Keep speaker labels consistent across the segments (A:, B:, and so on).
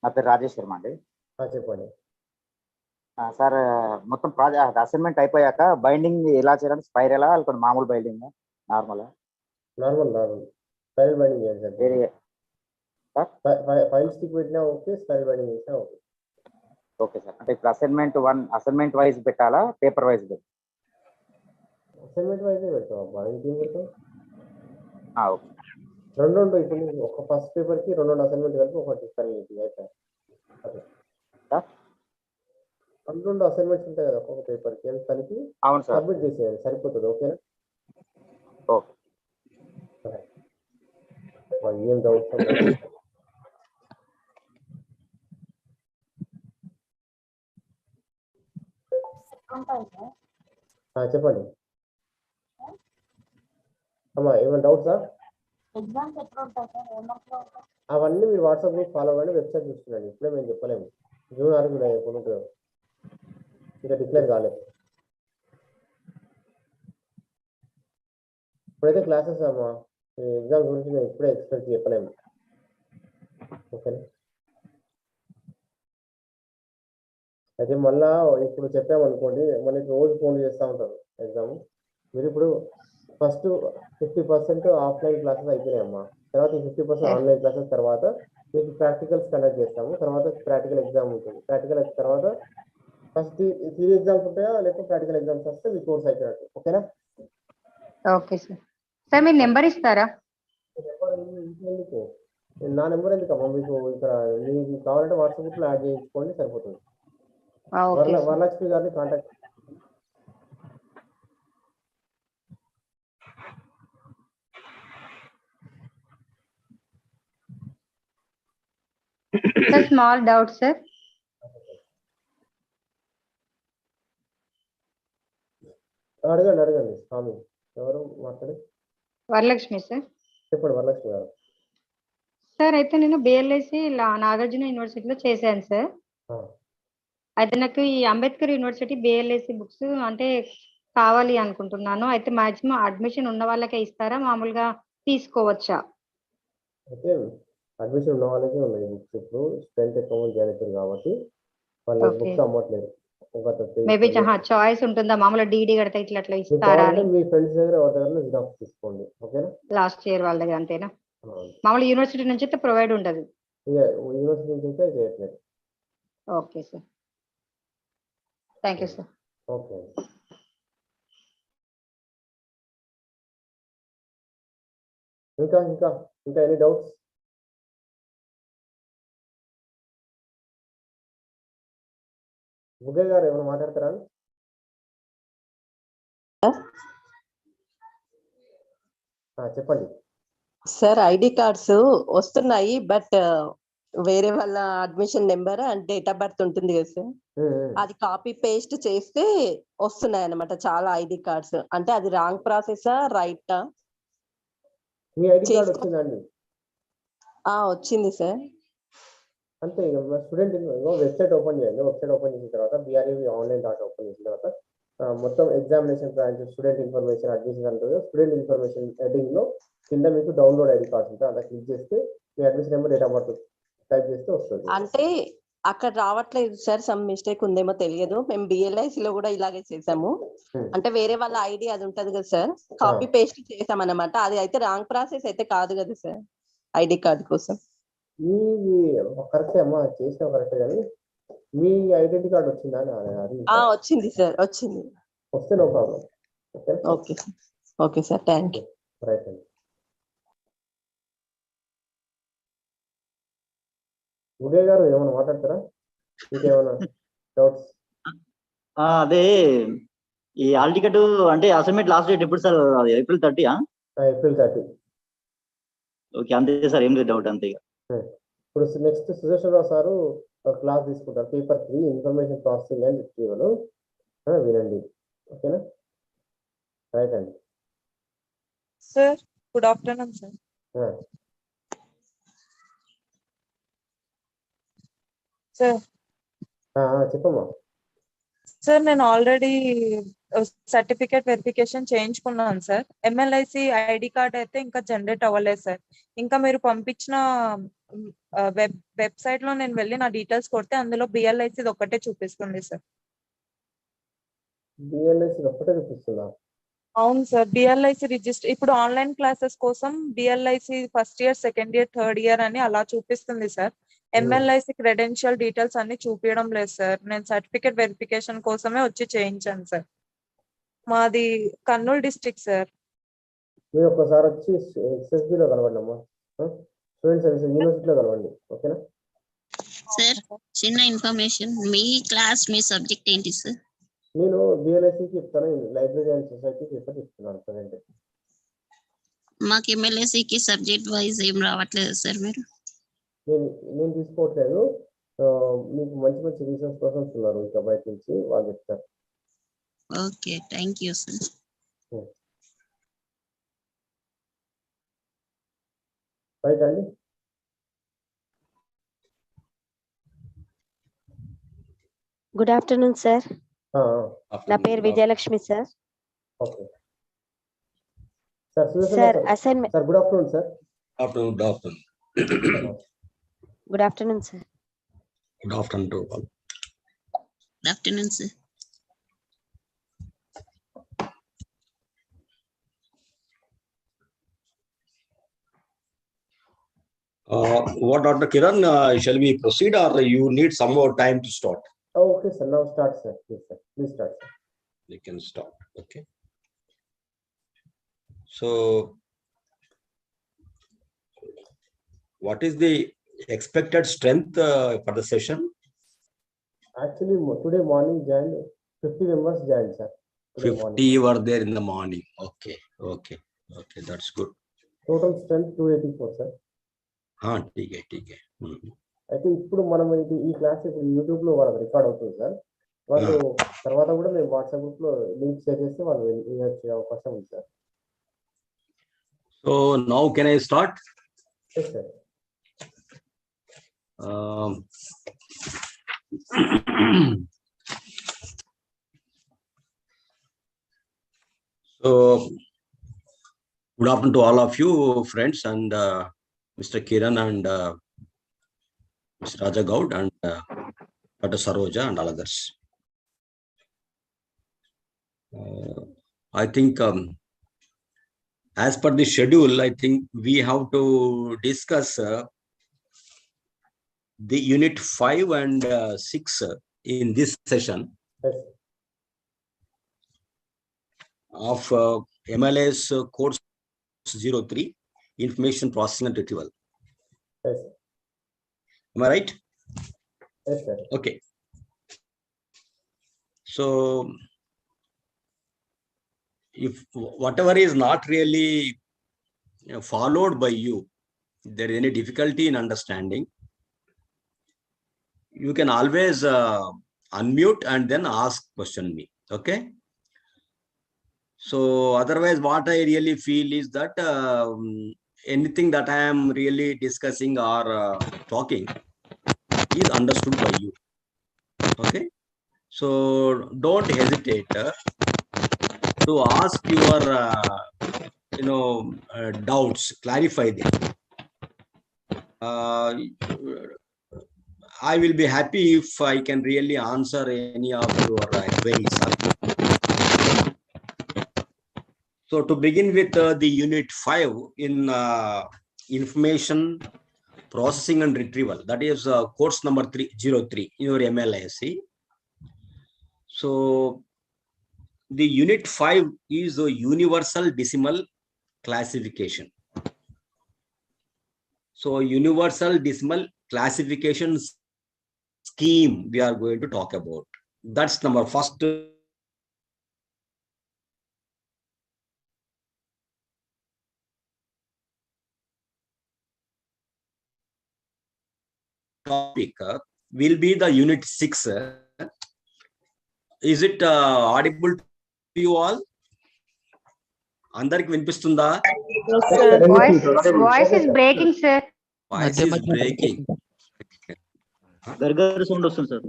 A: నా పేరు రాజేష్ శర్మ అండి.
B: చెప్పండి.
A: సార్ మొత్తం ప్రాజెక్ట్ అసైన్మెంట్ అయిపోయాక బైండింగ్ ఎలా చేయాలంటే స్పైరలా లేకపోతే మామూలు బైండింగ్ నార్మలా?
B: నార్మల్ స్పైరల్ బైండింగ్ చేయండి సార్.
A: వేరే
B: ఫైల్ స్టిక్ పెట్టినా ఓకే, స్పైరల్ బైండింగ్ చేసినా ఓకే.
A: Okay sir. అంటే ఇప్పుడు అసైన్మెంట్ వైజ్ పెట్టాలా పేపర్ వైజ్ పెట్టాలా?
B: అసైన్మెంట్ వైజే పెడతాం అబ్బా, ఇంకేం పెడతాం.
A: ఓకే.
B: రెండు ఇప్పుడు ఒక ఫస్ట్ పేపర్కి రెండు అసైన్మెంట్ కలిపి ఒకటి స్పైరల్ అయిపోయి రెండు అసైన్మెంట్స్ ఉంటాయి కదా ఒక్కొక్క పేపర్కి కలిపి సబ్మిట్ చేసేయాలి, సరిపోతుంది. ఓకేనా?
A: ఓకే.
B: ఏం డౌట్స్? చెప్పండి అమ్మా, ఏమైనా డౌట్సా? అవన్నీ మీరు వాట్సాప్ గ్రూప్ ఫాలో అవ్వండి, వెబ్సైట్ చూస్తున్నాండి. ఇప్పుడే మేము చెప్పలేము. జూన్ 6 కూడా ఎప్పుడు ఉంటుందో ఇంకా డిక్లేర్ కాలేదు. ఇప్పుడైతే క్లాసెస్ అమ్మా, ఎగ్జామ్ గురించి మేము ఇప్పుడే ఎక్స్పెక్ట్ చెప్పలేము. ఓకేనా? అయితే మళ్ళా ఇప్పుడు చెప్పామనుకోండి, మళ్ళీ రోజు ఫోన్ చేస్తూ ఉంటారు ఎగ్జామ్. మీరు ఇప్పుడు ఫస్ట్ 50% ఆఫ్లైన్ క్లాసెస్ అయిపోయాయమ్మా. తర్వాత 50% ఆన్లైన్ క్లాసెస్ తర్వాత మీకు ప్రాక్టికల్స్ కండక్ట్ చేస్తాము. తర్వాత ప్రాక్టికల్ ఎగ్జామ్ ఉంటుంది. ప్రాక్టికల్ తర్వాత ఫస్ట్ థియరీ ఎగ్జామ్స్ ఉంటాయా, లేకపోతే ప్రాక్టికల్ ఎగ్జామ్స్ వస్తే మీ కోర్స్ అయిపోయినట్టు. ఓకేనా?
C: Okay sir. సార్ మీరు నెంబర్ ఇస్తారా?
B: ఎందుకు నా నెంబర్ ఎందుకమ్మా మీకు? ఇక్కడ మీకు కావాలంటే వాట్సాప్ గ్రూప్లో యాడ్ చేయించుకోండి, సరిపోతుంది. వరలక్ష్మి గారిని కాంటాక్ట్.
C: Small doubt sir.
B: అడగండి. స్వామి ఎవరు మాట్లాడి?
C: వరలక్ష్మి సార్.
B: చెప్పండి వరలక్ష్మి గారు.
C: సార్ అయితే నేను బిఎల్ఐసి నాగార్జున యూనివర్సిటీలో చేశాను సార్. అయితే నాకు ఈ అంబేద్కర్ యూనివర్సిటీ బిఎల్ఐసి బుక్స్ అంటే కావాలి అనుకుంటున్నాను. అయితే మాక్సిమం అడ్మిషన్ ఉన్న వాళ్ళకే ఇస్తారా, మామూలుగా తీసుకోవచ్చా?
B: అయితే అడ్మిషన్ ఉన్న వాళ్ళకే ఉన్నాయి బుక్స్. ఇప్పుడు స్ట్రెంత్ ఎక్కువ జాయిన్ అవుతారు కాబట్టి వాళ్ళు బుక్స్ అమ్మట్లేదు.
C: మేబీ చాయిస్ ఉంటుందా, మామూలుగా డీడీ కడితే ఇట్లా ఇస్తారా?
B: మీ ఫ్రెండ్స్ దగ్గర ఎవరి దగ్గర జిరాక్స్ తీసుకోండి. ఓకేనా?
C: లాస్ట్ ఇయర్ వాళ్ళ దగ్గర అంతేనా? మామూలు యూనివర్సిటీ నుంచి అయితే ప్రొవైడ్ ఉండదు.
B: యూనివర్సిటీ నుంచి అయితే చేయట్లేదు.
C: Okay sir, thank you sir.
B: Okay. ఇంకా ఎనీ డౌట్స్? ముగ్గే గారు ఏమైనా మాట్లాడతారా? చెప్పండి
D: సార్. ఐడి కార్డ్స్ వస్తున్నాయి, బట్ వేరే వాళ్ళ admission number and date of birth ఉంటుంది కదా సార్, అది కాపీ పేస్ట్ చేస్తే వస్తున్నాయి అన్నమాట చాలా ఐడి కార్డ్స్. అంటే అది రాంగ్ ప్రాసెసా రైటా?
B: మీ ఐడి కార్డ్ వచ్చిందండి?
D: వచ్చింది సార్.
B: అంతే. స్టూడెంట్ వెబ్సైట్ ఓపెన్ చేయండి. వెబ్సైట్ ఓపెన్ చేసిన తర్వాత బిఆర్ఏవి ఆన్లైన్ డాట్ ఓపెన్ చేసిన తర్వాత మొత్తం examination branch, student information, admission అంటుంది. స్టూడెంట్ ఇన్ఫర్మేషన్ హెడ్డింగ్ లో కింద మీకు డౌన్లోడ్ ఐడి కార్డ్స్ ఉంటుంది. అలా క్లిక్ చేస్తే మీ admission number, date of birth type చేస్తే వస్తుంది.
D: అంటే అక్కడ రావట్లేదు సార్, సమ్ మిస్టేక్ ఉందేమో తెలియదు. మేము బిఎల్ఐసి లో కూడా ఇలాగే చేసాము. అంటే వేరే వాళ్ళ ఐడి అది ఉంటది కదా సార్, కాపీ పేస్ట్ చేసాం అన్నమాట. అది అయితే రాంగ్ ప్రాసెస్ అయితే కాదు కదా సార్ ఐడి కార్డ్ కోసం?
B: కరెక్టే అమ్మా, చేసిన కరెక్టే. కానీ మీ ఐడెంటిటీ కార్డ్ వచ్చిందా?
D: వచ్చింది సార్, వచ్చింది.
B: వస్తే no problem.
D: Okay sir, thank you.
B: Right అండి. ఉదయ్ గారు ఏమైనా మాట్లాడతారా? ఇంకేమైనా డౌట్స్?
E: అదే ఈ హాల్ టికెట్ అంటే అసైన్మెంట్ లాస్ట్ డేట్ ఎప్పుడు సార్? ఏప్రిల్ 30?
B: ఏప్రిల్ 30.
E: ఓకే, అంతే సార్, ఏం లేదు డౌట్ అంతే.
B: ఇప్పుడు next Sudarshan Rao sir class తీసుకుంటారు. Paper 3 information processing and retrieval. వినండి. ఓకేనా? రైట్ అండి.
F: Sir good afternoon sir. Sir
B: చెప్పమ్మా.
F: సార్ నేను ఆల్రెడీ సర్టిఫికేట్ వెరిఫికేషన్ చేయించుకున్నాను సార్. MLIC ఐడి కార్డ్ అయితే ఇంకా జనరేట్ అవ్వలేదు సార్. ఇంకా మీరు పంపించిన వెబ్సైట్ లో నేను వెళ్ళి నా డీటెయిల్స్ కొడితే అందులో బిఎల్ఐసి ఒక్కటే చూపిస్తుంది సార్.
B: బిఎల్ఎస్ ఒక్కటే చూపిస్తుందా?
F: అవును సార్, బిఎల్ఐసి రిజిస్టర్ ఇప్పుడు ఆన్లైన్ క్లాసెస్ కోసం BLIC first year, second year, third year అని అలా చూపిస్తుంది సార్. MLIC క్రెడెన్షియల్ డీటెయిల్స్ అన్ని చూపించడం లేదు సార్. నేను సర్టిఫికేట్ వెరిఫికేషన్ కోసమే వచ్చి చేయించాను సార్. మాది కర్నూలు డిస్ట్రిక్ట్ సార్.
B: మీరు ఒక్కసారి వచ్చి ఎస్ఎస్బిలో కలవండి అమ్మా, స్టూడెంట్ సర్వీసెస్ యూనివర్సిటీలో కలవండి, ఓకేనా?
G: సార్ చిన్న ఇన్ఫర్మేషన్, మీ క్లాస్ మీ సబ్జెక్ట్ ఏంటి సార్?
B: నేను బిఎల్ఎస్కి చెప్తాను, లైబ్రరీ అండ్ సొసైటీకి చెప్తున్నాను ప్రజెంట్.
G: మాకు MLISకి సబ్జెక్ట్ వైజ్ ఏం రావట్లేదు సార్. మీరు
B: నేను తీసుకోవట్లేదు, మీకు మంచి మంచి రీసెర్చ్ పర్సన్స్ ఉన్నారు ఇంకా బయట నుంచి, వాళ్ళు చెప్తారు.
G: Okay, thank you sir.
B: Right అండి.
H: Good afternoon sir. నా పేరు Vijayalakshmi sir.
B: Okay sir.
H: Sir assignment.
B: Sir good afternoon sir.
H: Good afternoon sir.
I: Good afternoon to all.
G: Good afternoon sir.
I: What Dr. Kiran, shall we proceed or you need some more time to start?
B: Oh, okay sir, now start sir. Yes sir, please start sir.
I: We can start, okay. So what is the expected strength for the session?
B: Actually today morning joined 50 members joined sir.
I: 50 were there in the morning. Okay, that's good.
B: Total strength 284 sir.
I: ठीक है.
B: అయితే ఇప్పుడు మనం ఈ class ఇప్పుడు YouTube లో వాళ్ళకి record అవుతుంది సార్. వాళ్ళు తర్వాత కూడా మేము వాట్సాప్ గ్రూప్ లో లింక్ షేర్ చేస్తే వాళ్ళు వినొచ్చే అవకాశం ఉంది sir.
I: So now can I start?
B: Yes sir.
I: So good afternoon to all of you friends and Mr. Kiran and Mr. Raja Gaud and Dr. Saroja and all others. I think as per the schedule, I think we have to discuss the unit 5 and 6 in this session.
B: Yes.
I: Of MLS course 03, information processing and retrieval.
B: Yes.
I: Am I right?
B: Yes sir.
I: Okay. So if whatever is not really followed by you, if there is any difficulty in understanding, you can always unmute and then ask question me. Okay. So otherwise what I really feel is that anything that I am really discussing or talking is understood by you. Okay. So don't hesitate to ask your doubts, clarify them. I will be happy if I can really answer any of your queries. So to begin with the unit 5 in information processing and retrieval, that is course number 303 in your MLISc. So the unit 5 is a universal decimal classification. So universal decimal classification scheme we are going to talk about. That's number first topic will be the unit 6. Is it audible to you all? Andariki vinipistunda?
C: Yes, sir. Voice is breaking, sir.
I: Voice is breaking.
E: గర్గర్ sound వస్తుంది sir.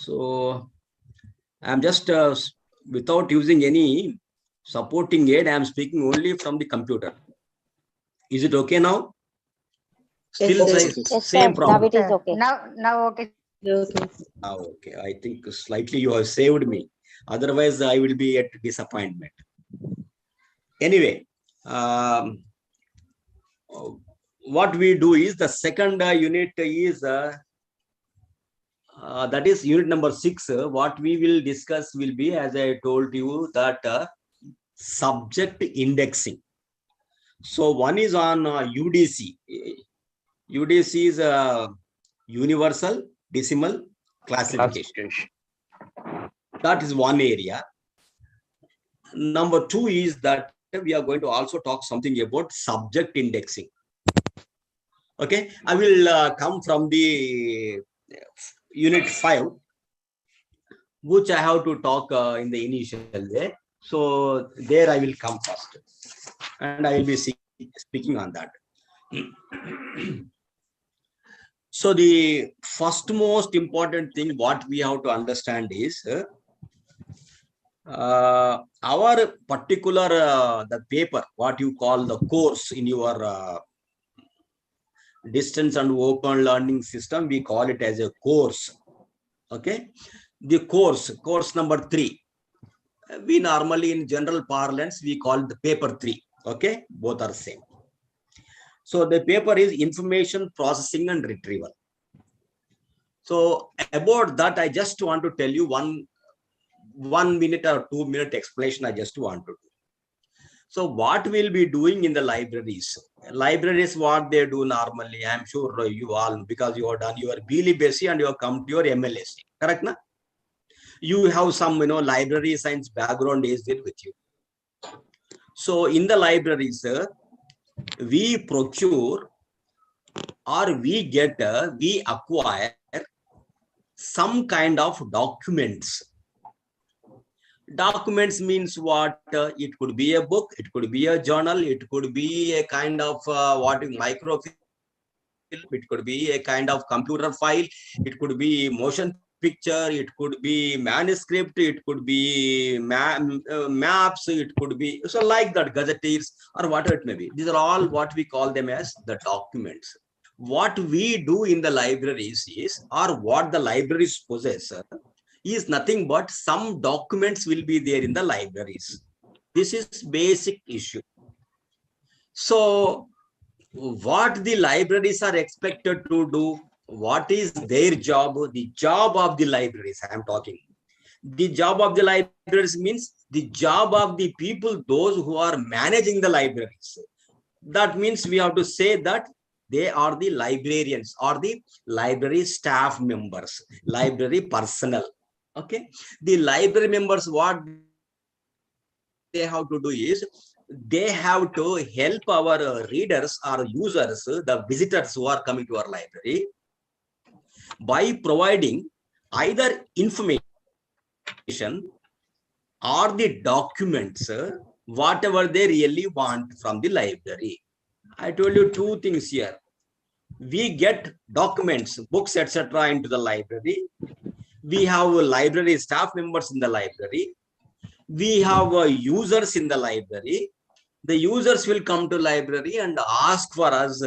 I: So I'm just without using any supporting aid, I'm speaking only from the computer. Is it okay now? Still
H: Yes,
I: same
H: sir.
I: problem.
H: Now it is okay.
C: Now okay.
I: Okay, I think slightly you have saved me. Otherwise, I will be at disappointment. Anyway, what we do is the second unit is that is unit number 6. What we will discuss will be, as I told you, that subject indexing. So one is on UDC. UDC is universal decimal classification. That is one area. Number 2 is that we are going to also talk something about subject indexing. Okay, I will come from the unit 5, which I have to talk in the initial way. So there I will come first, and I will be speaking on that. So the first most important thing what we have to understand is our particular the paper, what you call the course in your distance and open learning system, we call it as a course. Okay, the course number 3, we normally in general parlance we call the paper 3. Okay, both are same. So the paper is information processing and retrieval. So about that, I just want to tell you one minute or 2 minute explanation. I just want to do. So what we'll be doing in the libraries? Libraries, what they do normally, I'm sure you all, because you have done your Bibliography and you have come to your MLISc, correct? Na? You have some, library science background is there with you. So in the libraries, we procure or we get, we acquire some kind of documents. Documents means what? It could be a book, it could be a journal, it could be a kind of microfilm, it could be a kind of computer file, it could be motion picture, it could be manuscript, it could be maps, it could be so like that, gazetteers or whatever it may be. These are all what we call them as the documents. What we do in the libraries is, or what the libraries possess, is nothing but some documents will be there in the libraries. This is basic issue. So what the libraries are expected to do, what is their job, the job of the libraries I am talking. The job of the libraries means the job of the people, those who are managing the libraries. That means we have to say that they are the librarians or the library staff members, library personnel. Okay, the library members, what they have to do is they have to help our readers or users, the visitors who are coming to our library, by providing either information or the documents, whatever they really want from the library. I told you 2 things here. We get documents, books, etc. into the library. We have library staff members in the library. We have users in the library. The users will come to library and ask for us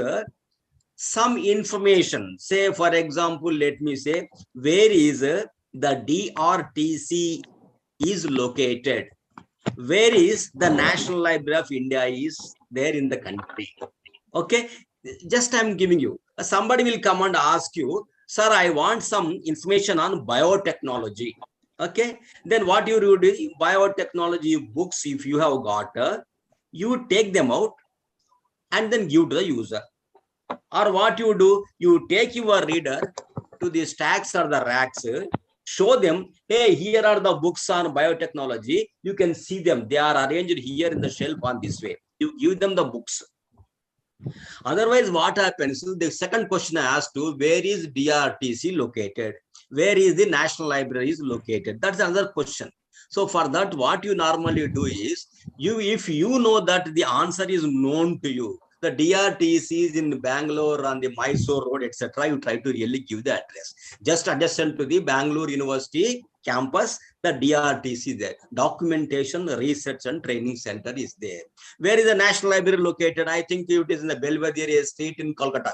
I: some information. Say, for example, let me say, where is the DRTC is located? Where is the National Library of India is there in the country? Okay, just I'm giving you. Somebody will come and ask you, sir, I want some information on biotechnology. Okay, then what you do, biotechnology books, if you have got, you take them out and then give to the user. Or what you do, you take your reader to the stacks or the racks, show them, hey, here are the books on biotechnology. You can see them. They are arranged here in the shelf on this way. You give them the books. Otherwise, what happens? The second question I asked you, where is DRTC located? Where is the National Library is located? That's another question. So for that, what you normally do is, if you know that the answer is known to you, the DRTCs in Bangalore on the Mysore Road, etc., you try to really give the address. Just adjacent to the Bangalore University campus, the DRTC there. Documentation, Research and Training Center is there. Where is the National Library located? I think it is in the Belvedere Street in Kolkata.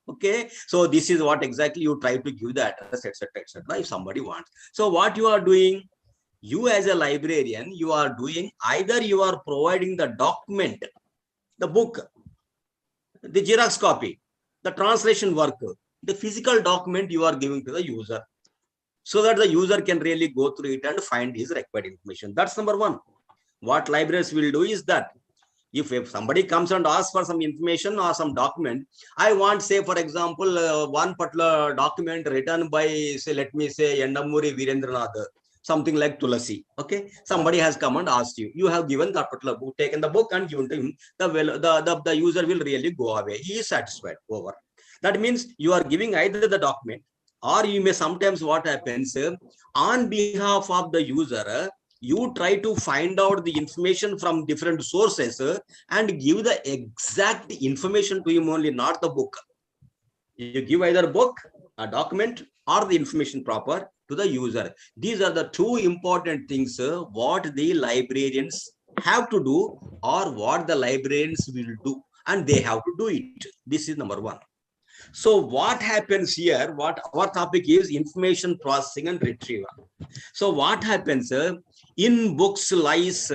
I: Okay. So this is what exactly you try to give the address, etc., etc., if somebody wants. So what you are doing, you as a librarian, you are doing either you are providing the document, the book, the Xerox copy, the translation work, the physical document you are giving to the user, so that the user can really go through it and find his required information. That's number one. What libraries will do is that if somebody comes and asks for some information or some document, I want, say, for example, one particular document written by, say, let me say, Yandamuri Virendranath, something like Tulasi. Okay, somebody has come and asked you. You have given that particular book, taken the book and given to him. The user will really go away. He is satisfied. Over. That means you are giving either the document, or you may sometimes what happens on behalf of the user, you try to find out the information from different sources and give the exact information to him only, not the book. You give either book, a document, or the information proper to the user. These are the two important things what the librarians have to do, or what the librarians will do, and they have to do it. This is number one. So what happens here, what our topic is information processing and retrieval. So what happens in books lies,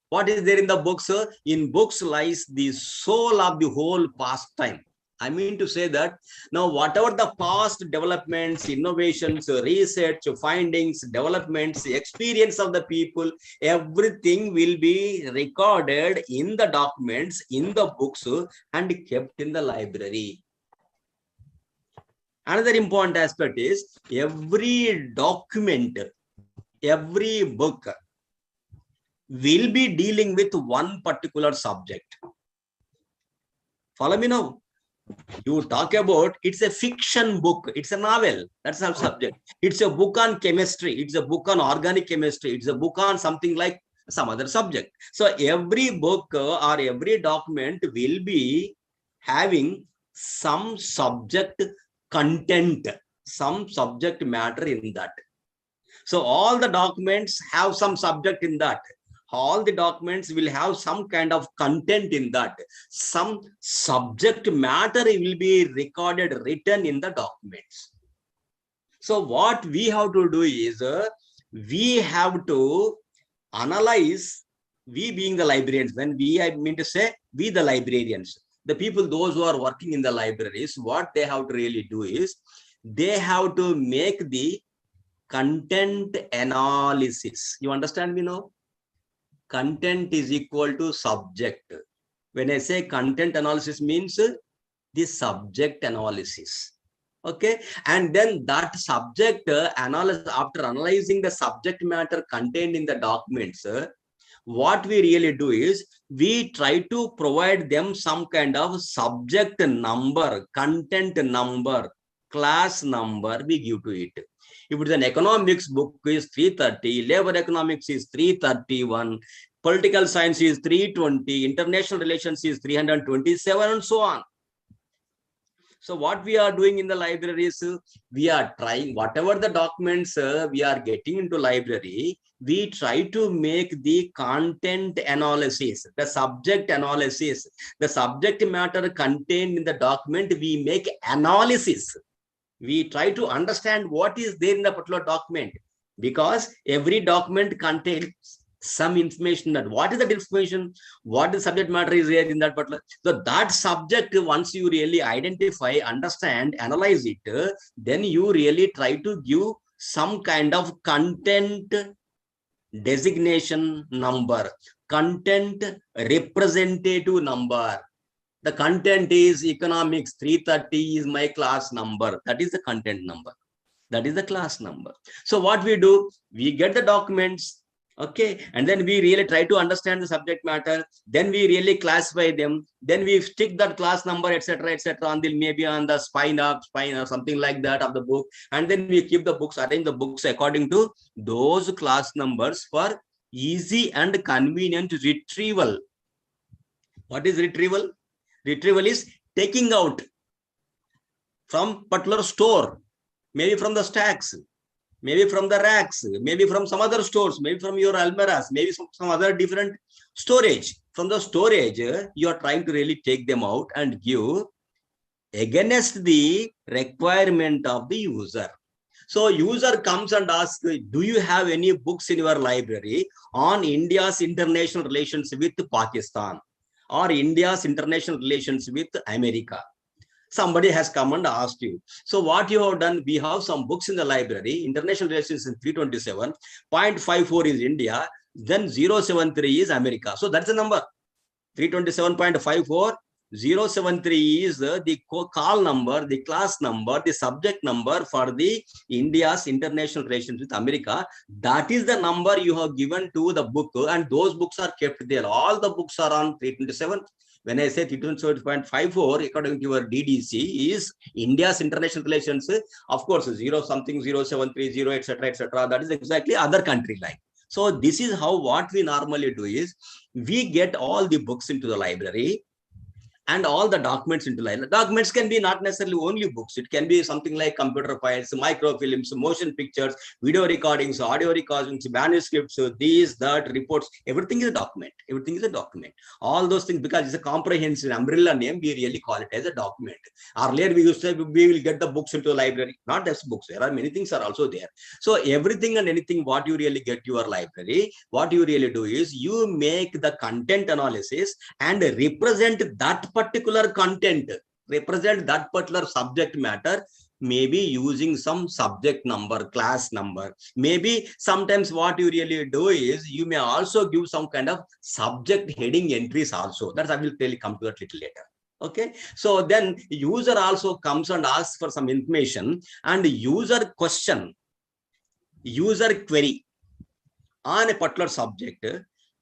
I: what is there in the books? In books lies the soul of the whole pastime. I mean to say that now whatever the past developments, innovations, research, findings, developments, experience of the people, everything will be recorded in the documents, in the books, and kept in the library. Another important aspect is every document, every book will be dealing with one particular subject. Follow me now. You talk about, it's a fiction book, it's a novel, that's our subject. It's a book on chemistry, it's a book on organic chemistry, it's a book on something like some other subject. So every book or every document will be having some subject content, some subject matter in that. So all the documents have some subject in that. All the documents will have some kind of content in that. Some subject matter will be recorded, written in the documents. So what we have to do is, we have to analyze, we being the librarians, when we, I mean to say, we the librarians, the people, those who are working in the libraries, what they have to really do is, they have to make the content analysis. You understand me now? Content is equal to subject. When I say content analysis means the subject analysis. Okay, and then that subject analysis, after analyzing the subject matter contained in the documents, what we really do is we try to provide them some kind of subject number, content number, class number we give to it. If it's an economics book is 330, labor economics is 331, political science is 320, international relations is 327, and so on. So what we are doing in the libraries, we are trying, whatever the documents we are getting into library, we try to make the content analysis, the subject analysis, the subject matter contained in the document, we make analysis. We try to understand what is there in the particular document, because every document contains some information. That what is that information, what the subject matter is there in that particular. So that subject, once you really identify, understand, analyze it, then you really try to give some kind of content designation number, content representative number. The content is economics 330 is my class number. That is the content number. That is the class number. So what we do, we get the documents, okay, and then we really try to understand the subject matter. Then we really classify them. Then we stick that class number, etc., on the maybe on the spine or something like that of the book. And then we keep the books, arrange the books according to those class numbers for easy and convenient retrieval. What is retrieval? Retrieval is taking out from particular store, maybe from the stacks, maybe from the racks, maybe from some other stores, maybe from your almirahs, maybe some other different storage. From the storage, you are trying to really take them out and give against the requirement of the user. So user comes and asks, do you have any books in your library on India's international relations with Pakistan or India's international relations with America? Somebody has come and asked you. So what you have done, we have some books in the library, international relations in 327, 0.54 is India, then 073 is America. So that's the number. 327.54, 073 is the call number, the class number, the subject number for the India's international relations with America. That is the number you have given to the book, and those books are kept there. All the books are on 327. When I say 327.54, according to your DDC, is India's international relations. Of course, 0 something, 0730, etc., etc. That is exactly other country like. So this is how what we normally do is we get all the books into the library and all the documents into library. Documents can be not necessarily only books. It can be something like computer files, microfilms, motion pictures, video recordings, audio recordings, manuscripts, these, that, reports. Everything is a document. Everything is a document. All those things, because it's a comprehensive umbrella name, we really call it as a document. Earlier we used to say we will get the books into the library. Not just books. There are many things are also there. So everything and anything what you really get to your library, what you really do is you make the content analysis and represent that particular content, represent that particular subject matter, maybe using some subject number, class number. Maybe sometimes what you really do is you may also give some kind of subject heading entries also. That I will really come to that little later. Okay, so then user also comes and asks for some information, and user question, user query on a particular subject,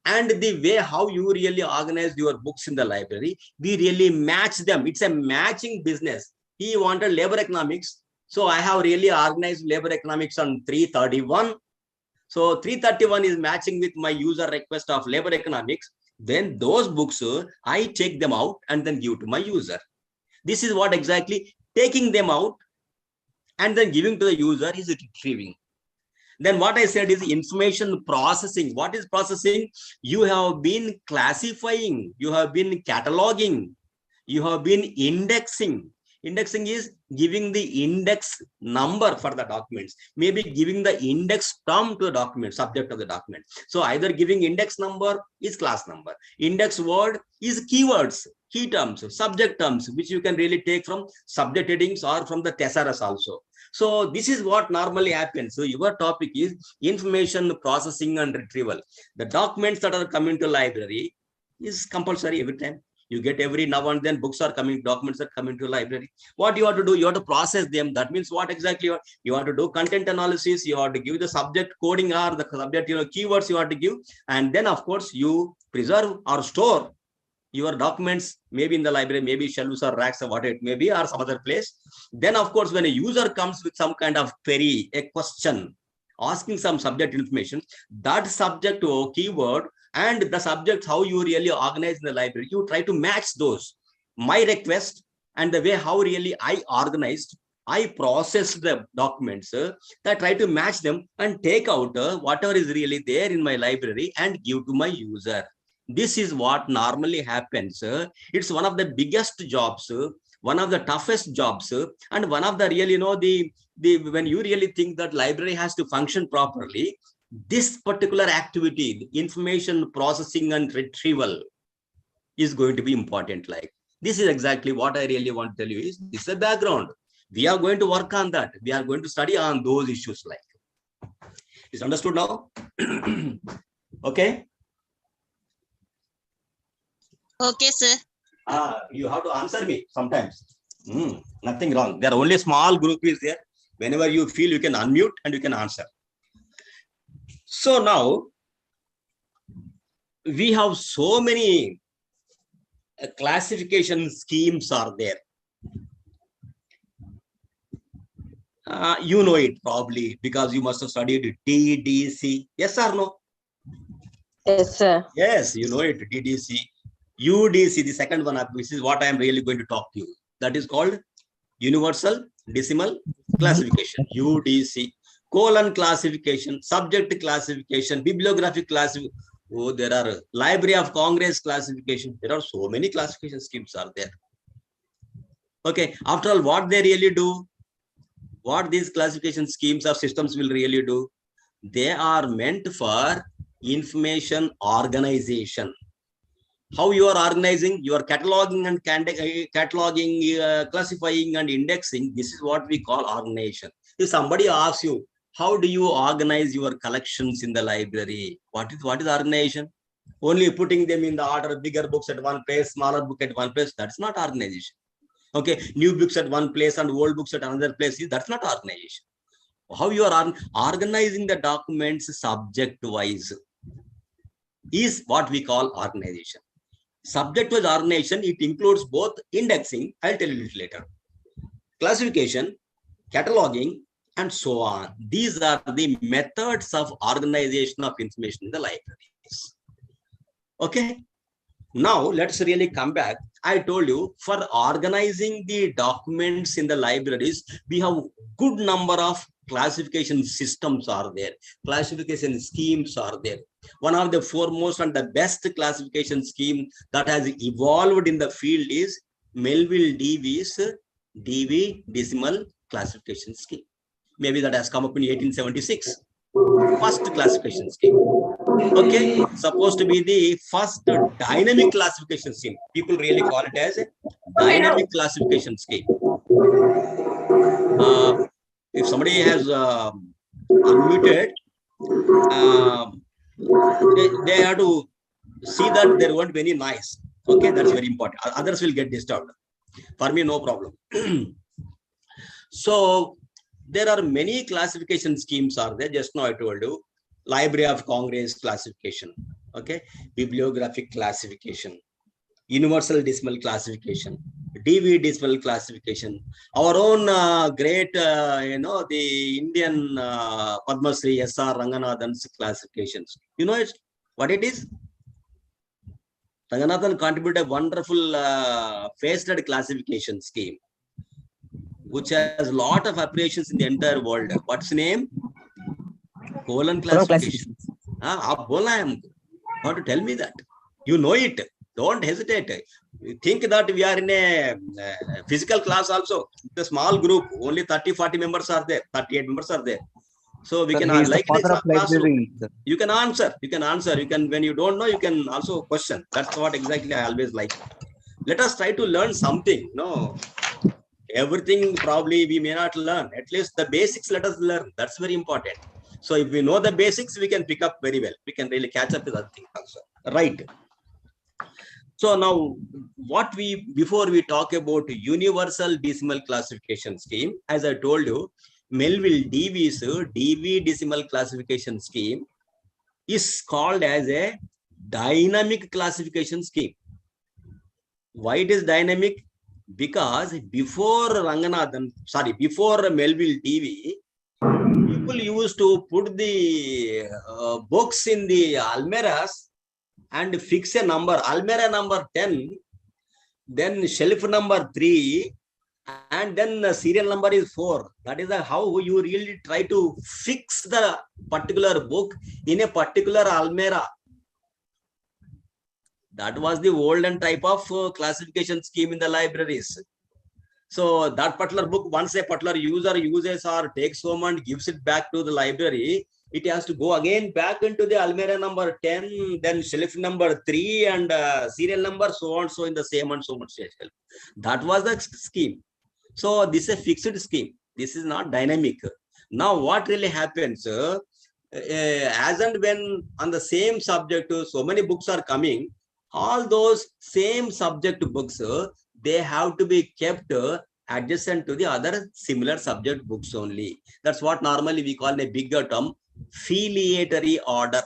I: and the way how you really organize your books in the library, we really match them. It's a matching business. He wanted labor economics, so I have really organized labor economics on 331. So 331 is matching with my user request of labor economics. Then those books, I take them out and then give to my user. This is what exactly taking them out and then giving to the user is retrieving. Then what I said is information processing. What is processing? You have been classifying, you have been cataloging, you have been indexing. Indexing is giving the index number for the documents, maybe giving the index term to the document, subject of the document. So either giving index number is class number, index word is keywords, key terms, subject terms, which you can really take from subject headings or from the thesaurus also. So this is what normally happens. So your topic is information processing and retrieval. The documents that are coming to library is compulsory every time. You get every now and then books are coming, documents are coming to library. What you have to do, you have to process them. That means what exactly you have to do? Content analysis. You have to give the subject coding or the subject, keywords you have to give. And then of course you preserve or store your documents, maybe in the library, maybe shelves or racks or whatever it may be, or some other place. Then of course, when a user comes with some kind of query, a question, asking some subject information, that subject or keyword and the subject, how you really organize in the library, you try to match those. My request and the way how really I organized, I process the documents, I try to match them and take out whatever is really there in my library and give to my user. This is what normally happens. It's one of the biggest jobs, one of the toughest jobs, and one of the really, when you really think that library has to function properly, this particular activity, the information processing and retrieval, is going to be important. Like this is exactly what I really want to tell you is this is a background. We are going to work on that. We are going to study on those issues. Like, is understood now? Okay.
G: Okay, sir.
I: You have to answer me sometimes. Nothing wrong. There are only a small group is there. Whenever you feel, you can unmute and you can answer. So now we have so many classification schemes are there. You know it probably because you must have studied DDC. Yes or no?
D: Yes, sir.
I: Yes, you know it, DDC. UDC, the second one, this is what I am really going to talk to you. That is called Universal Decimal Classification, UDC. Colon classification, subject classification, bibliographic classification. Oh, there are Library of Congress classification. There are so many classification schemes are there. Okay, after all, what they really do, what these classification schemes or systems will really do, they are meant for information organization. How you are organizing, you are cataloging and classifying and indexing. This is what we call organization. If somebody asks you, how do you organize your collections in the library? What is organization? Only putting them in the order, bigger books at one place, smaller book at one place. That's not organization. Okay, new books at one place and old books at another place. That's not organization. How you are organizing the documents subject-wise is what we call organization. Subject-wise organization, it includes both indexing, I'll tell you later, classification, cataloging, and so on. These are the methods of organization of information in the libraries. Okay. Now let's really come back. I told you, for organizing the documents in the libraries, we have good number of classification systems are there. Classification schemes are there. One of the foremost and the best classification scheme that has evolved in the field is Melville Davis DV decimal classification scheme. Maybe that has come up in 1876. First classification scheme. Okay, supposed to be the first dynamic classification scheme. People really call it as a dynamic classification scheme. If somebody has unmuted, they have to see that there won't be any noise. Okay, that's very important. Others will get disturbed. For me, no problem. So there are many classification schemes are there. Just now I told you, Library of Congress classification, okay, bibliographic classification, universal decimal classification, DV decimal classification, our own great, the Indian Padma Shri S.R. Ranganathan's classifications. You know what it is? Ranganathan contributed a wonderful phased classification scheme, which has a lot of applications in the entire world. What's the name? Colon classification. Want to tell me that? You know it. Don't hesitate. You think that we are in a physical class also. The small group, only 30-40 members are there, 38 members are there. So we can like classroom. You can answer. You can, when you don't know, you can also question. That's what exactly I always like. Let us try to learn something. No, everything probably we may not learn. At least the basics let us learn. That's very important. So if we know the basics, we can pick up very well. We can really catch up with other things also. Right. So now, before we talk about universal decimal classification scheme, as I told you, Melville Davis DV decimal classification scheme is called as a dynamic classification scheme. Why it is dynamic? Because before Melville DV, people used to put the books in the almirahs and fix a number, almirah number 10, then shelf number 3, and then the serial number is 4. That is how you really try to fix the particular book in a particular almirah. That was the olden type of classification scheme in the libraries. So that particular book, once a particular user uses or takes home and gives it back to the library, it has to go again back into the almirah number 10, then shelf number 3 and serial number, so on, so in the same and so much shelf. That was the scheme. So this is a fixed scheme. This is not dynamic. Now what really happens, as and when on the same subject, so many books are coming, all those same subject books, they have to be kept adjacent to the other similar subject books only. That's what normally we call in a bigger term filiatory order,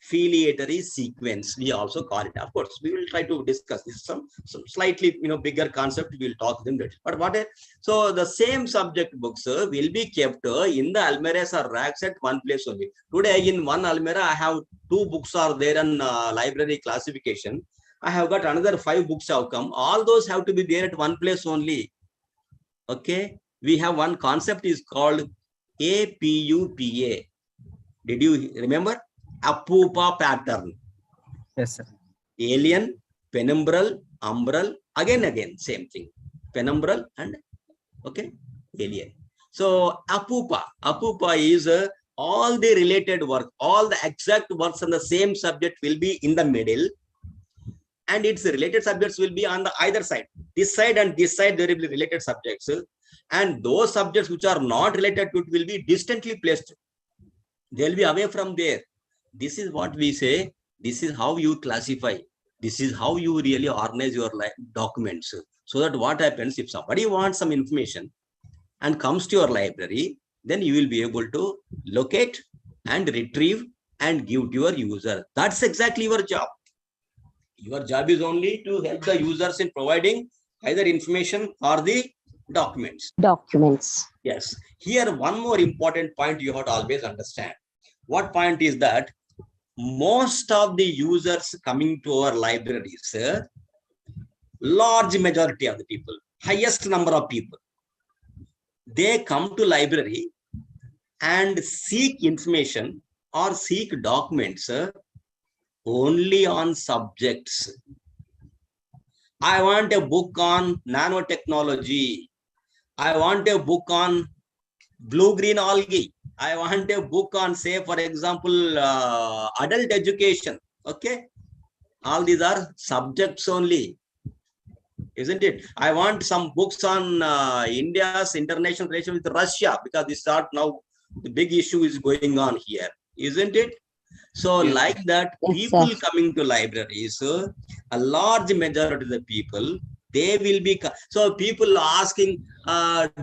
I: filiatory sequence. We also call it. Of course, we will try to discuss this some slightly bigger concept. We will talk them later. But so the same subject books will be kept in the almirahs or racks at one place only. Today in one almirah, I have 2 books are there in library classification. I have got another 5 books have come. All those have to be there at one place only. Okay. We have one concept is called APUPA. Did you remember? Apupa pattern.
J: Yes, sir.
I: Alien, penumbral, umbral, again, same thing. Penumbral and okay, alien. So Apupa is all the related work, all the exact works on the same subject will be in the middle, and its related subjects will be on the either side. This side and this side there will be related subjects, and those subjects which are not related to it will be distantly placed. They will be away from there. This is what we say. This is how you classify. This is how you really organize your documents. So that what happens if somebody wants some information and comes to your library, then you will be able to locate and retrieve and give to your user. That's exactly your job. Your job is only to help the users in providing either information or the documents.
H: Documents.
I: Yes. Here, one more important point you have to always understand. What point is that most of the users coming to our libraries, large majority of the people, highest number of people, they come to library and seek information or seek documents only on subjects. I want a book on nanotechnology. I want a book on blue-green algae. I want a book on, say, for example, adult education. Okay. All these are subjects only, isn't it? I want some books on India's international relation with Russia, because this are now the big issue is going on here, isn't it? So like that, people coming to libraries, a large majority of the people, they will be, so people asking,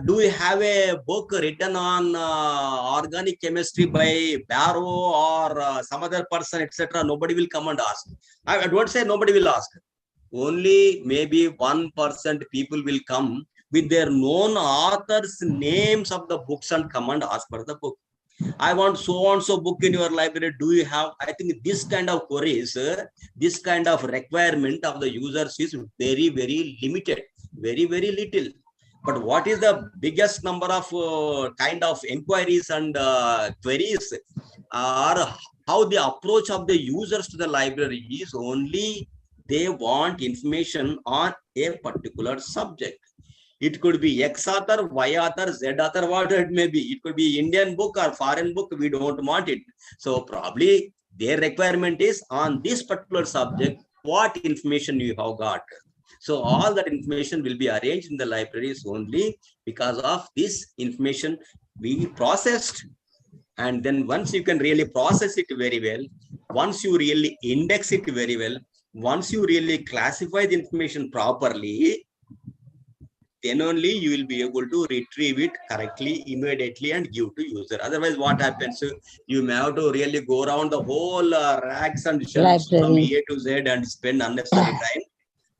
I: do you have a book written on organic chemistry by Barrow or some other person, etc.? Nobody will come and ask. I don't say nobody will ask. Only maybe 1% people will come with their known authors' names of the books and come and ask for the book. I want so and so book in your library. Do you have? I think this kind of queries, this kind of requirement of the users is very, very limited, very, very little. But what is the biggest number of kind of inquiries and queries are how the approach of the users to the library is only they want information on a particular subject. It could be X author, Y author, Z author, whatever it may be. It could be Indian book or foreign book. We don't want it. So probably their requirement is on this particular subject, what information you have got. So all that information will be arranged in the libraries only because of this information being processed. And then once you can really process it very well, once you really index it very well, once you really classify the information properly, then only you will be able to retrieve it correctly, immediately, and give to user. Otherwise, what happens? You may have to really go around the whole racks and shelves from A to Z and spend unnecessary time.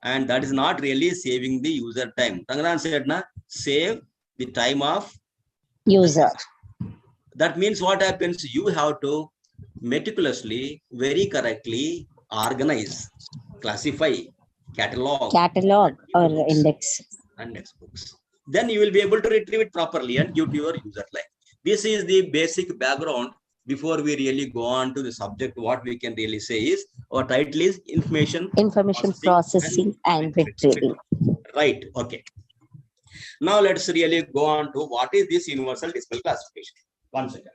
I: And that is not really saving the user time. Tangaran said, na, save the time of
H: user.
I: That means what happens? You have to meticulously, very correctly organize, classify, catalog
H: or index.
I: And next books. Then you will be able to retrieve it properly and give to your user line. This is the basic background. Before we really go on to the subject, what we can really say is our title is information
H: processing and retrieving.
I: Right. Okay. Now let's really go on to what is this universal decimal classification. 1 second.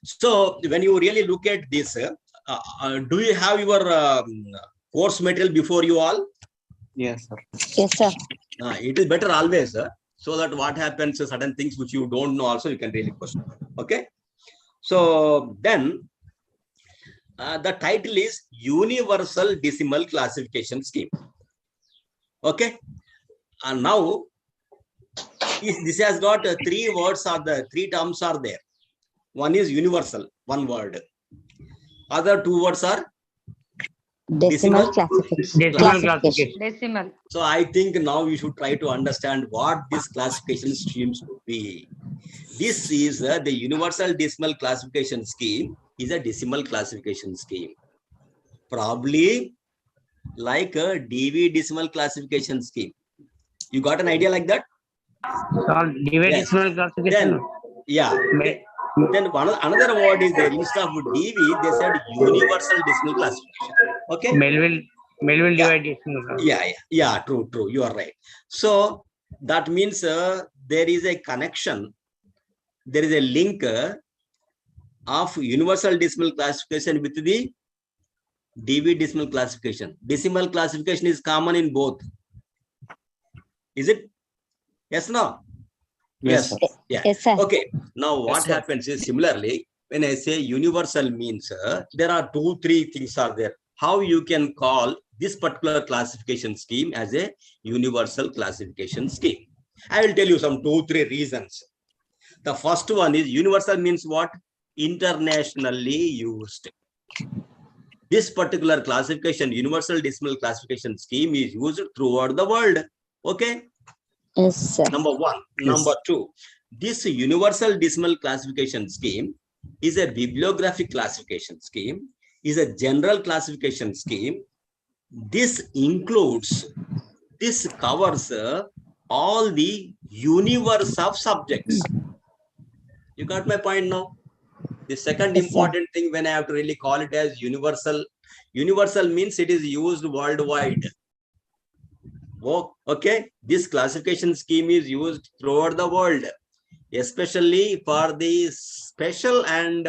I: So when you really look at this, do you have your course material before you all?
J: Yes, sir.
H: Yes, sir.
I: It is better always, so that what happens, certain things which you don't know also you can really question. Okay. So then the title is Universal Decimal Classification Scheme. Okay. And now this has got 3 words are there, 3 terms are there. One is universal, 1 word. Other 2 words are
H: decimal classification.
C: Decimal.
I: So I think now you should try to understand what this classification schemes could be. This is the universal decimal classification scheme is a decimal classification scheme. Probably like a DV decimal classification scheme. You got an idea like that?
K: DV decimal classification.
I: Then, yeah. Then another word is there. Instead of DV, they said universal decimal classification. Okay.
K: Melville divide decimal.
I: Yeah. True. You are right. So that means there is a connection. There is a link of universal decimal classification with the DV decimal classification. Decimal classification is common in both. Is it? Yes, no? Yes. Yeah.
H: Yes, sir.
I: Okay. Now what happens is similarly, when I say universal means there are 2-3 things are there. How you can call this particular classification scheme as a universal classification scheme? I will tell you some 2-3 reasons. The first one is universal means what? Internationally used. This particular classification, universal decimal classification scheme, is used throughout the world. Okay.
H: Yes, sir.
I: Number one. Number two, this universal decimal classification scheme is a bibliographic classification scheme, is a general classification scheme. This covers all the universe of subjects. You got my point now? The second important thing when I have to really call it as universal. Universal means it is used worldwide. Oh, okay. This classification scheme is used throughout the world, especially for the special and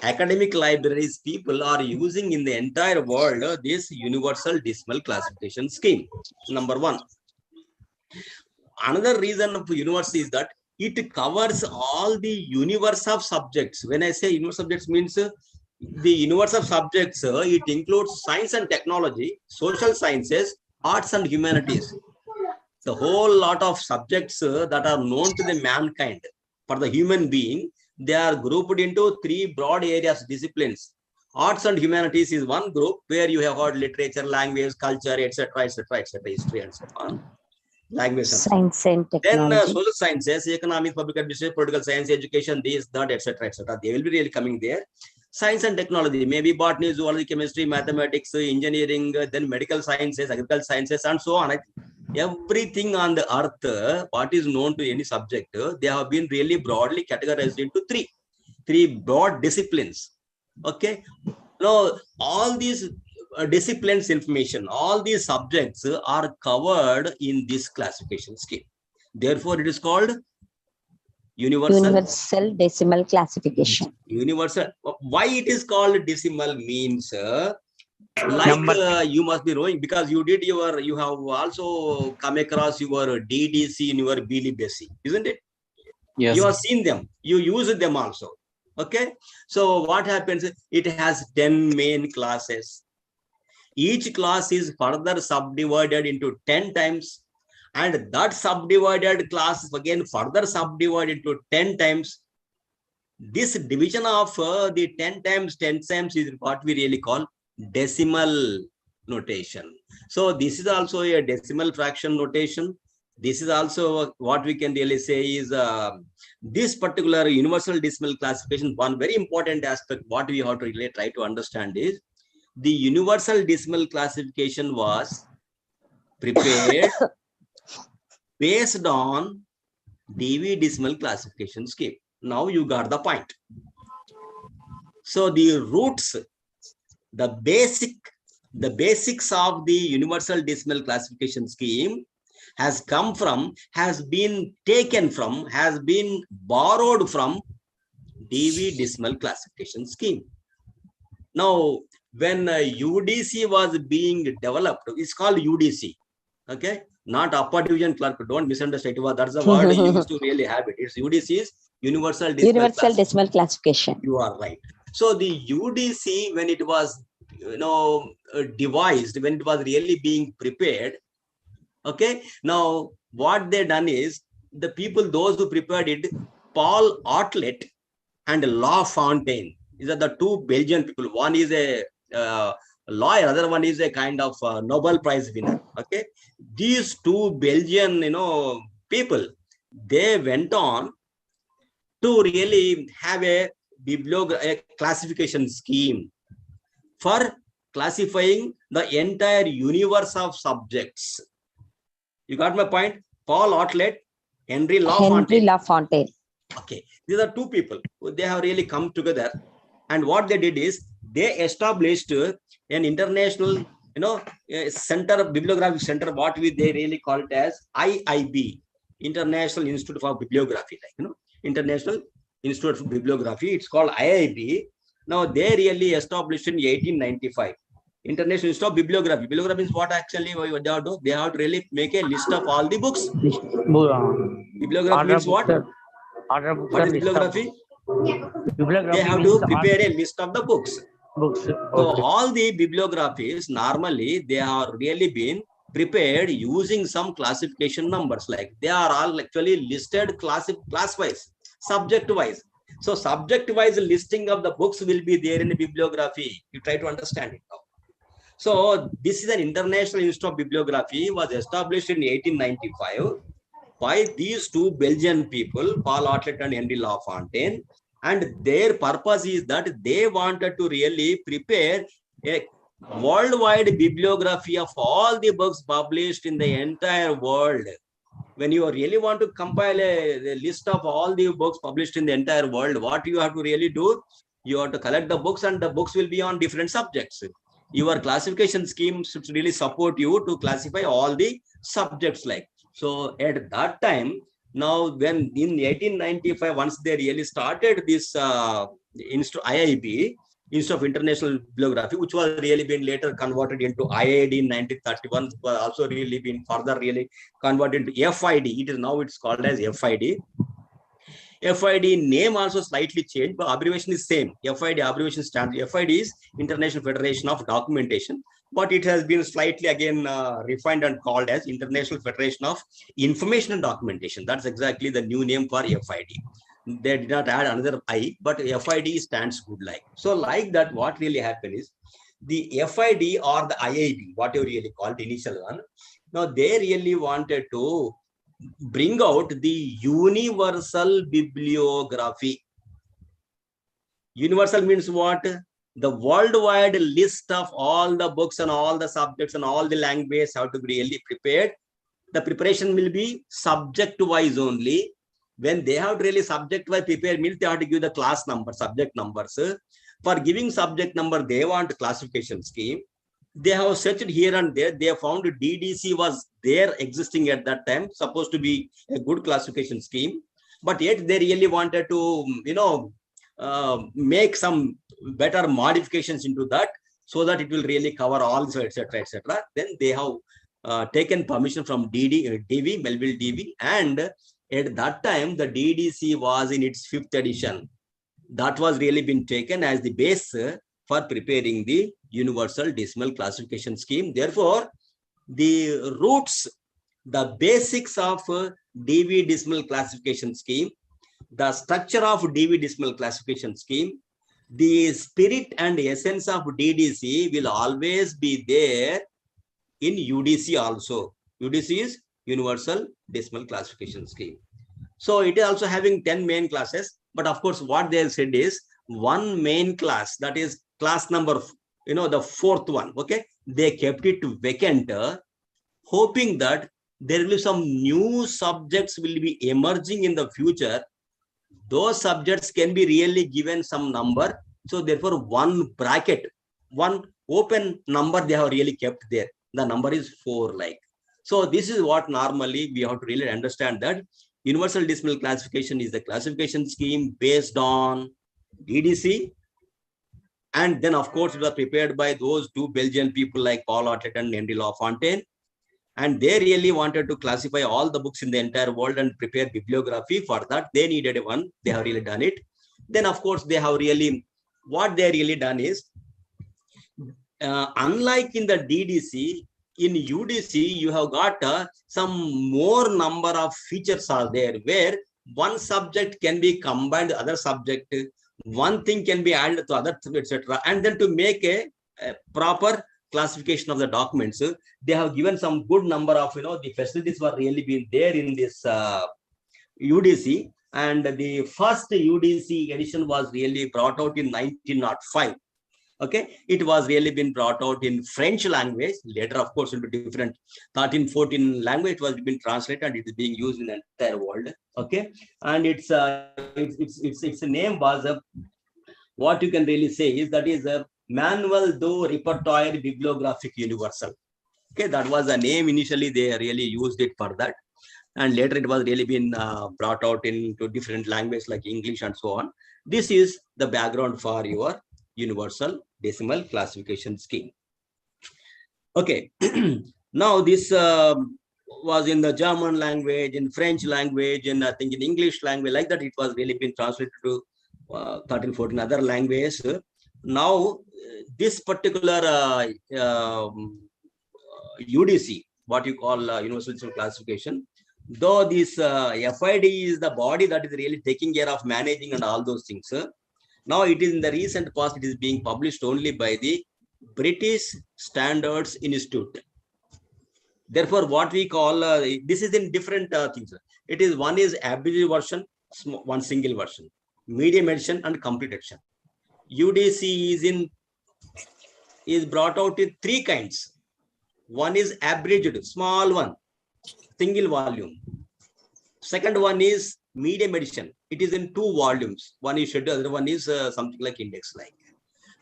I: academic libraries. People are using in the entire world this universal decimal classification scheme. Number one. Another reason of universal is that it covers all the universe of subjects. When I say universe subjects means the universe of subjects, it includes science and technology, social sciences, arts and humanities. The whole lot of subjects that are known to the mankind for the human being, they are grouped into 3 broad areas, disciplines. Arts and humanities is one group where you have got literature, language, culture, etc., history and so on. Language.
H: Science and technology.
I: Then social sciences, economics, public administration, political science, education, this, that, etc., They will be really coming there. Science and technology, maybe botany, zoology, chemistry, mathematics, engineering, then medical sciences, agricultural sciences, and so on. Everything on the earth, what is known to any subject, they have been really broadly categorized into three broad disciplines. Okay. Now, all these disciplines information, all these subjects are covered in this classification scheme. Therefore, it is called universal
H: decimal classification.
I: Universal. Why it is called decimal means you must be knowing, because you have also come across your DDC in your BLBC, isn't it?
J: Yes.
I: You have seen them. You use them also. Okay. So what happens? It has 10 main classes. Each class is further subdivided into 10 times, and that subdivided class is again further subdivided into 10 times. This division of the 10 times is what we really call decimal notation. So this is also a decimal fraction notation. This is also what we can really say is this particular universal decimal classification. One very important aspect what we have to really try to understand is the universal decimal classification was prepared based on DV decimal classification scheme. Now you got the point. So the roots, the basics of the universal decimal classification scheme has been borrowed from DV decimal classification scheme. Now, when UDC was being developed, it's called UDC. Okay, not upper division clerk. Don't misunderstand. That's the word you used to really have it. It's UDC is universal decimal classification. You are right. So the UDC, when it was devised, when it was really being prepared, okay, now what they done is the people, those who prepared it, Paul Otlet and Law Fontaine. These are the 2 Belgian people. One is a lawyer, other one is a kind of Nobel Prize winner. Okay, these 2 Belgian people, they went on to really have a classification scheme for classifying the entire universe of subjects. You got my point? Paul Otlet, Henry Lafontaine. Okay, these are two people. They have really come together, and what they did is they established an international, center, bibliographic center. What they really call it as IIB, International Institute for Bibliography, International Institute for Bibliography. It's called IIB. Now they really established in 1895. International Institute of Bibliography. Bibliography is what actually they have to do. They have to really make a list of all the books. Bibliography means what? What is bibliography? They have to prepare a list of the books. So all the bibliographies, normally they are really been prepared using some classification numbers. Like they are all actually listed class-wise, subject-wise. So subject-wise listing of the books will be there in the bibliography. You try to understand it now. So this is an International Institute of Bibliography, was established in 1895 by these two Belgian people, Paul Otlet and Henry Lafontaine. And their purpose is that they wanted to really prepare a worldwide bibliography of all the books published in the entire world. When you really want to compile a list of all the books published in the entire world, what you have to really do? You have to collect the books, and the books will be on different subjects. Your classification scheme should really support you to classify all the subjects like. So at that time, now when in 1895, once they really started this IIB, Institute of International Bibliography, which was really been later converted into IID in 1931, was also really been further really converted into FID. It's called as FID. FID name also slightly changed, but abbreviation is same. FID abbreviation stands. FID is International Federation of Documentation, but it has been slightly again refined and called as International Federation of Information and Documentation. That's exactly the new name for FID. They did not add another I, but FID stands good like. So like that, what really happened is the FID or the IIB, whatever you really called the initial one, now they really wanted to bring out the universal bibliography. Universal means what? The worldwide list of all the books and all the subjects and all the languages have to be really prepared. The preparation will be subject-wise only. When they have to really subject-wise prepare means they have to give the class number, subject numbers. For giving subject number, they want a classification scheme. They have searched here and there. They have found DDC was there existing at that time, supposed to be a good classification scheme. But yet they really wanted to, make some better modifications into that so that it will really cover all, etc., etc. Then they have taken permission from DV, Melville DV, and at that time the DDC was in its 5th edition. That was really been taken as the base for preparing the Universal Decimal Classification Scheme. Therefore, the roots, the basics of DV Decimal Classification Scheme, the structure of DV Decimal Classification Scheme, the spirit and essence of DDC will always be there in UDC also. UDC is Universal Decimal Classification Scheme. So it is also having 10 main classes, but of course what they have said is one main class, that is class number, the 4th one, okay? They kept it vacant, hoping that there will be some new subjects will be emerging in the future. Those subjects can be really given some number. So therefore one bracket, one open number they have really kept there. The number is 4 like. So this is what normally we have to really understand, that Universal Decimal Classification is the classification scheme based on DDC. And then, of course, it was prepared by those two Belgian people like Paul Otlet and Henry Lafontaine. And they really wanted to classify all the books in the entire world and prepare bibliography. For that, they needed one. They have really done it. Then, of course, they have really, what they really done is, unlike in the DDC, in UDC, you have got some more number of features are there, where one subject can be combined with other subject, one thing can be added to other, etc. And then to make a proper classification of the documents, they have given some good number of, the facilities were really been there in this UDC. And the first UDC edition was really brought out in 1905. Okay, it was really been brought out in French language. Later, of course, it will be different. 13-14 language was been translated, and it is being used in the entire world. Okay, and its name was what you can really say is that is a Manual do Repertoire Bibliographic Universal. Okay, that was the name initially. They really used it for that, and later it was really been brought out into different languages like English and so on. This is the background for your universal decimal classification scheme. Okay, now this was in the German language, in French language, and I think in English language, like that. It was really been translated to 13-14 other languages. Now this particular UDC, what you call universal decimal classification, though this FID is the body that is really taking care of managing and all those things. Now it is in the recent past, it is being published only by the British Standards Institute. Therefore, what we call this is in different things. It is one is abridged version, one single version, medium edition, and complete edition. UDC is brought out in 3 kinds. One is abridged, small one, single volume. Second one is medium edition. It is in 2 volumes. One is schedule, other one is something like index like.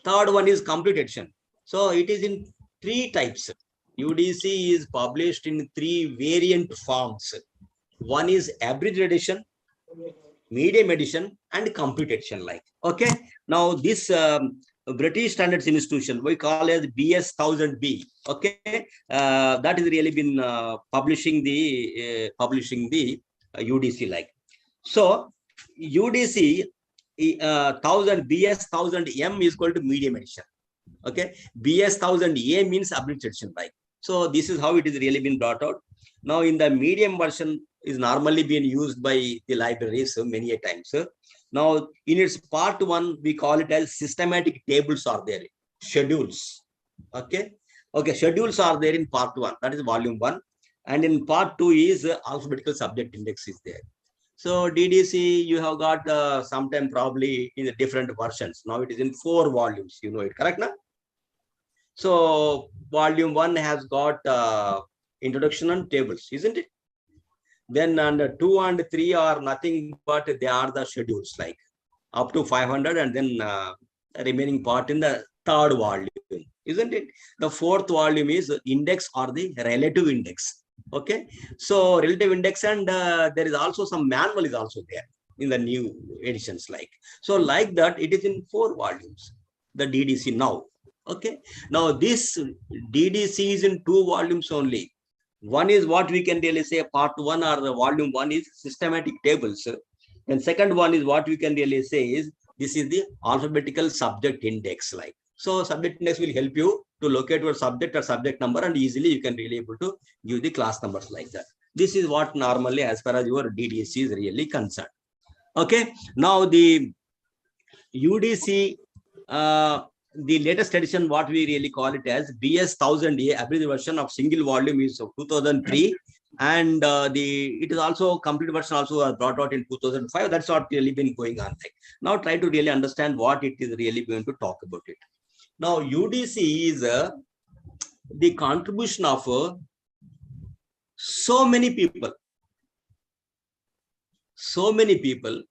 I: Third one is complete edition. So it is in 3 types. UDC is published in 3 variant forms. One is abridged edition, medium edition, and complete edition like. Okay. Now this British Standards Institution, we call as BS 1000B. Okay, that has really been publishing the UDC like. So UDC 1000 BS 1000M is equal to medium edition. Okay, BS 1000A means abridged edition like. So this is how it is really been brought out. Now in the medium version is normally being used by the libraries many a times. Now in its part 1, we call it as systematic tables are there, schedules. Okay, schedules are there in part 1, that is volume 1, and in part 2 is alphabetical subject index is there. So DDC you have got sometime probably in the different versions. Now it is in 4 volumes, you know it, correct now? So volume 1 has got introduction and tables, isn't it? Then under 2 and 3 are nothing but they are the schedules like up to 500, and then the remaining part in the 3rd volume, isn't it? The 4th volume is index or the relative index. Okay, so relative index, and there is also some manual is also there in the new editions like. So like that it is in 4 volumes, the DDC now. Okay, now this DDC is in 2 volumes only. One is what we can really say part 1 or the volume 1 is systematic tables, and second one is what we can really say is this is the alphabetical subject index like. So subject index will help you to locate your subject or subject number, and easily you can really able to give the class numbers like that. This is what normally as far as your DDC is really concerned. Okay, now the UDC the latest edition, what we really call it as BS 1000A, abridged version of single volume is of 2003, and it is also complete version also brought out in 2005. That's what really been going on. Like. Now try to really understand what it is really going to talk about it. Now UDC is the contribution of so many people. So many people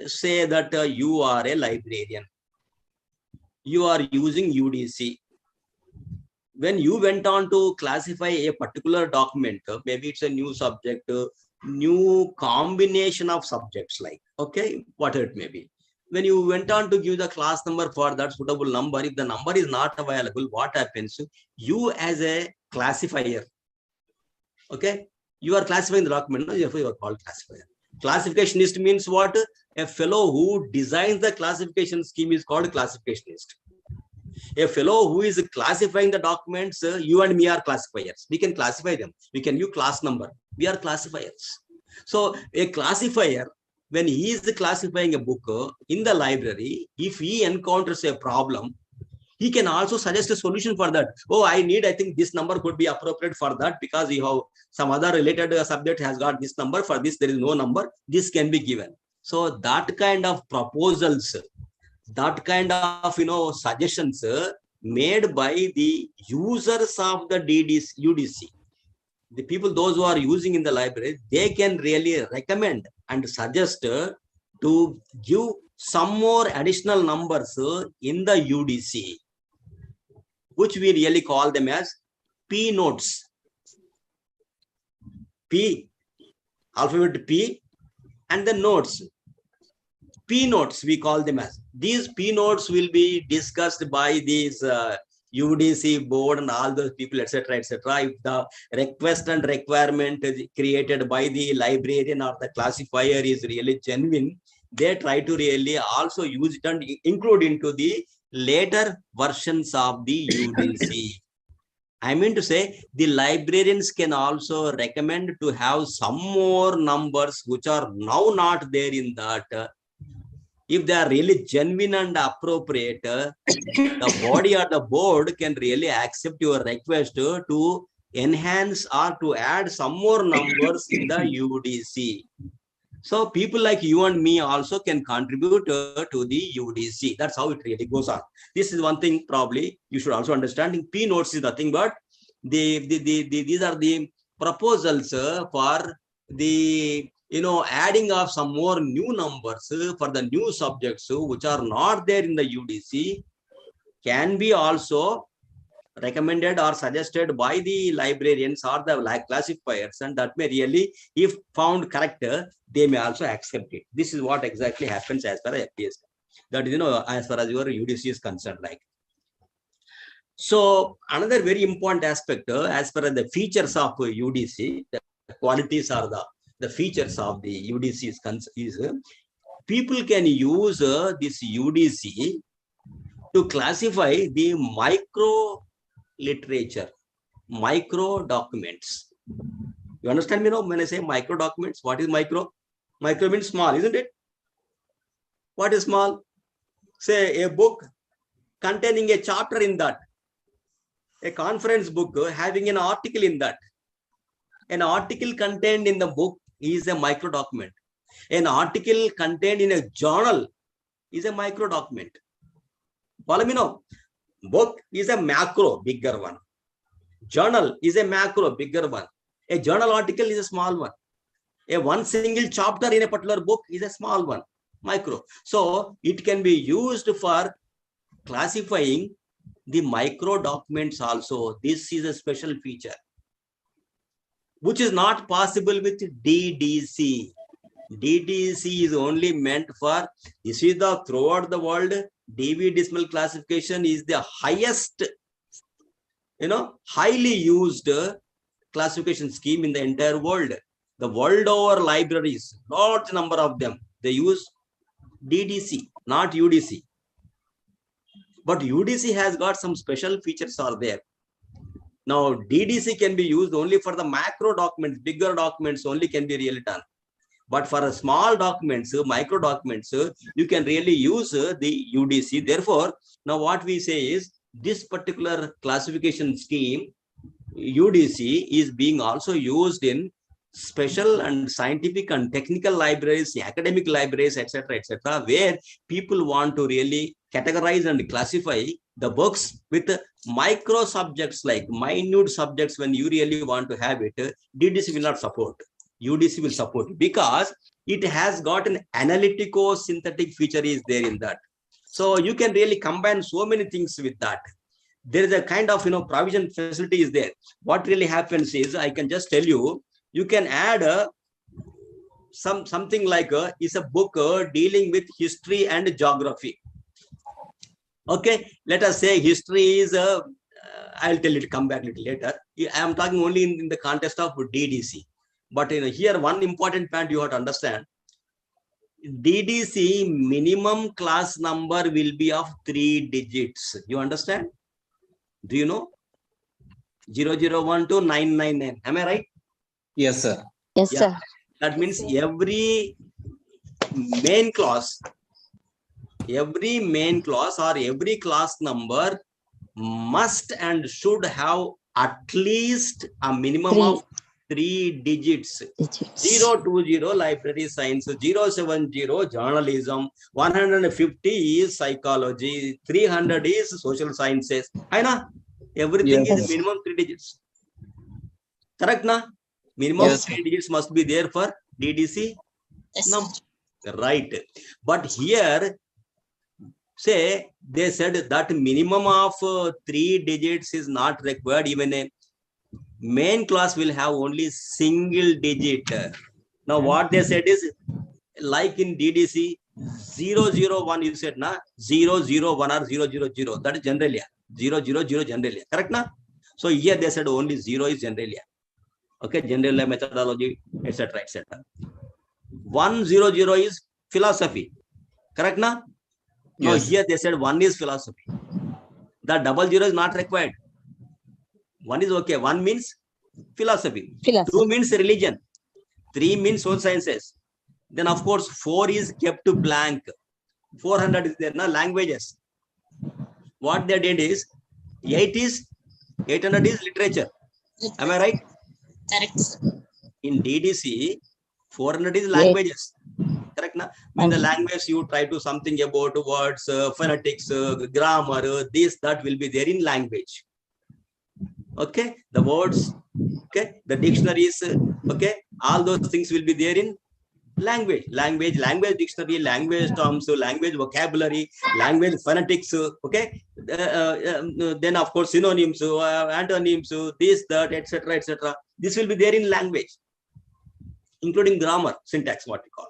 I: say that you are a librarian. You are using UDC. When you went on to classify a particular document, maybe it's a new subject, new combination of subjects like, okay, whatever it may be. When you went on to give the class number for that suitable number, if the number is not available, what happens? You as a classifier, okay, you are classifying the document, therefore you are called classifier. Classificationist means what? A fellow who designs the classification scheme is called classificationist. A fellow who is classifying the documents, you and me are classifiers. We can classify them. We can use class number. We are classifiers. So a classifier, when he is classifying a book in the library, if he encounters a problem, he can also suggest a solution for that. Oh, I think this number could be appropriate for that because you have some other related subject has got this number. For this, there is no number. This can be given. So that kind of proposals, that kind of suggestions made by the users of the UDC, the people, those who are using in the library, they can really recommend and suggest to give some more additional numbers in the UDC, which we really call them as P notes. P, alphabet P, and the notes. P notes we call them as. These P notes will be discussed by these UDC board and all those people, etc., etc. If the request and requirement is created by the librarian or the classifier is really genuine, they try to really also use it and include into the later versions of the UDC. I mean to say, the librarians can also recommend to have some more numbers which are now not there in that. If they are really genuine and appropriate, the body or the board can really accept your request to enhance or to add some more numbers in the UDC. So people like you and me also can contribute to the UDC. That's how it really goes on. This is one thing probably you should also understand. P notes is nothing but these are the proposals for the adding of some more new numbers for the new subjects which are not there in the UDC, can be also recommended or suggested by the librarians or the classifiers, and that may really, if found correct, they may also accept it. This is what exactly happens as far as FPS. That is, as far as your UDC is concerned. Like, so another very important aspect as far as the features of UDC, the qualities are the features of the UDC is people can use this UDC to classify the micro literature, micro documents. You understand me now when I say micro documents? What is micro? Micro means small, isn't it? What is small? Say a book containing a chapter in that, a conference book having an article in that. An article contained in the book is a micro document. An article contained in a journal is a micro document. Follow me now. Book is a macro, bigger one. Journal is a macro, bigger one. A journal article is a small one. A one single chapter in a particular book is a small one, micro. So it can be used for classifying the micro documents also. This is a special feature, which is not possible with DDC. DDC is only meant for, this is the throughout the world, DV decimal classification is the highest, highly used classification scheme in the entire world. The world over libraries, large number of them, they use DDC, not UDC. But UDC has got some special features are there. Now, DDC can be used only for the macro documents, bigger documents only can be really done. But for a small documents, micro documents, you can really use the UDC. Therefore, now what we say is this particular classification scheme, UDC, is being also used in special and scientific and technical libraries, academic libraries, etc., etc., where people want to really categorize and classify the books with micro subjects, like minute subjects. When you really want to have it, DDC will not support. UDC will support it because it has got an analytico-synthetic feature is there in that. So you can really combine so many things with that. There is a kind of provision facility is there. What really happens is, I can just tell you, you can add something like is a book dealing with history and geography. Okay, let us say history is I'll tell it, come back a little later. I am talking only in the context of DDC. But here one important point you have to understand. DDC minimum class number will be of 3 digits. You understand? Do you know? 001 to 999. Am I right?
J: Yes, sir.
H: Yes,
I: Yeah.
H: sir.
I: That means every main class or every class number must and should have at least a minimum of 3 digits. 020 library science, 070 journalism, 150 is psychology, 300 is social sciences. I know everything is minimum 3 digits. Correct na? Minimum 3 digits must be there for DDC. No, right. But here, say they said that minimum of 3 digits is not required. Even a main class will have only single digit. Now what they said is, like in DDC 001, you said na 001 or 000, that is generally 000 generally, correct na? So here they said only 0 is generally. Okay, general methodology, etc., etc. 100 is philosophy, correct na? No, here they said 1 is philosophy. The 00 is not required. 1 is okay. 1 means philosophy. 2 means religion. 3 means social sciences. Then of course 4 is kept blank. 400 is there, na, languages. What they did is 800 is literature. Am I right?
G: Correct.
I: In DDC, 400 is languages. Correct na? In the language you try to something about words, phonetics, grammar, this, that will be there in language. Okay, the words, okay, the dictionaries, okay, all those things will be there in language dictionary, language terms, language vocabulary, language phonetics, okay, then of course synonyms, antonyms, this, that, etc., etc. This will be there in language, including grammar, syntax, what we call.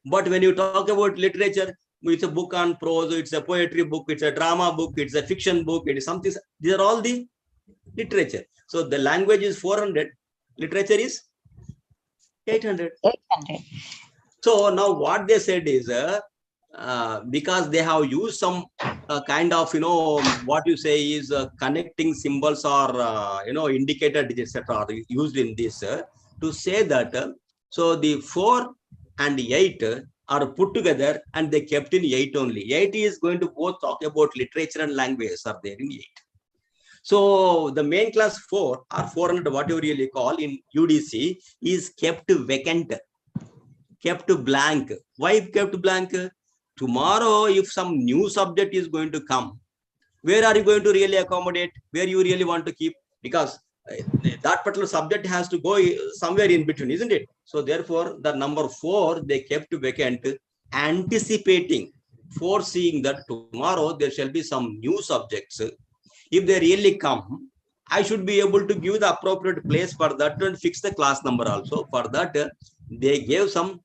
I: But when you talk about literature, it's a book on prose, it's a poetry book, it's a drama book, it's a fiction book, it is something. These are all the literature. So the language is 400, literature is 800. So now what they said is, because they have used some kind of, what you say is connecting symbols or, indicator digits, etc., are used in this to say that, so the 4 and 8 are put together and they kept in 8 only. 8 is going to both talk about literature and languages are there in 8. So the main class 4 or 400, whatever you really call in UDC, is kept vacant, kept blank. Why kept blank? Tomorrow, if some new subject is going to come, where are you going to really accommodate? Where you really want to keep? Because that particular subject has to go somewhere in between, isn't it? So therefore, the number 4, they kept vacant, anticipating, foreseeing that tomorrow there shall be some new subjects. If they really come, I should be able to give the appropriate place for that and fix the class number also. For that, they gave some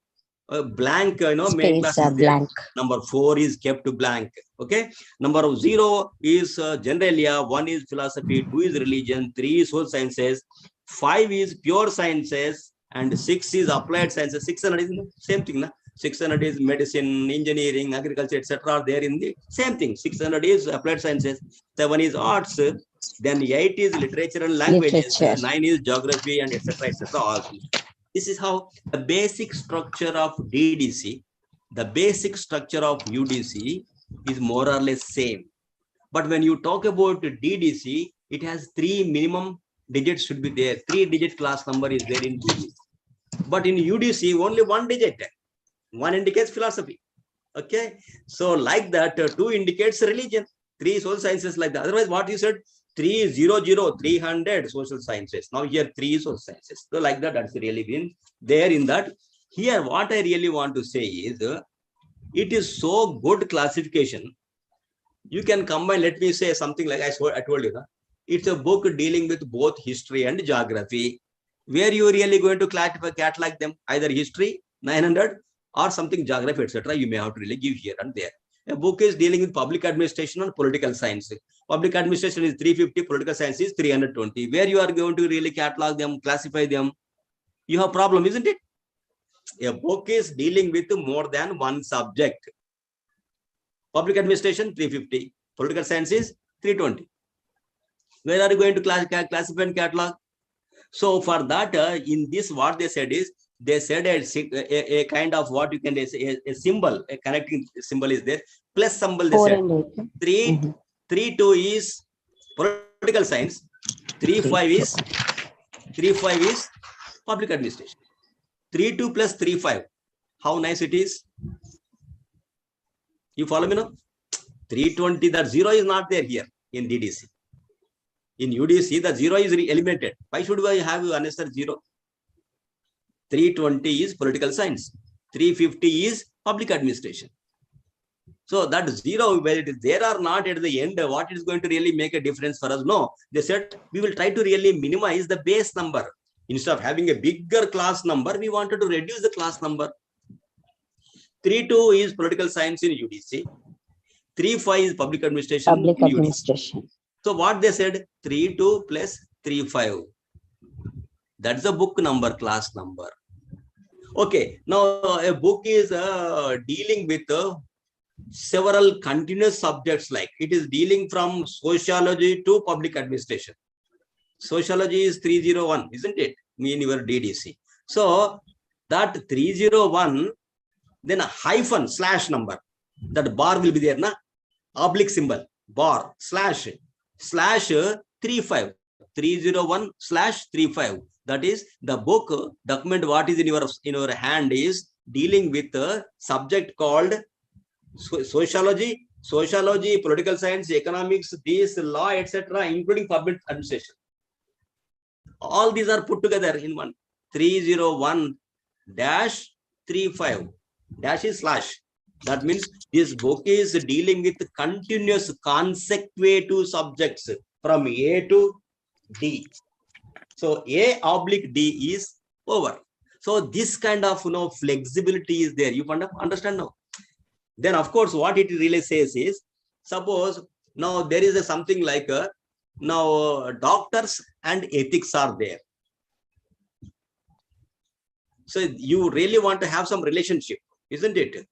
I: blank, main class is blank. Number 4 is kept blank. Okay. Number 0 is generalia, 1 is philosophy, 2 is religion, 3 is social sciences, 5 is pure sciences, and 6 is applied sciences. 600 is the same thing. Na? 600 is medicine, engineering, agriculture, etc. There in the same thing. 600 is applied sciences, 7 is arts, then 8 is literature and languages, 9 is geography, and etc. etc. All these. This is how the basic structure of DDC, the basic structure of UDC is more or less same. But when you talk about DDC, it has 3 minimum digits should be there. 3-digit class number is there in DDC. But in UDC, only 1 digit. 1 indicates philosophy. Okay. So like that, 2 indicates religion. 3 social sciences like that. Otherwise, what you said, 300 social sciences. Now here 3 social sciences. So like that, that's really been there in that. Here, what I really want to say is, it is so good classification. You can combine, let me say something like I told you. It's a book dealing with both history and geography. Where you really going to catalog them, either history, 900, or something geography, etc. You may have to really give here and there. A book is dealing with public administration and political science. Public administration is 350, political science is 320. Where you are going to really catalog them, classify them, you have problem, isn't it? A book is dealing with more than one subject. Public administration 350, political science is 320. Where are you going to classify and catalog? So for that, in this, what they said is, they said a kind of what you can say a symbol, a connecting symbol is there. Plus symbol they said 3-2 is political science, 3-5 is public administration. 3.2 plus 3.5. How nice it is. You follow me now? 320, that 0 is not there here in DDC. In UDC, the 0 is eliminated. Why should I have unnecessary 0? 320 is political science. 350 is public administration. So that 0, whether it is there or not at the end, what is going to really make a difference for us? No, they said we will try to really minimize the base number. Instead of having a bigger class number, we wanted to reduce the class number. 3.2 is political science in UDC. 3.5 is public administration.
H: Public
I: in UDC.
H: administration.
I: So what they said, 3.2 plus 3.5. That's the book number, class number. Okay, now a book is dealing with several continuous subjects, like it is dealing from sociology to public administration. Sociology is 301, isn't it? In your DDC. So that 301, then a hyphen slash number, that bar will be there, na? Oblique symbol, bar, slash 3.5, 301 slash 3.5. That is the book document. What is in your hand is dealing with a subject called sociology, political science, economics, this law, etc., including public administration. All these are put together in one. 301-35. Dash is slash. That means this book is dealing with continuous consecutive subjects from A to D. So A/D is over. So this kind of flexibility is there. You understand now? Then of course what it really says is, suppose now there is something like now doctors and ethics are there. So you really want to have some relationship, isn't it?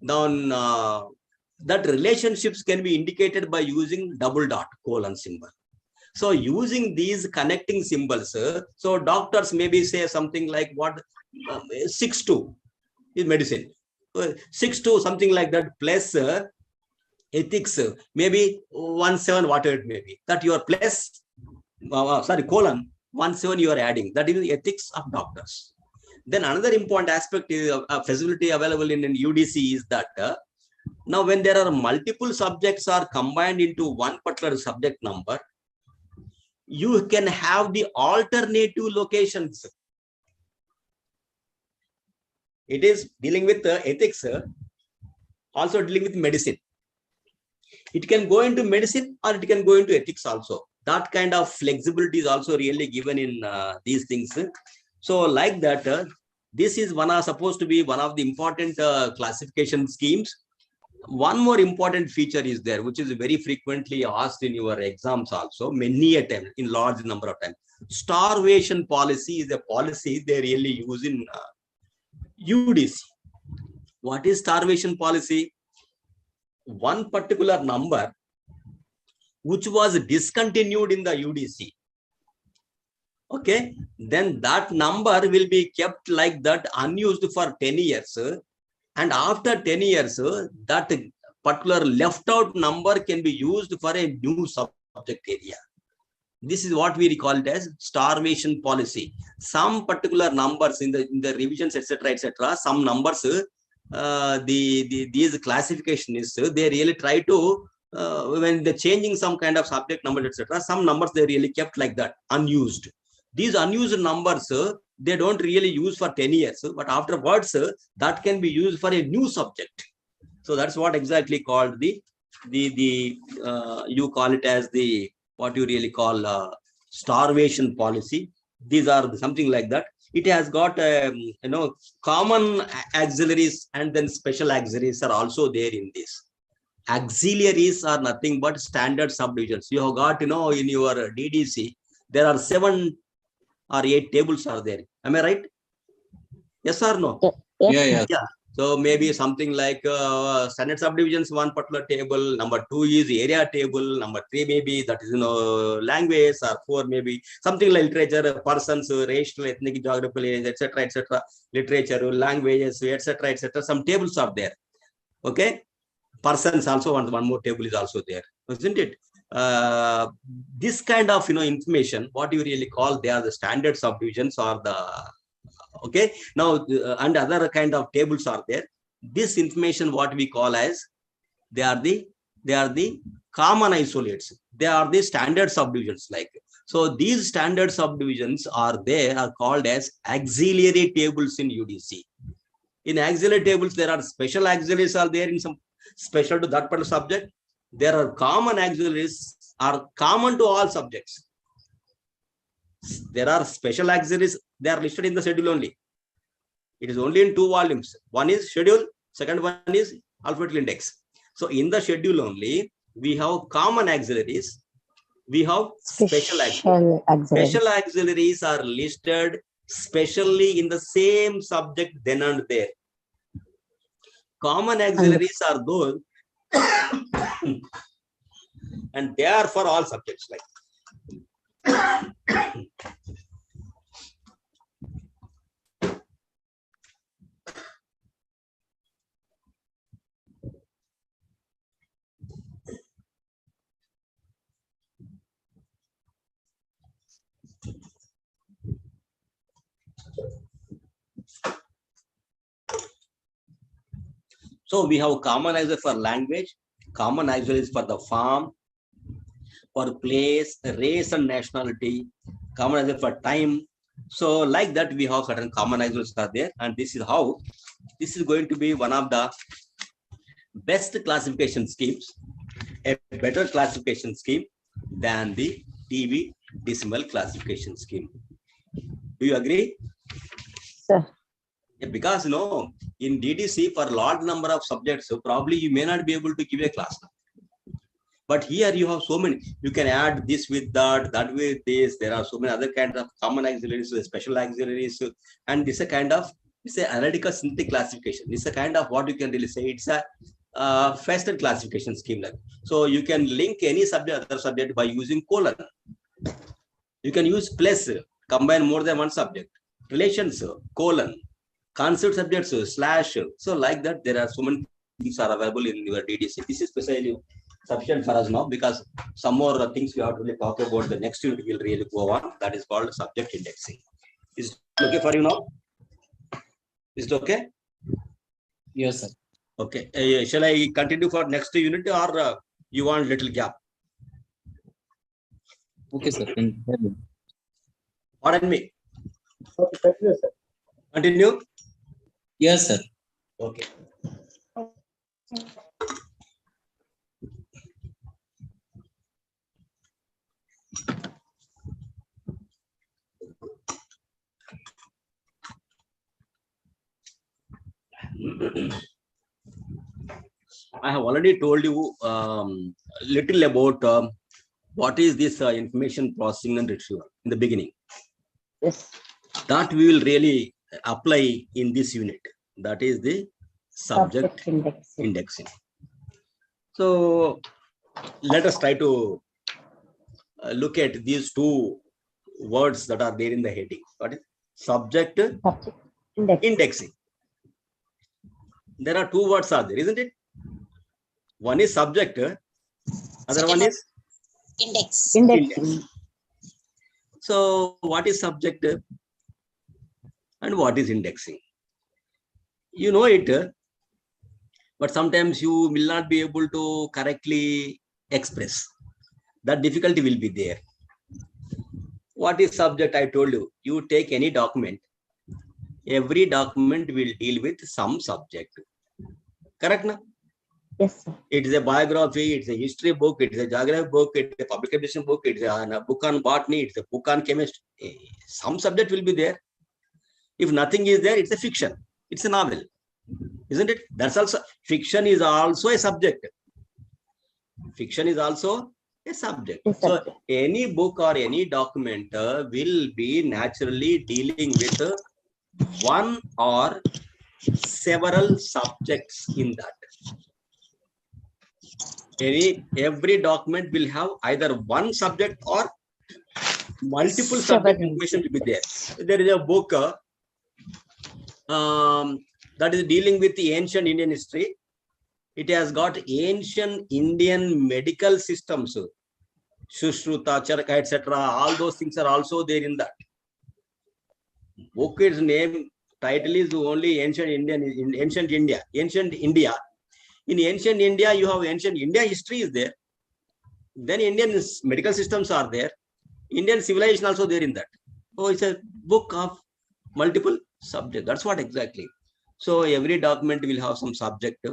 I: Then that relationships can be indicated by using double dot colon symbol. So using these connecting symbols, so doctors maybe say something like what 6.2 is medicine, 6.2 something like that, plus ethics maybe 1.7 whatever it may be, that you are plus colon 1.7 you are adding, that is ethics of doctors. Then another important aspect is facility available in UDC is that now when there are multiple subjects are combined into one particular subject number, you can have the alternative locations. It is dealing with ethics, also dealing with medicine. It can go into medicine or it can go into ethics also. That kind of flexibility is also really given in these things. So like that, this is supposed to be one of the important classification schemes. One more important feature is there, which is very frequently asked in your exams also, many a time, in large number of times. Starvation policy is a policy they really use in UDC. What is starvation policy? One particular number which was discontinued in the UDC. Okay, then that number will be kept like that, unused for 10 years. And after 10 years, that particular left out number can be used for a new subject area. This is what we call it as starvation policy. Some particular numbers in the revisions, etc., some numbers, these classificationists, they really try to, when they're changing some kind of subject number, etc., some numbers they really kept like that, unused. These unused numbers, they don't really use for 10 years, but afterwards that can be used for a new subject. So that's what exactly called you call it as the, what you really call starvation policy. These are something like that. It has got common auxiliaries and then special auxiliaries are also there in this. Auxiliaries are nothing but standard subdivisions. You have got, in your DDC, there are 7 or 8 tables are there. Am I right? Yes or no?
H: Yes.
I: Yeah. So maybe something like standard subdivisions, one particular table. Number 2 is area table. Number 3 maybe that is language, or 4 maybe something like literature, persons, racial, ethnic, geographical, etc. Literature, languages, etc. Some tables are there. Okay. Persons also one more table is also there, isn't it? this kind of information, what you really call, they are the standard subdivisions or the okay. Now and other kind of tables are there. This information, what we call as, they are the common isolates. They are the standard subdivisions. Like, so these standard subdivisions are called as auxiliary tables in UDC. In auxiliary tables, there are special auxiliaries are there in some special to that particular subject. There are common auxiliaries are common to all subjects. There are special auxiliaries, they are listed in the schedule only. It is only in 2 volumes. One is schedule, second one is alphabetical index. So in the schedule only, we have common auxiliaries, we have special auxiliaries. Special auxiliaries are listed specially in the same subject then and there. Common auxiliaries are those and they are for all subjects. Like so we have common auxiliaries for language, common auxiliaries for the form, for place, race and nationality, common auxiliary for time. So like that, we have certain common auxiliaries are there, and this is how this is going to be one of the best classification schemes, a better classification scheme than the TV decimal classification scheme. Do you agree?
H: Sir.
I: Yeah, because in DDC for large number of subjects, so probably you may not be able to give a class now. But here you have so many, you can add this with that, that with this. There are so many other kinds of common auxiliaries, special auxiliaries, and this is a kind of, it's an analytical synthetic classification. It's a kind of what you can really say, it's a faster classification scheme. Like, so you can link any subject, other subject by using colon. You can use plus, combine more than one subject, relations, colon, concept subjects, slash. So like that, there are so many things are available in your DDC. This is especially sufficient for us now, because some more things we have to really talk about. The next unit will really go on. That is called subject indexing. Is it okay for you now? Is it okay?
J: Yes, sir.
I: Okay. Shall I continue for next unit, or you want little gap?
J: Okay, sir.
I: Pardon me.
B: Okay, continue, sir.
I: Continue.
J: Yes, sir.
I: Okay. I have already told you little about what is this information processing and retrieval in the beginning.
H: Yes.
I: That we will really apply in this unit. That is the subject indexing. So let us try to look at these 2 words that are there in the heading. What is subject indexing? There are 2 words are there, isn't it? One is subject, other one is index. So what is subject and what is indexing? You know it, but sometimes you will not be able to correctly express. That difficulty will be there. What is subject? I told you, you take any document, every document will deal with some subject. Correct, na?
H: Yes, sir.
I: It is a biography, it's a history book, it is a geography book, it's a public edition book, it's a book on botany, it's a book on chemistry. Some subject will be there. If nothing is there, it's a fiction. It's a novel, isn't it? That's also, fiction is also a subject. Fiction is also a subject. So any book or any document will be naturally dealing with one or several subjects in that. Every document will have either one subject or multiple subject information will be there. There is a book that is dealing with the ancient Indian history. It has got ancient Indian medical systems. Sushruta, Charaka, etc. All those things are also there in that. Book is name, title is only Ancient Indian, in Ancient India. Ancient India. In Ancient India, you have Ancient India history is there. Then Indian medical systems are there. Indian civilization also there in that. So it's a book of multiple subjects. That's what exactly. So every document will have some subject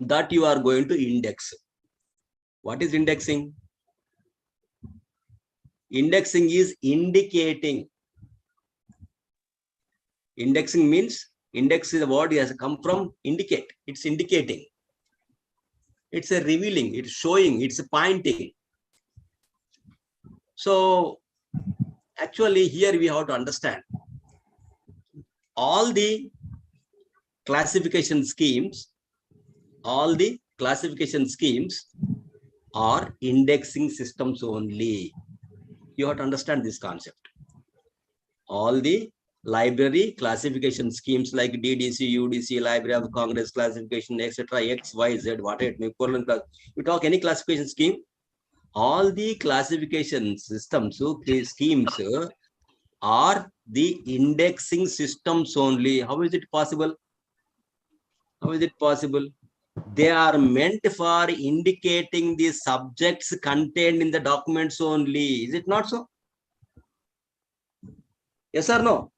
I: that you are going to index. What is indexing? Indexing is indicating. Indexing means, index is a word has come from indicate. It's indicating. It's a revealing, it's showing, it's a pointing. So actually here we have to understand all the classification schemes, are indexing systems only. You have to understand this concept. All the library classification schemes like DDC, UDC, Library of Congress classification, etc., X, Y, Z, what it may call. You talk any classification scheme, all the classification systems, schemes are the indexing systems only. How is it possible? How is it possible? They are meant for indicating the subjects contained in the documents only. Is it not so? Yes or no?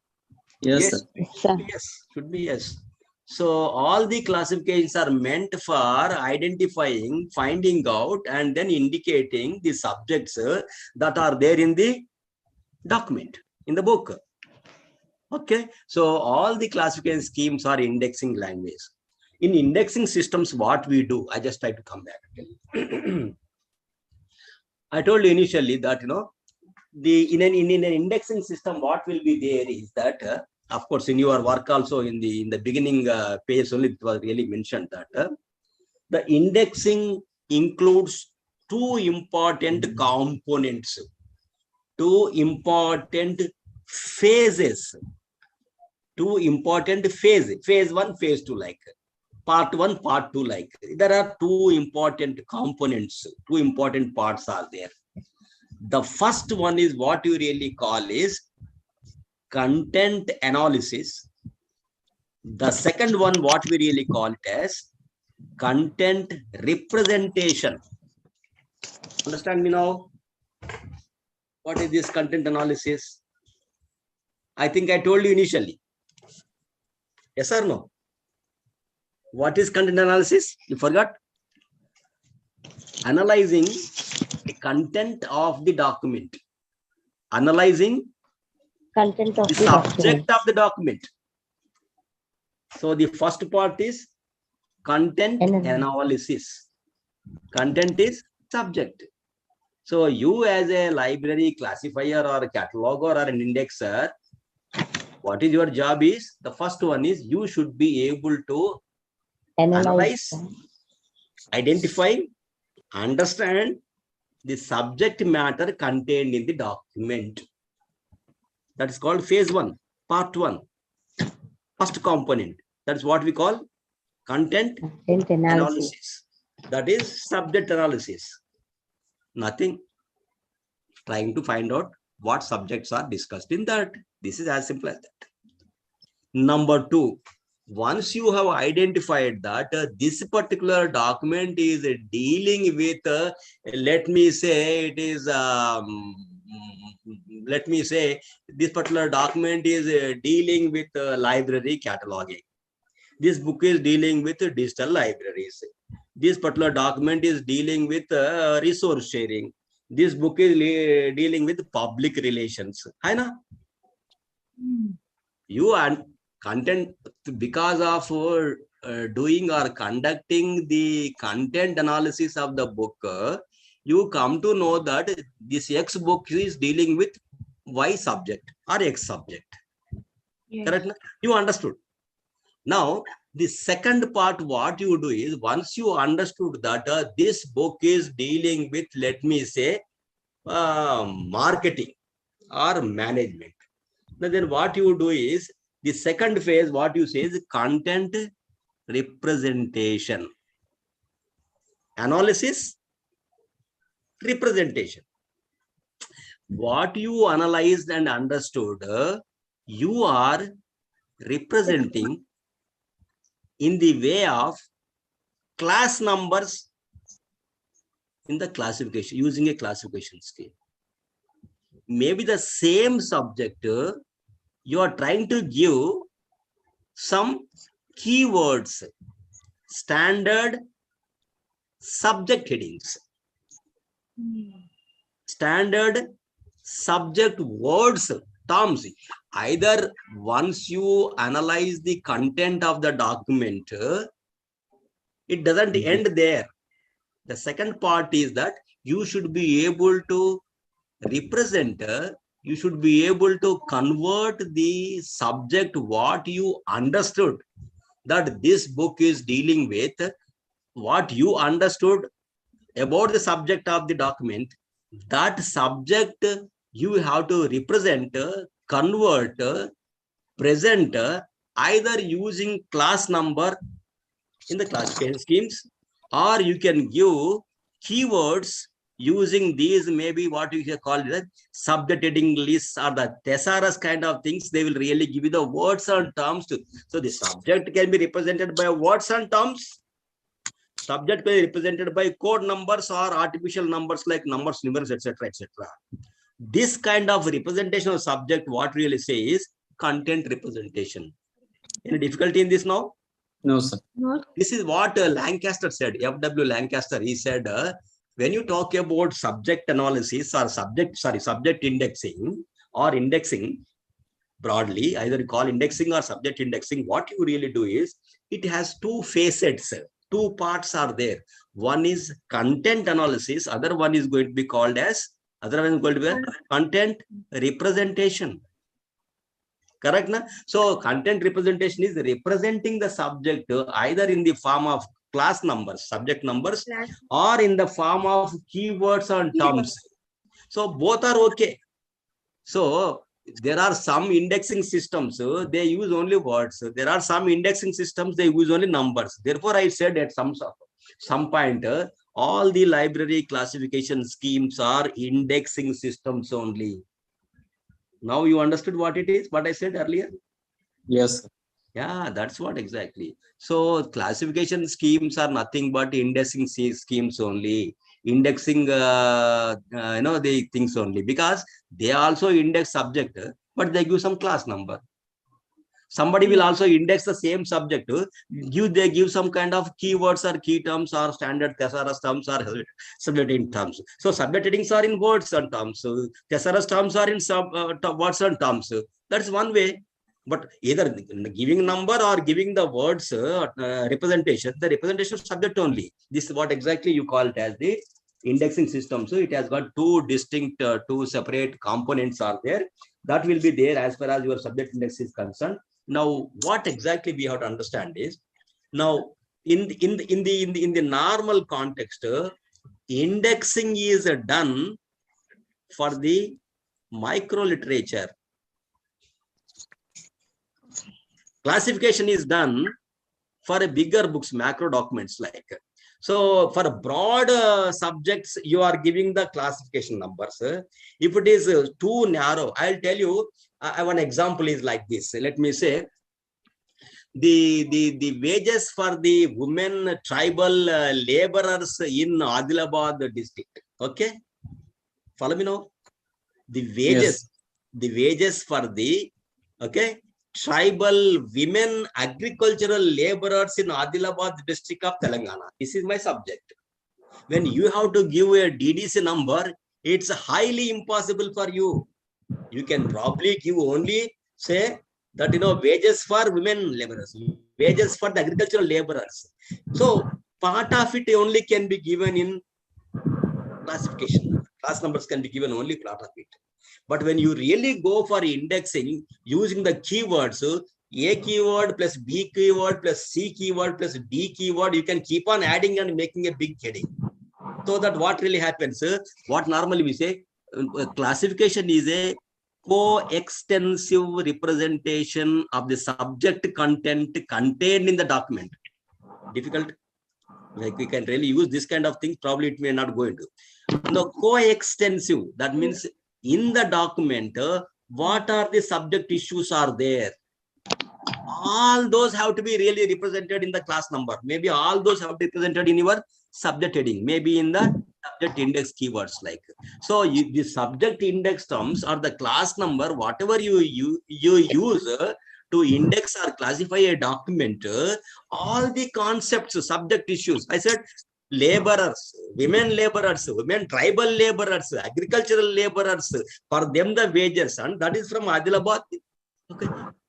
J: Yes,
I: Yes,
J: sir.
I: yes, should be yes. So all the classifications are meant for identifying, finding out, and then indicating the subjects that are there in the document, in the book. Okay, so all the classification schemes are indexing language. In indexing systems, what we do, I just try to come back. I told you initially that, in an indexing system, what will be there is that, of course, in your work also in the beginning page only it was really mentioned that the indexing includes two important components, two important phases, phase 1, phase 2, like part 1, part 2, like there are two important components, two important parts are there. The first one is what you really call is content analysis. The second one, what we really call it as content representation. Understand me now? What is this content analysis? I think I told you initially. Yes or no? What is content analysis? You forgot? Analyzing the content of the document. Analyzing
H: Content of
I: the
H: the
I: subject
H: document.
I: of the document. So the first part is content analysis. Content is subject. So you as a library classifier or a cataloger or an indexer, what is your job is, the first one is you should be able to analyze, identify, understand the subject matter contained in the document. That is called phase 1, part 1, first component. That's what we call content analysis. That is subject analysis. Nothing. Trying to find out what subjects are discussed in that. This is as simple as that. Number 2, once you have identified that this particular document is dealing with, let me say it is, let me say this particular document is dealing with library cataloging. This book is dealing with digital libraries. This particular document is dealing with resource sharing. This book is dealing with public relations. Hai na? You and content, because of doing or conducting the content analysis of the book, you come to know that this X book is dealing with Y subject or X subject. Yes. Correct? You understood. Now, the second part, what you do is, once you understood that this book is dealing with, let me say, marketing or management, then what you do is, the second phase, what you say is content representation. Analysis, representation. What you analyzed and understood, you are representing in the way of class numbers in the classification, using a classification scale. Maybe the same subject, you are trying to give some keywords, standard subject headings, standard subject words, terms. Either once you analyze the content of the document, it doesn't end there. The second part is that you should be able to represent, you should be able to convert the subject, what you understood, that this book is dealing with, what you understood about the subject of the document, that subject you have to represent, convert, present, either using class number in the classification schemes, or you can give keywords using these, maybe what you call it, subject heading lists or the thesaurus kind of things. They will really give you the words and terms to. So the subject can be represented by words and terms. Subject can be represented by code numbers or artificial numbers like numbers, numerals, etc., etc. This kind of representation of subject, what really say is content representation. Any difficulty in this now?
J: No, sir.
H: No.
I: This is what Lancaster said, F.W. Lancaster. He said, when you talk about subject analysis or subject indexing or indexing broadly, either you call indexing or subject indexing, what you really do is, it has two facets, two parts are there. One is content analysis, other one is going to be called as, content representation. Correct, na? So content representation is representing the subject either in the form of class numbers, subject numbers, or in the form of keywords and terms. So both are okay. So there are some indexing systems, they use only words. There are some indexing systems, they use only numbers. Therefore, I said at some point, all the library classification schemes are indexing systems only. Now you understood what it is, what I said earlier?
J: Yes, sir.
I: Yeah, that's what exactly. So classification schemes are nothing but indexing schemes only. Indexing, the things only, because they also index subject, but they give some class number. Somebody will also index the same subject, they give some kind of keywords or key terms or standard thesaurus terms or subject in terms. So subject headings are in words and terms. So thesaurus terms are in words and terms. That's one way. But either giving number or giving the words representation, the representation of subject only. This is what exactly you call it as the indexing system. So it has got two distinct, two separate components are there. That will be there as far as your subject index is concerned. Now, what exactly we have to understand is, now in the normal context, indexing is done for the micro literature. Classification is done for a bigger books, macro documents like. So for broad subjects, you are giving the classification numbers. If it is too narrow, I'll tell you, one example is like this. Let me say, the wages for the women tribal laborers in Adilabad district. Okay, follow me now. The wages for the tribal women agricultural laborers in Adilabad district of Telangana. This is my subject. When you have to give a DDC number, it's highly impossible for you. You can probably give only, say, that, wages for women laborers, wages for the agricultural laborers. So part of it only can be given in classification. Class numbers can be given only part of it. But when you really go for indexing using the keywords, A keyword plus B keyword plus C keyword plus D keyword, you can keep on adding and making a big heading. So that what really happens, what normally we say, classification is a co-extensive representation of the subject content contained in the document. Difficult? Like we can really use this kind of thing, probably it may not go into. Now, coextensive, that means in the document, what are the subject issues are there? All those have to be really represented in the class number. Maybe all those have to be represented in your subject heading, maybe in the subject index keywords like. So the subject index terms or the class number, whatever you use to index or classify a document, all the concepts, subject issues. I said laborers, women tribal laborers, agricultural laborers, for them the wages, and that is from Adilabad. Okay,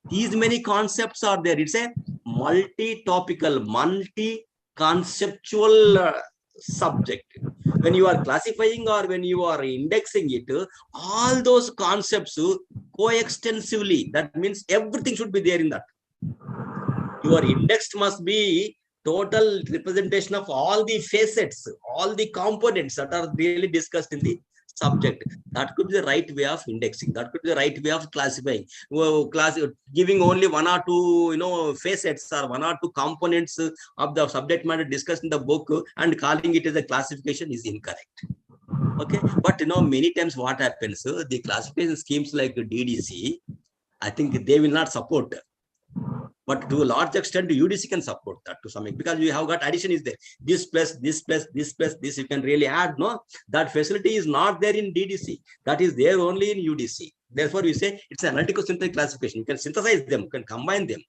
I: these many concepts are there. It's a multi-topical, multi-conceptual subject. When you are classifying or when you are indexing it, all those concepts coextensively, that means everything should be there in that. Your index must be total representation of all the facets, all the components that are really discussed in the subject. That could be the right way of indexing. That could be the right way of classifying. Giving only one or two, facets or one or two components of the subject matter discussed in the book and calling it as a classification is incorrect. Okay, but many times what happens, the classification schemes like DDC, I think they will not support. But to a large extent, UDC can support that to some extent, because you have got addition is there. This plus this plus this plus this, you can really add. No, that facility is not there in DDC. That is there only in UDC. Therefore, we say it's an analytical synthetic classification. You can synthesize them, you can combine them,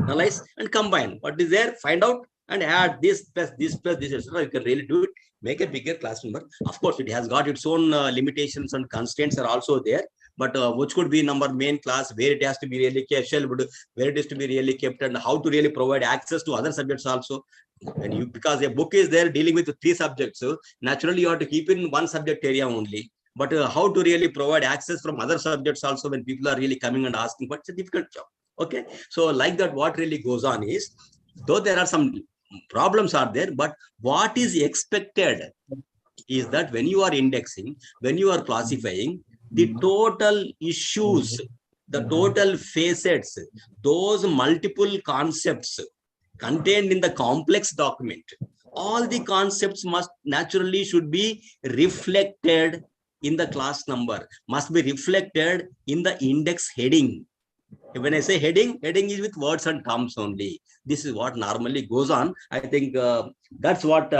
I: analyze and combine. What is there? Find out and add this plus this plus this, etc. You can really do it. Make a bigger class number. Of course, it has got its own limitations and constraints are also there. But which could be number main class, where it has to be really kept, where it is to be really kept, and how to really provide access to other subjects also. And because a book is there dealing with 3 subjects, so naturally you have to keep in one subject area only. But how to really provide access from other subjects also when people are really coming and asking, but it's a difficult job. Okay, so like that, what really goes on is, though there are some problems are there, but what is expected is that when you are indexing, when you are classifying, the total issues, the total facets, those multiple concepts contained in the complex document, all the concepts must naturally should be reflected in the class number, must be reflected in the index heading. When I say heading is with words and terms only. This is what normally goes on. I think that's what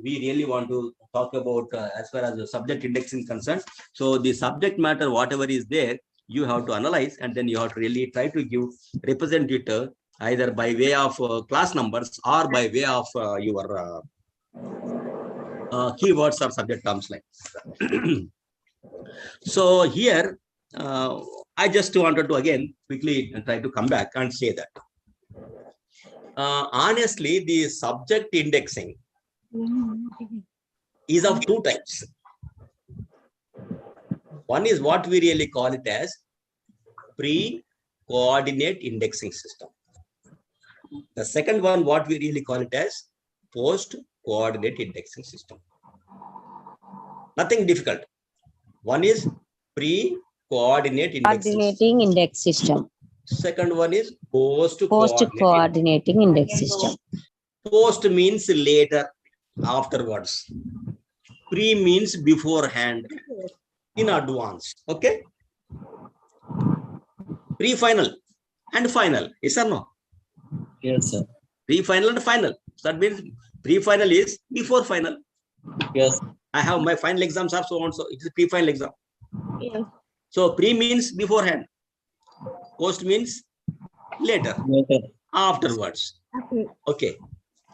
I: we really want to talk about as far as the subject indexing is concerned. So the subject matter, whatever is there, you have to analyze, and then you have to really try to represent it either by way of class numbers or by way of your keywords or subject terms like that. So here, I just wanted to again quickly try to come back and say that honestly, the subject indexing is of 2 types. One is what we really call it as pre-coordinate indexing system. The second one, what we really call it as post-coordinate indexing system. Nothing difficult. One is pre-coordinate indexing
H: index system.
I: Second one is
H: post-coordinating index system.
I: Post means later, afterwards. Pre means beforehand, in advance. Okay. Pre-final and final. Yes or no?
J: Yes, sir.
I: Pre-final and final. So that means pre-final is before final.
J: Yes.
I: I have my final exams are so on. So it is pre-final exam.
H: Yeah.
I: So pre means beforehand. Post means later, afterwards. Okay.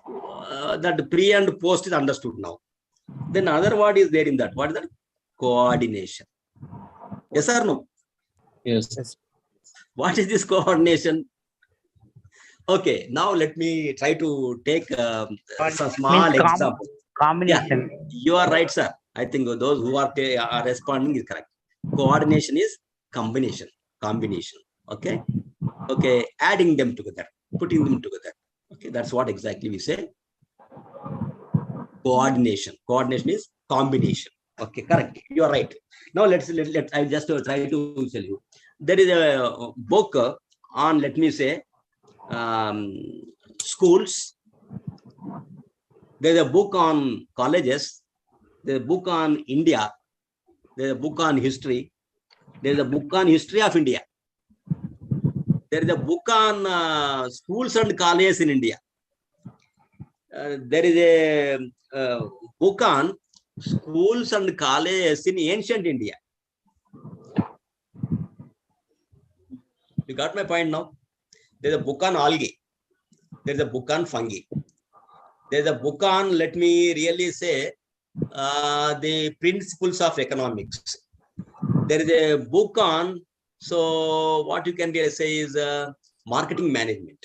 I: That pre and post is understood now. Then another word is there in that. What is that? Coordination. Yes or no?
J: Yes.
I: What is this coordination? Okay. Now let me try to take some small example.
K: Combination.
I: Yeah, you are right, sir. I think those who are responding is correct. Coordination is combination. Okay. Okay. Adding them together, putting them together. Okay. That's what exactly we say. Coordination. Coordination is combination. Okay. Correct. You are right. Now let's I just try to tell you. There is a book on, let me say, schools There's a book on colleges. There's a book on India. There's a book on history. There's a book on history of India. There is a book on schools and colleges in India. There is a book on schools and colleges in ancient India. You got my point now? There's a book on algae. There's a book on fungi. There's a book on, let me really say, the principles of economics. There is a book on, so what you can really say is marketing management.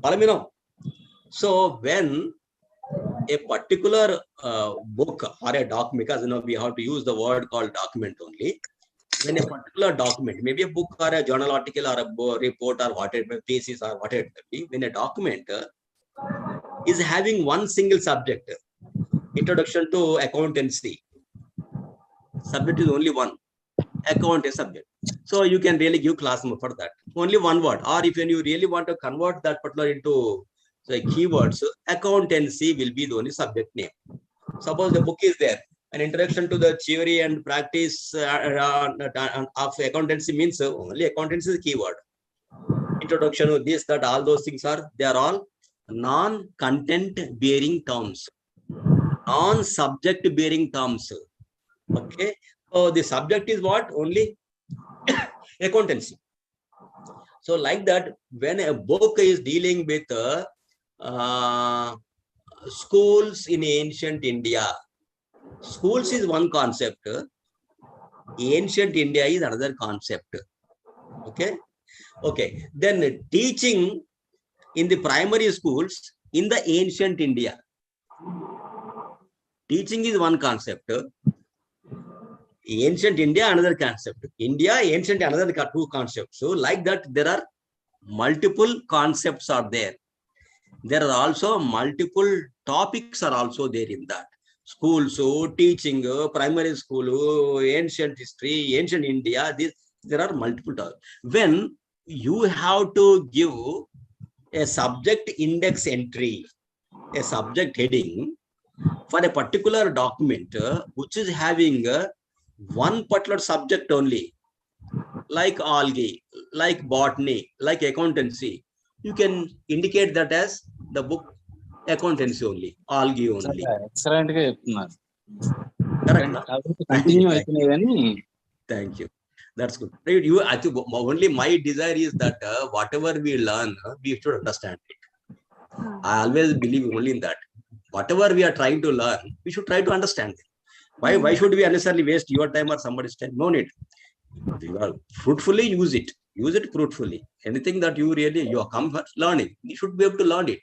I: Follow me now? So when a particular book or a document, because we have to use the word called document only. When a particular document, maybe a book or a journal article or a report or whatever, thesis or whatever, when a document is having one single subject, introduction to accountancy, subject is only one, account is subject. So you can really give class number for that. Only one word. Or if you really want to convert that particular into keywords, accountancy will be the only subject name. Suppose the book is there. An introduction to the theory and practice of accountancy means only accountancy is a keyword. Introduction to this, that, all those things they are all non-content bearing terms, non-subject bearing terms. Okay. So the subject is what? Only accountancy. So like that, when a book is dealing with schools in ancient India, schools is one concept, ancient India is another concept. Okay. Okay. Then teaching in the primary schools in the ancient India. Teaching is one concept. Ancient India, another concept. India, ancient, another two concepts. So like that, there are multiple concepts are there. There are also multiple topics are also there in that. School, so teaching, primary school, ancient history, ancient India, there are multiple topics. When you have to give a subject index entry, a subject heading for a particular document, which is having one particular subject only, like algae, like botany, like accountancy, you can indicate that as the book accountancy only, algae only.
J: Excellent.
I: Thank you. That's good. I think only my desire is that whatever we learn, we should understand it. I always believe only in that. Whatever we are trying to learn, we should try to understand it. Why should we unnecessarily waste your time or somebody's time? No need. You are fruitfully use it. Use it fruitfully. Anything that you are come for learning, you should be able to learn it.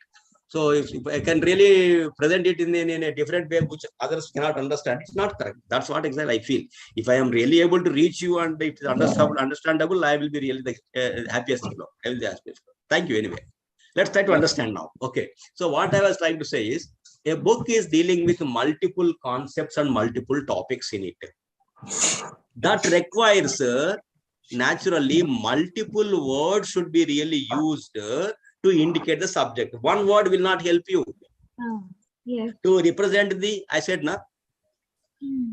I: So if I can really present it in a different way, which others cannot understand, it's not correct. That's what exactly I feel. If I am really able to reach you and it is understandable, I will be really the happiest. I will be the happiest. Thank you anyway. Let's try to understand now. Okay. So what I was trying to say is, a book is dealing with multiple concepts and multiple topics in it. That requires naturally multiple words should be really used to indicate the subject. One word will not help you to represent the, I said,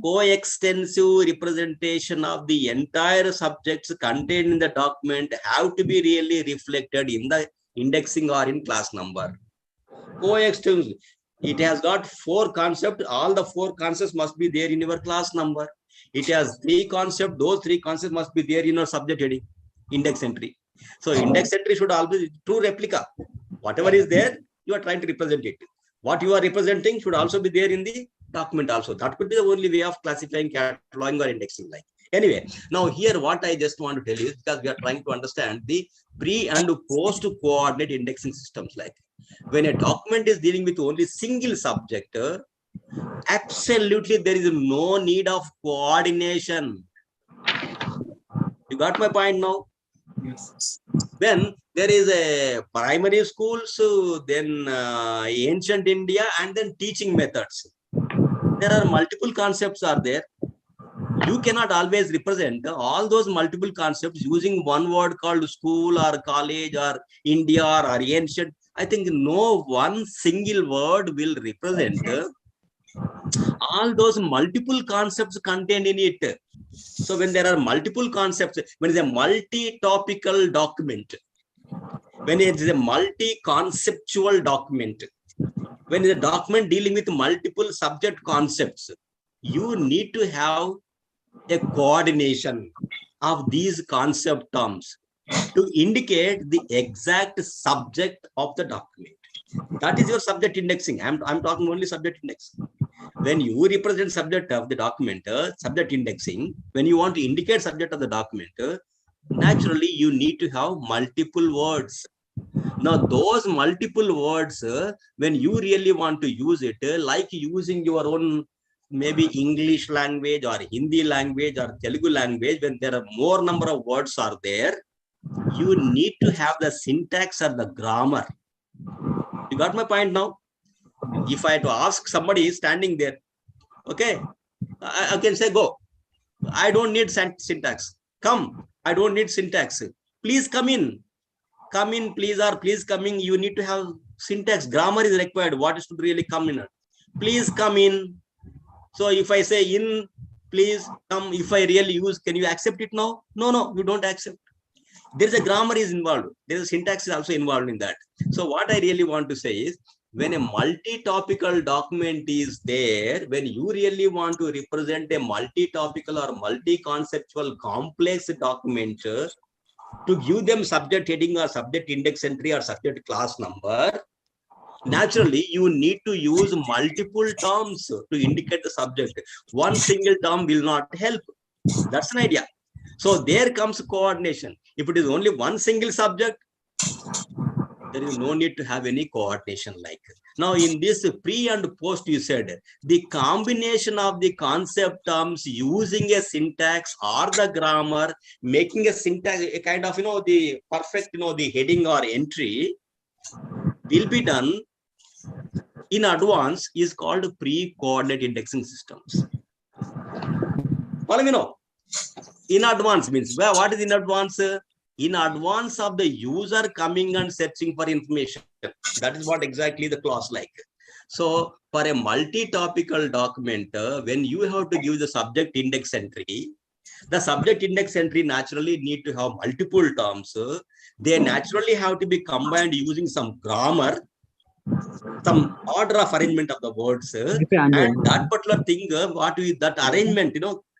I: coextensive representation of the entire subjects contained in the document have to be really reflected in the indexing or in class number. Coextensive. It has got 4 concepts. All the 4 concepts must be there in your class number. It has 3 concepts. Those 3 concepts must be there in your subject heading, index entry. So index entry should always be true replica. Whatever is there, you are trying to represent it. What you are representing should also be there in the document also. That could be the only way of classifying, cataloging, or indexing. Like anyway, now here what I just want to tell you is, because we are trying to understand the pre and post coordinate indexing systems. Like when a document is dealing with only single subject, absolutely there is no need of coordination. You got my point now?
J: Yes.
I: When there is a primary school, so then ancient India, and then teaching methods. There are multiple concepts are there. You cannot always represent all those multiple concepts using one word called school or college or India or ancient. I think no one single word will represent all those multiple concepts contained in it. So when there are multiple concepts, when it's a multi-topical document, when it is a multi-conceptual document, when it's a document dealing with multiple subject concepts, you need to have a coordination of these concept terms to indicate the exact subject of the document. That is your subject indexing. I'm talking only subject indexing. When you represent subject of the document, subject indexing, when you want to indicate subject of the document, naturally you need to have multiple words. Now those multiple words, when you really want to use it, like using your own maybe English language or Hindi language or Telugu language, when there are more number of words are there, you need to have the syntax or the grammar. You got my point now? If I had to ask somebody standing there, okay, I can say, go. I don't need syntax. Come. I don't need syntax. Please come in. Come in, please, or please coming. You need to have syntax. Grammar is required. What is to really come in? Please come in. So if I say in, please come. If I really use, can you accept it now? No, you don't accept. There is a grammar is involved. There is a syntax is also involved in that. So what I really want to say is, when a multi-topical document is there, when you really want to represent a multi-topical or multi-conceptual complex document, to give them subject heading or subject index entry or subject class number, naturally you need to use multiple terms to indicate the subject. One single term will not help. That's an idea. So there comes coordination. If it is only one single subject, there is no need to have any coordination like. Now in this pre and post, you said the combination of the concept terms using a syntax or the grammar, making a syntax, a kind of, the perfect, the heading or entry will be done in advance is called pre-coordinate indexing systems. Well, in advance means, well, what is in advance? In advance of the user coming and searching for information. That is what exactly the clause like. So for a multi-topical document, when you have to give the subject index entry, the subject index entry naturally need to have multiple terms. They naturally have to be combined using some grammar, some order of arrangement of the words. And that particular thing, what is that arrangement,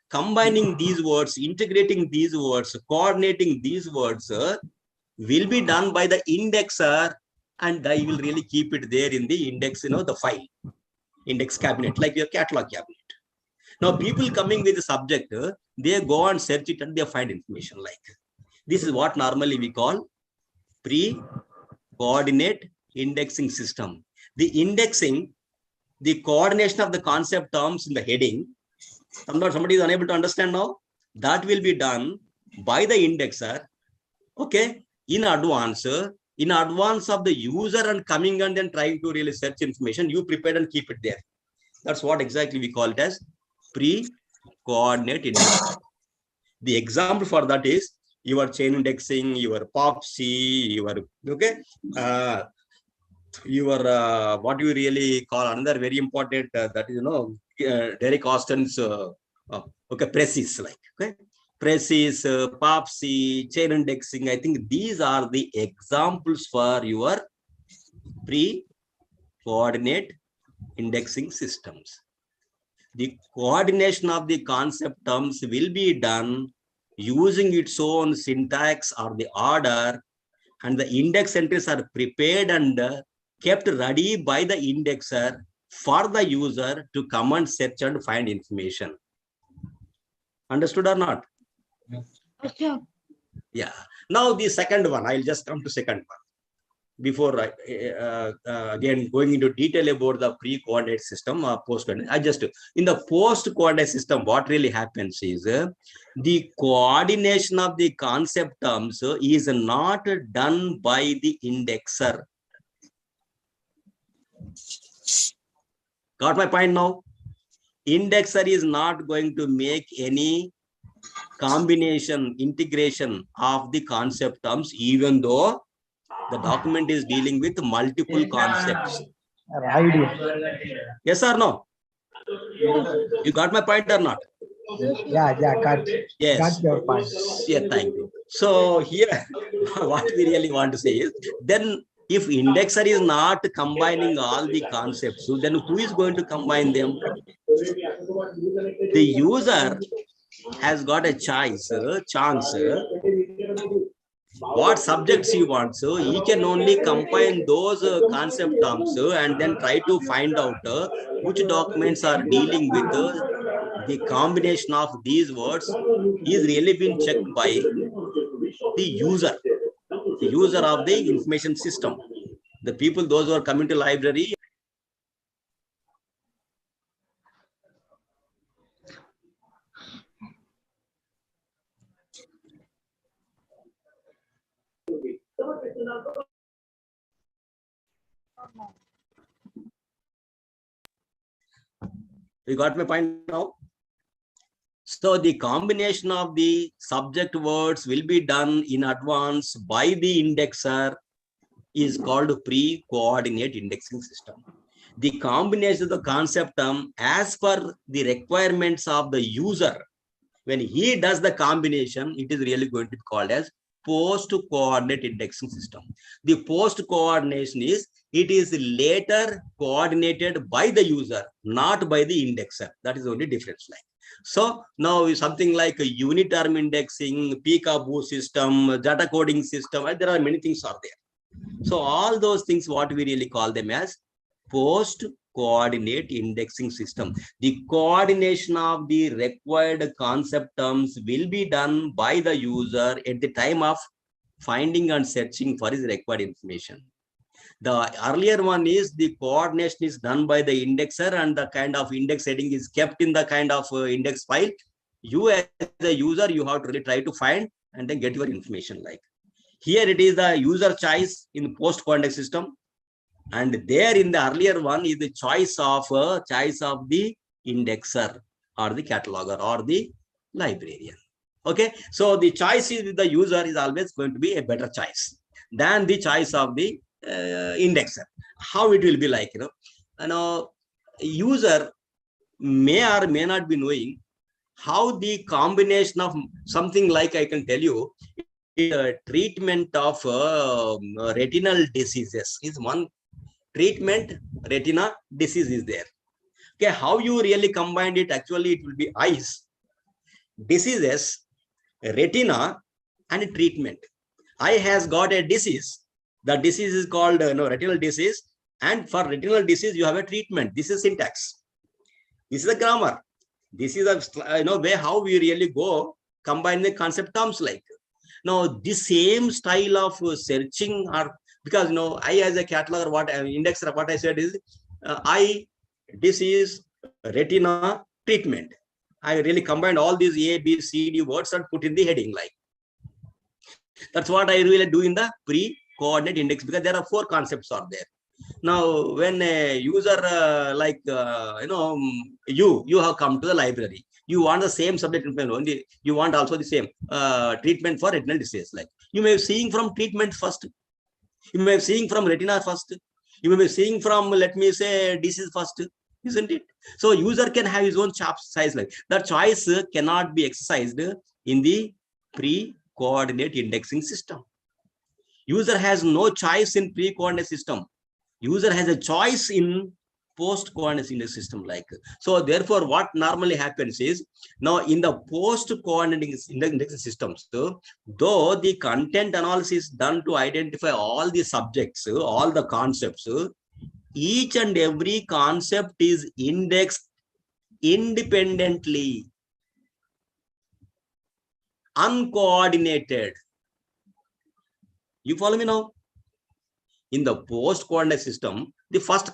I: combining these words, integrating these words, coordinating these words will be done by the indexer, and I will really keep it there in the index, the file, index cabinet, like your catalog cabinet. Now people coming with the subject, they go and search it and they find information like. This is what normally we call pre-coordinate indexing system. The indexing, the coordination of the concept terms in the heading, somebody is unable to understand now, that will be done by the indexer, okay, in advance of the user and coming and then trying to really search information, you prepare and keep it there. That's what exactly we call it as pre-coordinate indexing. The example for that is your chain indexing, your POPC, your, okay, your what you really call another very important, that is, Derek Austin's, okay, Precis, like, okay, Precis, POPC, chain indexing. I think these are the examples for your pre-coordinate indexing systems. The coordination of the concept terms will be done using its own syntax or the order, and the index entries are prepared and kept ready by the indexer for the user to come and search and find information. Understood or not?
F: Okay.
I: Yeah. Now the second one, I'll just come to second one. Before I, again going into detail about the pre-coordinate system or post-coordinate, I just, in the post-coordinate system, what really happens is the coordination of the concept terms is not done by the indexer. Got my point now? Indexer is not going to make any combination, integration of the concept terms, even though The document is dealing with multiple concepts.
A: Right.
I: Yes or no? You got my point or not?
A: Yeah, got
I: Yes.
A: your point.
I: Yeah, thank you. So here, what we really want to say is, then if indexer is not combining all the concepts, so then who is going to combine them? The user has got a chance, what subjects he wants. So he can only combine those concept terms and then try to find out which documents are dealing with the combination of these words is really been checked by the user of the information system. The people, those who are coming to library. You got my point now? So the combination of the subject words will be done in advance by the indexer is called pre-coordinate indexing system. The combination of the concept term as per the requirements of the user, when he does the combination, it is really going to be called as post-coordinate indexing system. The post-coordination is, it is later coordinated by the user, not by the indexer. That is the only difference. Like, so now something like a uniterm indexing, peekaboo system, data coding system, there are many things are there. So all those things, what we really call them as post-coordinate indexing system. The coordination of the required concept terms will be done by the user at the time of finding and searching for his required information. The earlier one is the coordination is done by the indexer and the kind of index heading is kept in the kind of index file. You as a user, you have to really try to find and then get your information. Like here it is the user choice in post-coordinate system. And there in the earlier one is the choice of the indexer or the cataloger or the librarian. Okay, so the choice is with the user is always going to be a better choice than the choice of the indexer. How it will be like, user may or may not be knowing how the combination of something like, I can tell you, treatment of retinal diseases is one treatment. Retina disease is there. Okay, how you really combined it? Actually, it will be eyes, diseases, retina, and treatment. Eye has got a disease. The disease is called retinal disease, and for retinal disease you have a treatment. This is syntax. This is a grammar. This is a way how we really go combine the concept terms. Like now, the same style of searching, or because I as a cataloger, what indexer, what I said is eye, disease, retina, treatment. I really combined all these A, B, C, D words and put in the heading. Like that's what I really do in the pre-coordinate index, because there are 4 concepts are there. Now, when a user you have come to the library, you want the same subject only. You want also the same treatment for retinal disease. Like you may be seeing from treatment first. You may be seeing from retina first. You may be seeing from, let me say, disease first, isn't it? So user can have his own size. Like that choice cannot be exercised in the pre-coordinate indexing system. User has no choice in pre-coordinate system. User has a choice in post-coordinate index system. Like so, therefore, what normally happens is, now in the post-coordinate index systems, so, though the content analysis is done to identify all the subjects, all the concepts, each and every concept is indexed independently, uncoordinated. You follow me now? In the post-coordinate system, the first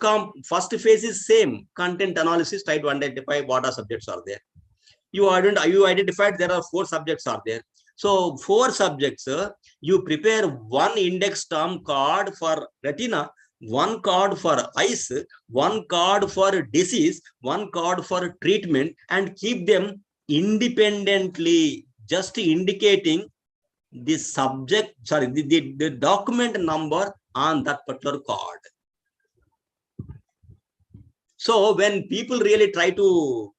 I: phase is same content analysis, try to identify what are subjects are there. You identified there are 4 subjects are there. So 4 subjects, you prepare one index term card for retina, one card for eyes, one card for disease, one card for treatment, and keep them independently, just indicating the subject, sorry, the document number on that particular card. So when people really try to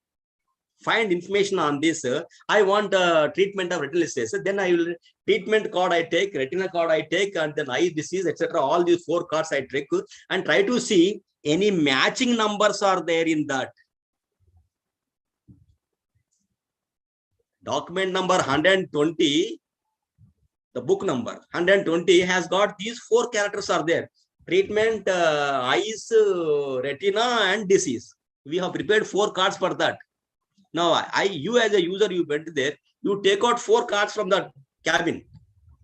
I: find information on this, I want a treatment of retinal disease, then I will treatment card I take, retina card I take, and then eye disease, etc. All these 4 cards I take and try to see any matching numbers are there in that. Document number 120, the book number 120 has got these 4 characters are there. Treatment, eyes, retina, and disease. We have prepared 4 cards for that. Now, you as a user, you went there, you take out 4 cards from the cabin.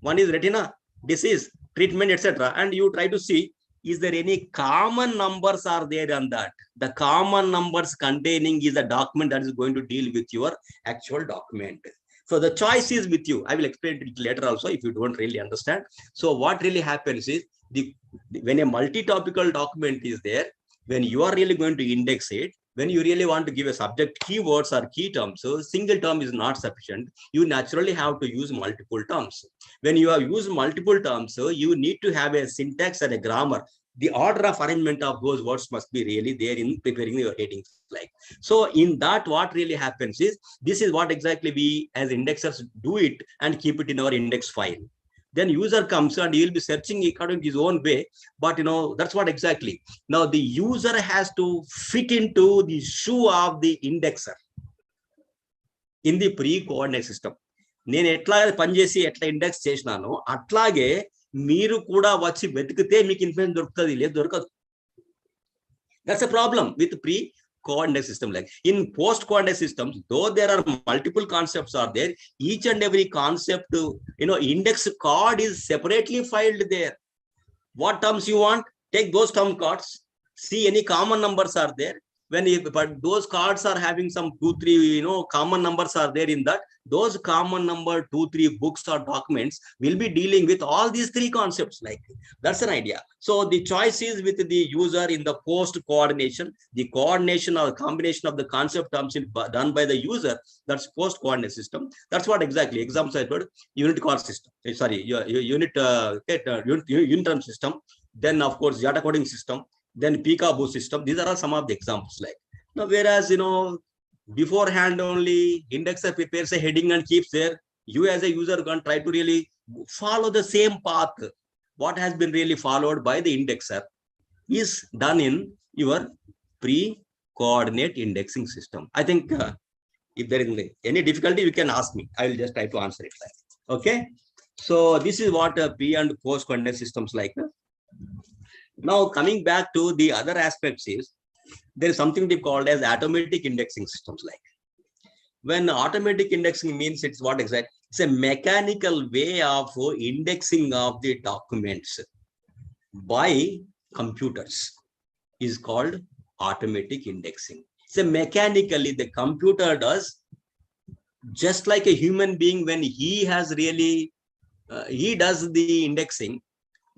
I: One is retina, disease, treatment, etc. And you try to see, is there any common numbers are there on that? The common numbers containing is a document that is going to deal with your actual document. So the choice is with you. I will explain it later also if you don't really understand. So what really happens is, when a multi-topical document is there, when you are really going to index it, when you really want to give a subject keywords or key terms, so single term is not sufficient. You naturally have to use multiple terms. When you have used multiple terms, so you need to have a syntax and a grammar. The order of arrangement of those words must be really there in preparing your heading flag. So in that, what really happens is, this is what exactly we as indexers do it and keep it in our index file. Then user comes and he will be searching according to his own way, but that's what exactly. Now the user has to fit into the shoe of the indexer in the pre-coordinate system. నేను ఎట్లా పనిచేసి ఎట్లా index చేసినానో అట్లాగే మీరు కూడా వచ్చి వెతికితే మీకు ఇన్ఫర్మేషన్ దొరుకుతుంది, లేదు దొరకదు. That's a problem with pre-coordinate system. Like in post-coordinate systems, though there are multiple concepts are there, each and every concept, index card is separately filed there. What terms you want, take those term cards, see any common numbers are there. But those cards are having some 2-3 common numbers are there in that. Those common number 2-3 books or documents will be dealing with all these 3 concepts. Like that's an idea. So the choice is with the user in the post coordination. The coordination or combination of the concept terms done by the user. That's post coordinate system. That's what exactly examples I put. Unit card system. Sorry, unit term system. Then of course data coding system. Then peekaboo system. These are some of the examples. Like now, whereas beforehand only indexer prepares a heading and keeps there. You as a user can try to really follow the same path. What has been really followed by the indexer is done in your pre-coordinate indexing system. I think if there is any difficulty, you can ask me. I will just try to answer it. Okay. So this is what pre and post coordinate systems like. Now coming back to the other aspects is, there is something they called as automatic indexing systems. Like when automatic indexing means, it's what exactly? It's a mechanical way of indexing of the documents by computers is called automatic indexing. So mechanically the computer does, just like a human being when he has really he does the indexing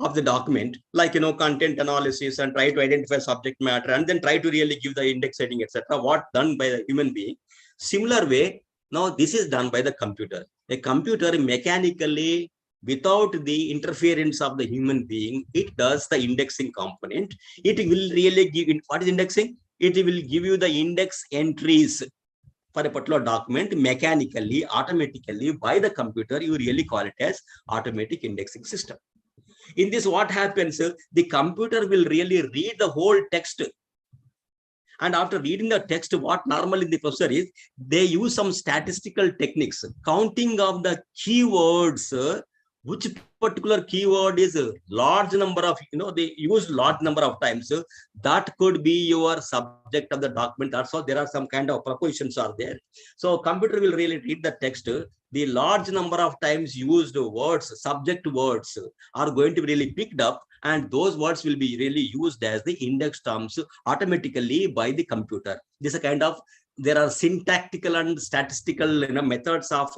I: of the document, like content analysis and try to identify subject matter and then try to really give the index heading, etc. What done by the human being. Similar way, now this is done by the computer. A computer mechanically, without the interference of the human being, it does the indexing component. It will really give, what is indexing? It will give you the index entries for a particular document mechanically, automatically by the computer. You really call it as automatic indexing system. In this, what happens? The computer will really read the whole text. And after reading the text, what normally the processor is, they use some statistical techniques, counting of the keywords, which particular keyword is a large number of, they use large number of times. That could be your subject of the document. Also, there are some kind of propositions are there. So computer will really read the text. The large number of times used words, subject words are going to be really picked up, and those words will be really used as the index terms automatically by the computer. This is a kind of, there are syntactical and statistical methods of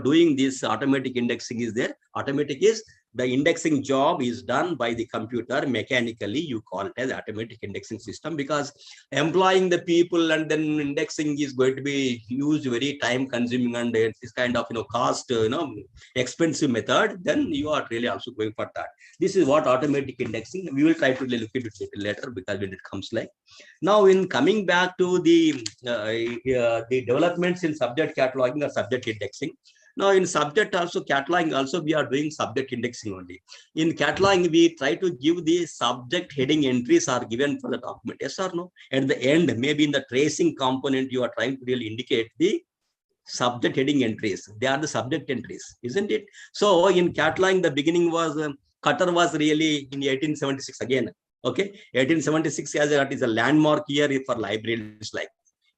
I: doing this automatic indexing is there. Automatic is the indexing job is done by the computer mechanically. You call it as automatic indexing system, because employing the people and then indexing is going to be huge, very time consuming, and it's kind of cost expensive method. Then you are really also going for that. This is what automatic indexing. We will try to look into it later, because when it comes like now, in coming back to the developments in subject cataloging or subject indexing. Now in subject also cataloging also we are doing subject indexing only. In cataloging we try to give the subject heading entries are given for the document. Yes or no? At the end, maybe in the tracing component, you are trying to really indicate the subject heading entries. They are the subject entries, isn't it? So in cataloging, the beginning was Cutter was really in 1876 again. Okay, 1876 as that is a landmark year for libraries like.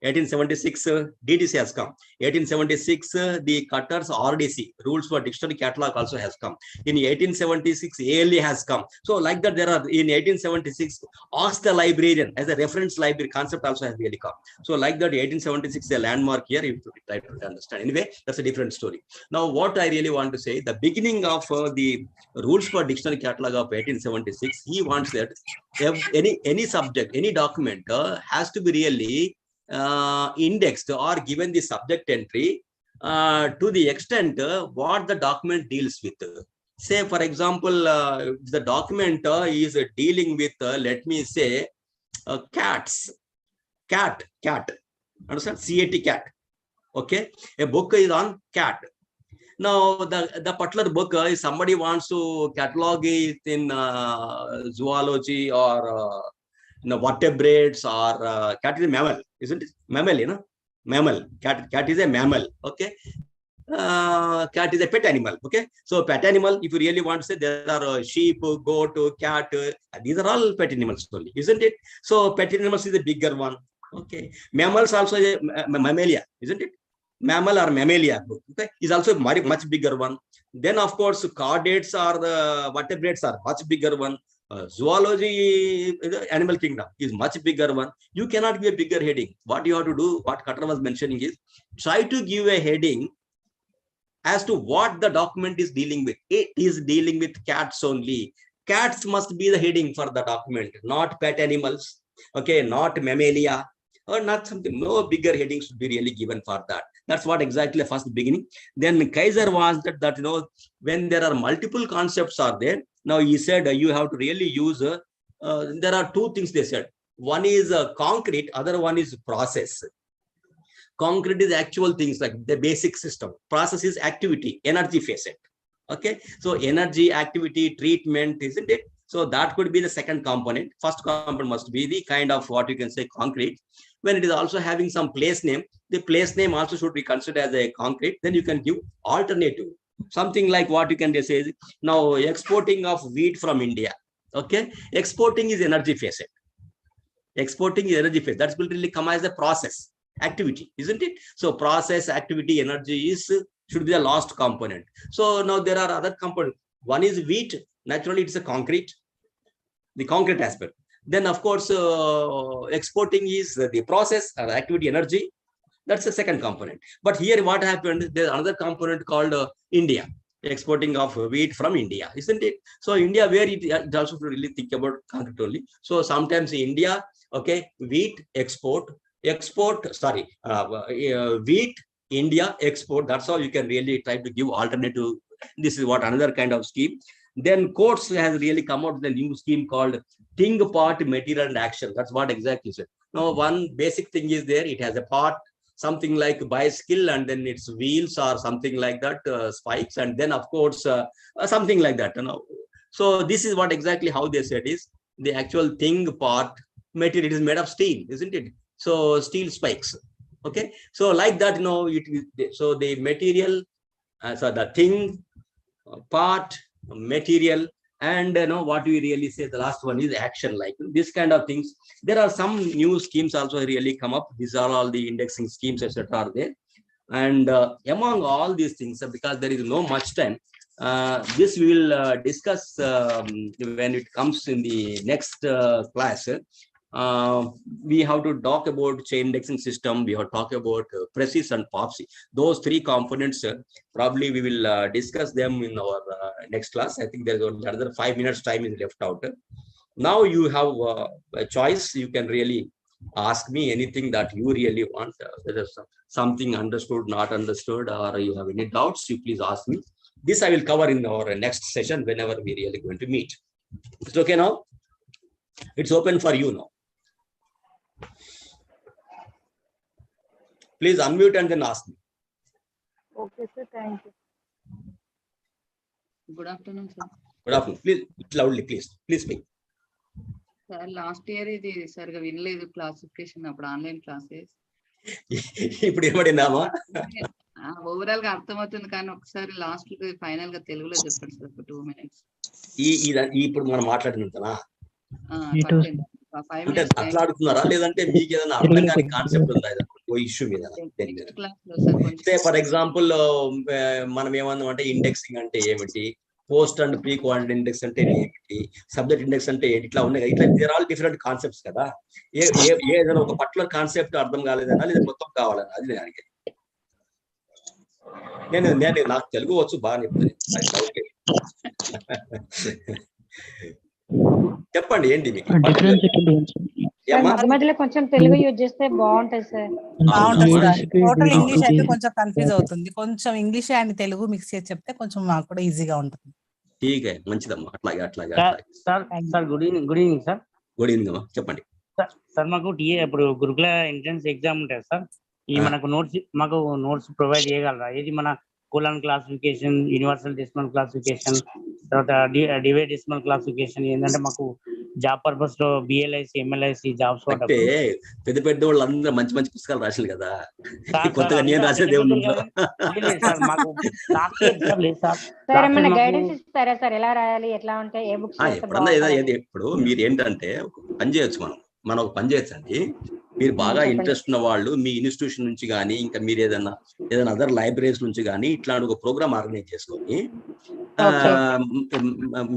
I: 1876 DTC has come. 1876 the Cutter's RDC, rules for dictionary catalog, also has come. In 1876 ALA has come. So like that, there are in 1876 ask the librarian as a reference library concept also has really come. So like that, 1876 is a landmark year. You try to understand. Anyway, that's a different story. Now what I really want to say, the beginning of the rules for dictionary catalog of 1876, he wants that any subject, any document has to be really indexed or given the subject entry to the extent what the document deals with. Say, for example, the document is dealing with, let me say, cats. Cat. Understand? CAT, cat. Okay. A book is on cat. Now, the particular book, if somebody wants to catalog it in zoology or vertebrates, or cat is a mammal, isn't it? Mammal, mammal. Cat is a mammal. Okay. Cat is a pet animal. Okay. So pet animal, if you really want to say, there are sheep, goat, cat. These are all pet animals only, isn't it? So pet animals is a bigger one. Okay. Mammals also a mammalia, isn't it? Mammal or mammalia, okay, is also a much bigger one. Then of course chordates or the vertebrates are much bigger one. Zoology, animal kingdom is much bigger one. You cannot give a bigger heading. What you have to do, what Cutter was mentioning is, try to give a heading as to what the document is dealing with. It is dealing with cats only. Cats must be the heading for the document, not pet animals, okay, not mammalia, or not something. No bigger heading should be really given for that. That's what exactly the first beginning. Then Kaiser wants that when there are multiple concepts are there. Now he said you have to really use. There are two things they said. One is concrete, other one is process. Concrete is actual things like the basic system. Process is activity, energy facet. Okay, so energy, activity, treatment, isn't it? So that could be the second component. First component must be the kind of what you can say concrete. When it is also having some place name, the place name also should be considered as a concrete. Then you can give alternative. Something like what you can say is, now exporting of wheat from India. Okay, exporting is energy facet. Exporting is energy facet. That will really come as a process, activity, isn't it? So process, activity, energy should be the last component. So now there are other components. One is wheat. Naturally, it's a concrete, the concrete aspect. Then, of course, exporting is the process or activity, energy. That's the second component. But here, what happened? There's another component called India, exporting of wheat from India, isn't it? So India, where it also really think about concrete only. So sometimes India, okay, wheat, wheat, India, export. That's how you can really try to give alternative. This is what another kind of scheme. Then courts has really come out with a new scheme called thing, part, material, and action. That's what exactly said. Now, one basic thing is there. It has a part, something like bicycle, and then its wheels or something like that, spikes, and then of course something like that. So this is what exactly how they said is the actual thing, part, material. It is made of steel, isn't it? So steel spikes. Okay. So like that, so the material, so the thing, part, material, and what we really say, the last one is action, like this kind of things. There are some new schemes also really come up. These are all the indexing schemes, etc. are there. And among all these things, because there is no much time, this we will discuss when it comes in the next class. we have to talk about chain indexing system. We have to talk about PRECIS and POPSI. Those three components, probably we will discuss them in our next class. I think there's another 5 minutes time is left out. Now you have a choice. You can really ask me anything that you really want. Whether something understood, not understood, or you have any doubts, you please ask me. This I will cover in our next session whenever we really going to meet. It's okay now? It's open for you now. Please unmute and then ask me.
C: Okay, sir. Thank you.
L: Good afternoon, sir.
I: Good afternoon. Please loudly, please speak.
L: Sir, last year ఇది సరిగా వినలేదు classification అప్పుడు online classes.
I: ఇప్పుడు ఏమడినామా?
L: Overall గా అర్థమవుతుంది కానీ ఒకసారి last final గా తెలుగులో చెప్పండి సార్ 2 minutes.
I: ఇప్పుడు మనం మాట్లాడినంతనా? అంటే
L: minutes
I: మాట్లాడుతున్నారా లేదంటే మీకు ఏదైనా అర్థం కాని కాన్సెప్ట్ ఉందా ఓ ఇష్యూ మీద? ఫర్ ఎగ్జాంపుల్ మనం ఏమన్నాం అంటే ఇండెక్సింగ్ అంటే ఏమిటి, post and pre quantity index అంటే ఏమిటి, సబ్జెక్ట్ ఇండెక్స్ అంటే ఏంటి, ఇట్లా ఉన్నాయి. ఇట్లా దేర్ ఆల్ డిఫరెంట్ కాన్సెప్ట్స్ కదా. ఏదైనా ఒక పర్టికులర్ కాన్సెప్ట్ అర్థం కాలేదన్నా లేదా మొత్తం కావాలన్నా అది నేను అడిగాను. నేను నాకు తెలుగు వచ్చు బాగా చెప్తాను. చెప్పండి ఏంటి మీకు
C: మధ్యలో కొంచెం తెలుగు యూజ్ చేస్తే బాగుంటది సార్.
M: టోటల్ ఇంగ్లీష్ అయితే కొంచెం కన్ఫ్యూజ్ అవుతుంది. కొంచెం ఇంగ్లీష్ అండ్ తెలుగు మిక్స్ చేసి చెప్తే కొంచెం మాకు కూడా ఈజీగా ఉంటుంది.
I: ఠీక్ మంచిదమ్మా. అట్లాగే
K: sir good evening sir.
I: Good evening అమ్మా, చెప్పండి
K: సార్. మాకు ఇప్పుడు గురుకుల ఎంట్రన్స్ ఎగ్జామ్ ఉంటుంది సార్. ఈ మనకు నోట్స్ ప్రొవైడ్ చేయగలరా? ఇది మన colon classification, universal decimal classification, తర్వాత డివైడ్ డెసిమల్ క్లాసిఫికేషన్, ఏంటంటే మాకు జాబ్ పర్పస్ లో BLIC, MLIC జాబ్స్
I: అంటే పెద్ద పెద్ద వాళ్ళు అందరూ మంచి మంచి పుస్తకాలు రాశారు కదా. కొత్తగా నేను రాసేది ఏమన్నా?
C: గైడెన్స్ ఇస్తారా సార్ ఎలా రాయాలి, ఎట్లా ఉంటాయి, ఏ బుక్స్?
I: ఇప్పుడు మీరు ఏంటంటే పని చేయొచ్చు, మనం ఒక పని చేయొచ్చండి. మీరు బాగా ఇంట్రెస్ట్ ఉన్న వాళ్ళు మీ ఇన్స్టిట్యూషన్ నుంచి కానీ ఇంకా మీరు ఏదైనా అదర్ లైబ్రరీస్ నుంచి కానీ ఇట్లాంటి ఒక ప్రోగ్రామ్ ఆర్గనైజ్ చేసుకొని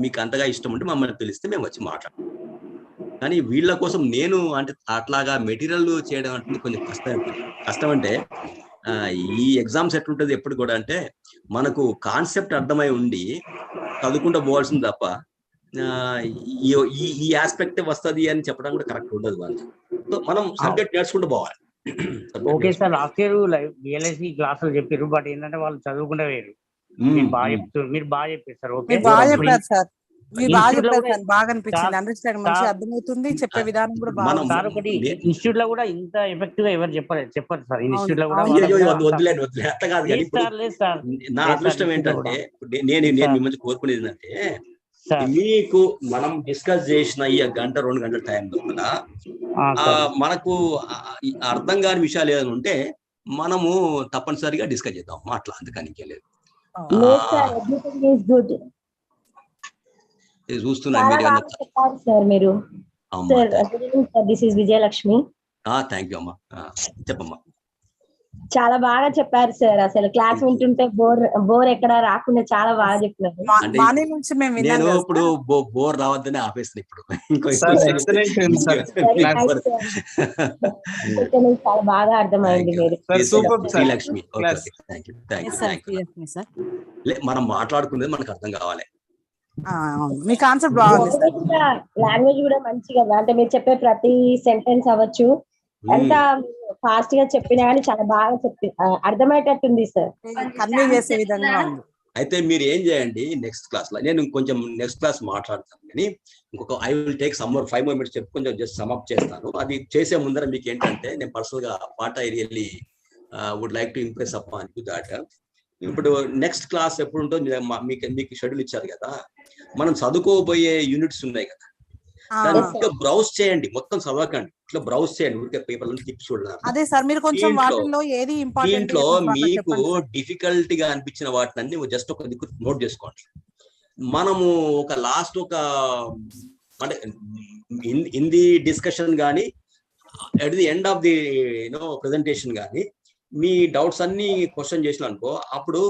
I: మీకు అంతగా ఇష్టం ఉంటే మమ్మల్ని తెలిస్తే మేము వచ్చి మాట్లాడతాం. కానీ వీళ్ళ కోసం నేను అంటే అట్లాగా మెటీరియల్ చేయడం అంటే కొంచెం కష్టం. అంటే ఈ ఎగ్జామ్స్ ఎట్లుంటుంది ఎప్పుడు కూడా అంటే మనకు కాన్సెప్ట్ అర్థమై ఉండి చదువుకుంటూ పోవాల్సింది తప్ప ఈ ఆస్పెక్ట్ వస్తుంది అని చెప్పడం కూడా కరెక్ట్ ఉండదు. వాళ్ళు మనం సబ్జెక్ట్ నేర్చుకుంటూ పోవాలి.
K: Okay sir, last year BLIC క్లాసులు చెప్పారు, బట్ ఏంటంటే వాళ్ళు చదువుకుంటే వేరు. మీరు బాగా చెప్పారు సార్. ఓకే,
M: బాగా చెప్పారు సార్. బాగా అనిపించింది. అండర్స్టాండింగ్ మంచి అర్థమవుతుంది, చెప్పే విధానం కూడా బాగా.
K: సార్ ఒకటి ఇన్స్టిట్యూట్ లో కూడా ఇంత ఎఫెక్టివ్ గా ఎవరు చెప్పారు సార్. ఇన్స్టిట్యూట్ లో కూడా
I: వదిలేదు అట్లా కాదు. నా అదృష్టం ఏంటంటే నేను మిమ్మల్ని కోరుకునేది ఏంటంటే మీకు మనం డిస్కస్ చేసిన ఈ 1-2 గంటల టైం లోపల మనకు అర్థం కాని విషయాలు ఏదైనా ఉంటే మనము తప్పనిసరిగా డిస్కస్ చేద్దాం. అట్లా అందుకని ఇంకేలేదు. చూస్తున్నా
H: మీరు. విజయలక్ష్మి.
I: థ్యాంక్ యూ అమ్మా. చెప్పమ్మా.
H: చాలా బాగా చెప్పారు సార్. అసలు క్లాస్ వింటుంటే బోర్ ఎక్కడ రాకుండా చాలా బాగా చెప్పారు.
I: నేను ఇప్పుడు బోర్ రావద్దని ఆపేస్తాను. ఇప్పుడు
H: చాలా బాగా అర్థమైంది.
I: శ్రీలక్ష్మి, మనం మాట్లాడుకునేది మనకు అర్థం కావాలి.
M: మీ కాన్సెప్ట్ బాగుంది.
H: లాంగ్వేజ్ కూడా మంచిగా, అంటే మీరు చెప్పే ప్రతి సెంటెన్స్ అవ్వచ్చు, ఎంత ఫాస్ట్ గా చెప్పినా కానీ చాలా బాగా అర్థమయ్యేటట్టుంది సార్.
M: కన్వే చేసే విధంగా ఉంది.
I: అయితే మీరు ఏం చేయండి, నెక్స్ట్ క్లాస్ లో నేను కొంచెం నెక్స్ట్ క్లాస్ మాట్లాడతాను, కానీ ఇంకొక I will take 5 more minutes చెప్పి కొంచెం జస్ట్ సమ్ అప్ చేస్తాను. అది చేసే ముందర మీకు ఏంటంటే నేను పర్సనల్ గా what I really would like to impress upon you that ఇప్పుడు నెక్స్ట్ క్లాస్ ఎప్పుడు ఉంటుందో మీకు షెడ్యూల్ ఇచ్చారు కదా. మనం చదువుకోబోయే యూనిట్స్ ఉన్నాయి కదా, దాన్ని బ్రౌజ్ చేయండి. మొత్తం చదవకండి, ఇట్లా బ్రౌజ్ చేయండి. ఊరికే పేపర్ టిప్స్ చూడాలి. దీంట్లో మీకు డిఫికల్ట్ గా అనిపించిన వాటిని జస్ట్ ఒక నోట్ చేసుకోండి. మనము ఒక లాస్ట్ అంటే ఇన్ ది డిస్కషన్ కానీ at the end of the presentation కానీ మీ డౌట్స్ అన్ని క్వశ్చన్ చేసిన అనుకో, అప్పుడు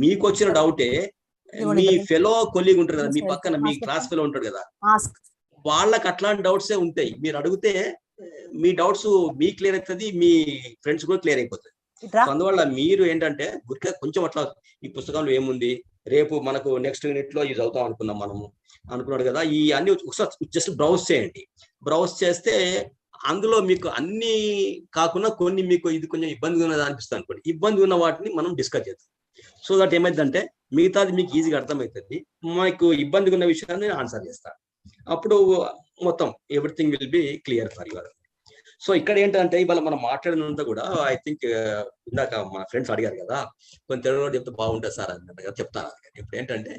I: మీకు వచ్చిన డౌటే మీ ఫెలో కొలీగ్ ఉంటారు కదా, మీ పక్కన మీ క్లాస్ ఫెలో ఉంటాడు కదా, వాళ్ళకి అట్లాంటి డౌట్సే ఉంటాయి. మీరు అడిగితే మీ డౌట్స్ మీకు క్లియర్ అవుతుంది, మీ ఫ్రెండ్స్ కూడా క్లియర్ అయిపోతుంది. సో అందువల్ల మీరు ఏంటంటే కొంచెం అట్లా ఈ పుస్తకంలో ఏముంది, రేపు మనకు నెక్స్ట్ యూనిట్ లో ఇది చదువుతాం అనుకున్నాం మనము అనుకున్నాడు కదా, ఈ అన్ని ఒకసారి జస్ట్ బ్రౌజ్ చేయండి. బ్రౌజ్ చేస్తే అందులో మీకు అన్ని కాకుండా కొన్ని మీకు ఇది కొంచెం ఇబ్బందిగా ఉన్నది అనిపిస్తుంది అనుకోండి, ఇబ్బంది ఉన్న వాటిని మనం డిస్కస్ చేద్దాం. సో దట్ ఏమైందంటే మిగతాది మీకు ఈజీగా అర్థమవుతుంది, మీకు ఇబ్బందిగా ఉన్న విషయాన్ని ఆన్సర్ చేస్తాను. అప్పుడు మొత్తం everything will be clear for your. So ఇక్కడ ఏంటంటే ఇవాళ మనం మాట్లాడినంతా కూడా ఐ థింక్ ఇందాక మా ఫ్రెండ్స్ అడిగారు కదా, కొంచెం తెలుగులో చెప్తే బాగుంటుంది సార్ అన్నట్టుగా చెప్తాను. ఇప్పుడు ఏంటంటే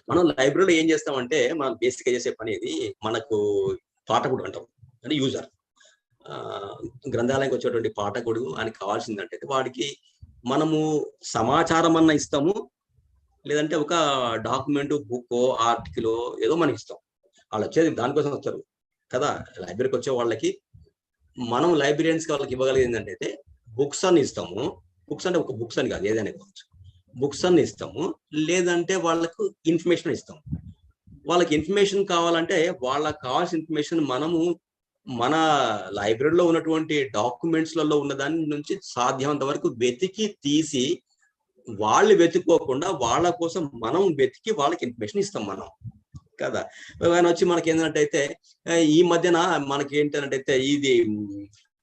I: మనం లైబ్రరీలో ఏం చేస్తామంటే మనం బేసిక్గా చేసే పని ఇది, మనకు పాఠకుడు అంటాం అంటే యూజర్, గ్రంథాలయానికి వచ్చేటువంటి పాఠకుడు అని కావాల్సిందంటే వాడికి మనము సమాచారం అన్న ఇస్తాము, లేదంటే ఒక డాక్యుమెంట్, బుక్, ఆర్టికల్ ఏదో మనం ఇస్తాం. వాళ్ళు వచ్చేది దానికోసం వస్తారు కదా. లైబ్రరీకి వచ్చే వాళ్ళకి మనం లైబ్రరీయన్స్కి వాళ్ళకి ఇవ్వగలిగింది ఏంటంటే బుక్స్ అని ఇస్తాము. బుక్స్ అంటే ఒక బుక్స్ అని కాదు, ఏదైనా కావచ్చు. బుక్స్ అని ఇస్తాము, లేదంటే వాళ్ళకు ఇన్ఫర్మేషన్ ఇస్తాము. వాళ్ళకి ఇన్ఫర్మేషన్ కావాలంటే వాళ్ళకి కావాల్సిన ఇన్ఫర్మేషన్ మనము మన లైబ్రరీలో ఉన్నటువంటి డాక్యుమెంట్స్లలో ఉన్న దాని నుంచి సాధ్యమంత వరకు వెతికి తీసి, వాళ్ళు వెతుక్కోకుండా వాళ్ళ కోసం మనం వెతికి వాళ్ళకి ఇన్ఫర్మేషన్ ఇస్తాం మనం కదా. ఆయన వచ్చి మనకి ఏంటంటే ఈ మధ్యన మనకి ఏంటంటే ఇది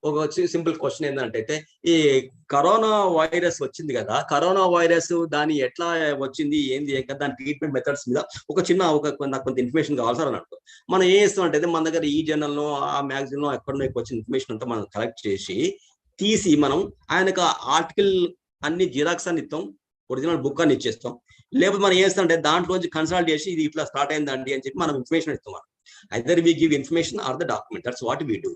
I: ఒక సింపుల్ క్వశ్చన్ ఏంటంటే, ఈ కరోనా వైరస్ వచ్చింది కదా, కరోనా వైరస్ దాని ఎట్లా వచ్చింది, ఏంది దాని ట్రీట్మెంట్ మెథడ్స్ మీద నాకు కొంత ఇన్ఫర్మేషన్ కావాలి సార్ అన్నట్టు. మనం ఏం చేస్తాం అంటే మన దగ్గర ఈ జర్నల్లో, ఆ మ్యాగజైన్ లో ఎక్కడో వచ్చిన ఇన్ఫర్మేషన్ అంతా మనం కలెక్ట్ చేసి తీసి మనం ఆయనకు ఆర్టికల్ అన్ని జిరాక్స్ అని ఇస్తాం, ఒరిజినల్ బుక్ అని ఇచ్చేస్తాం. లేకపోతే మనం ఏం చేస్తాం అంటే దాంట్లోంచి కన్సల్ట్ చేసి ఇది ఇట్లా స్టార్ట్ అయిందండి అని చెప్పి మనం ఇన్ఫర్మేషన్ ఇస్తాం. Either we give information or the document, that's what we do.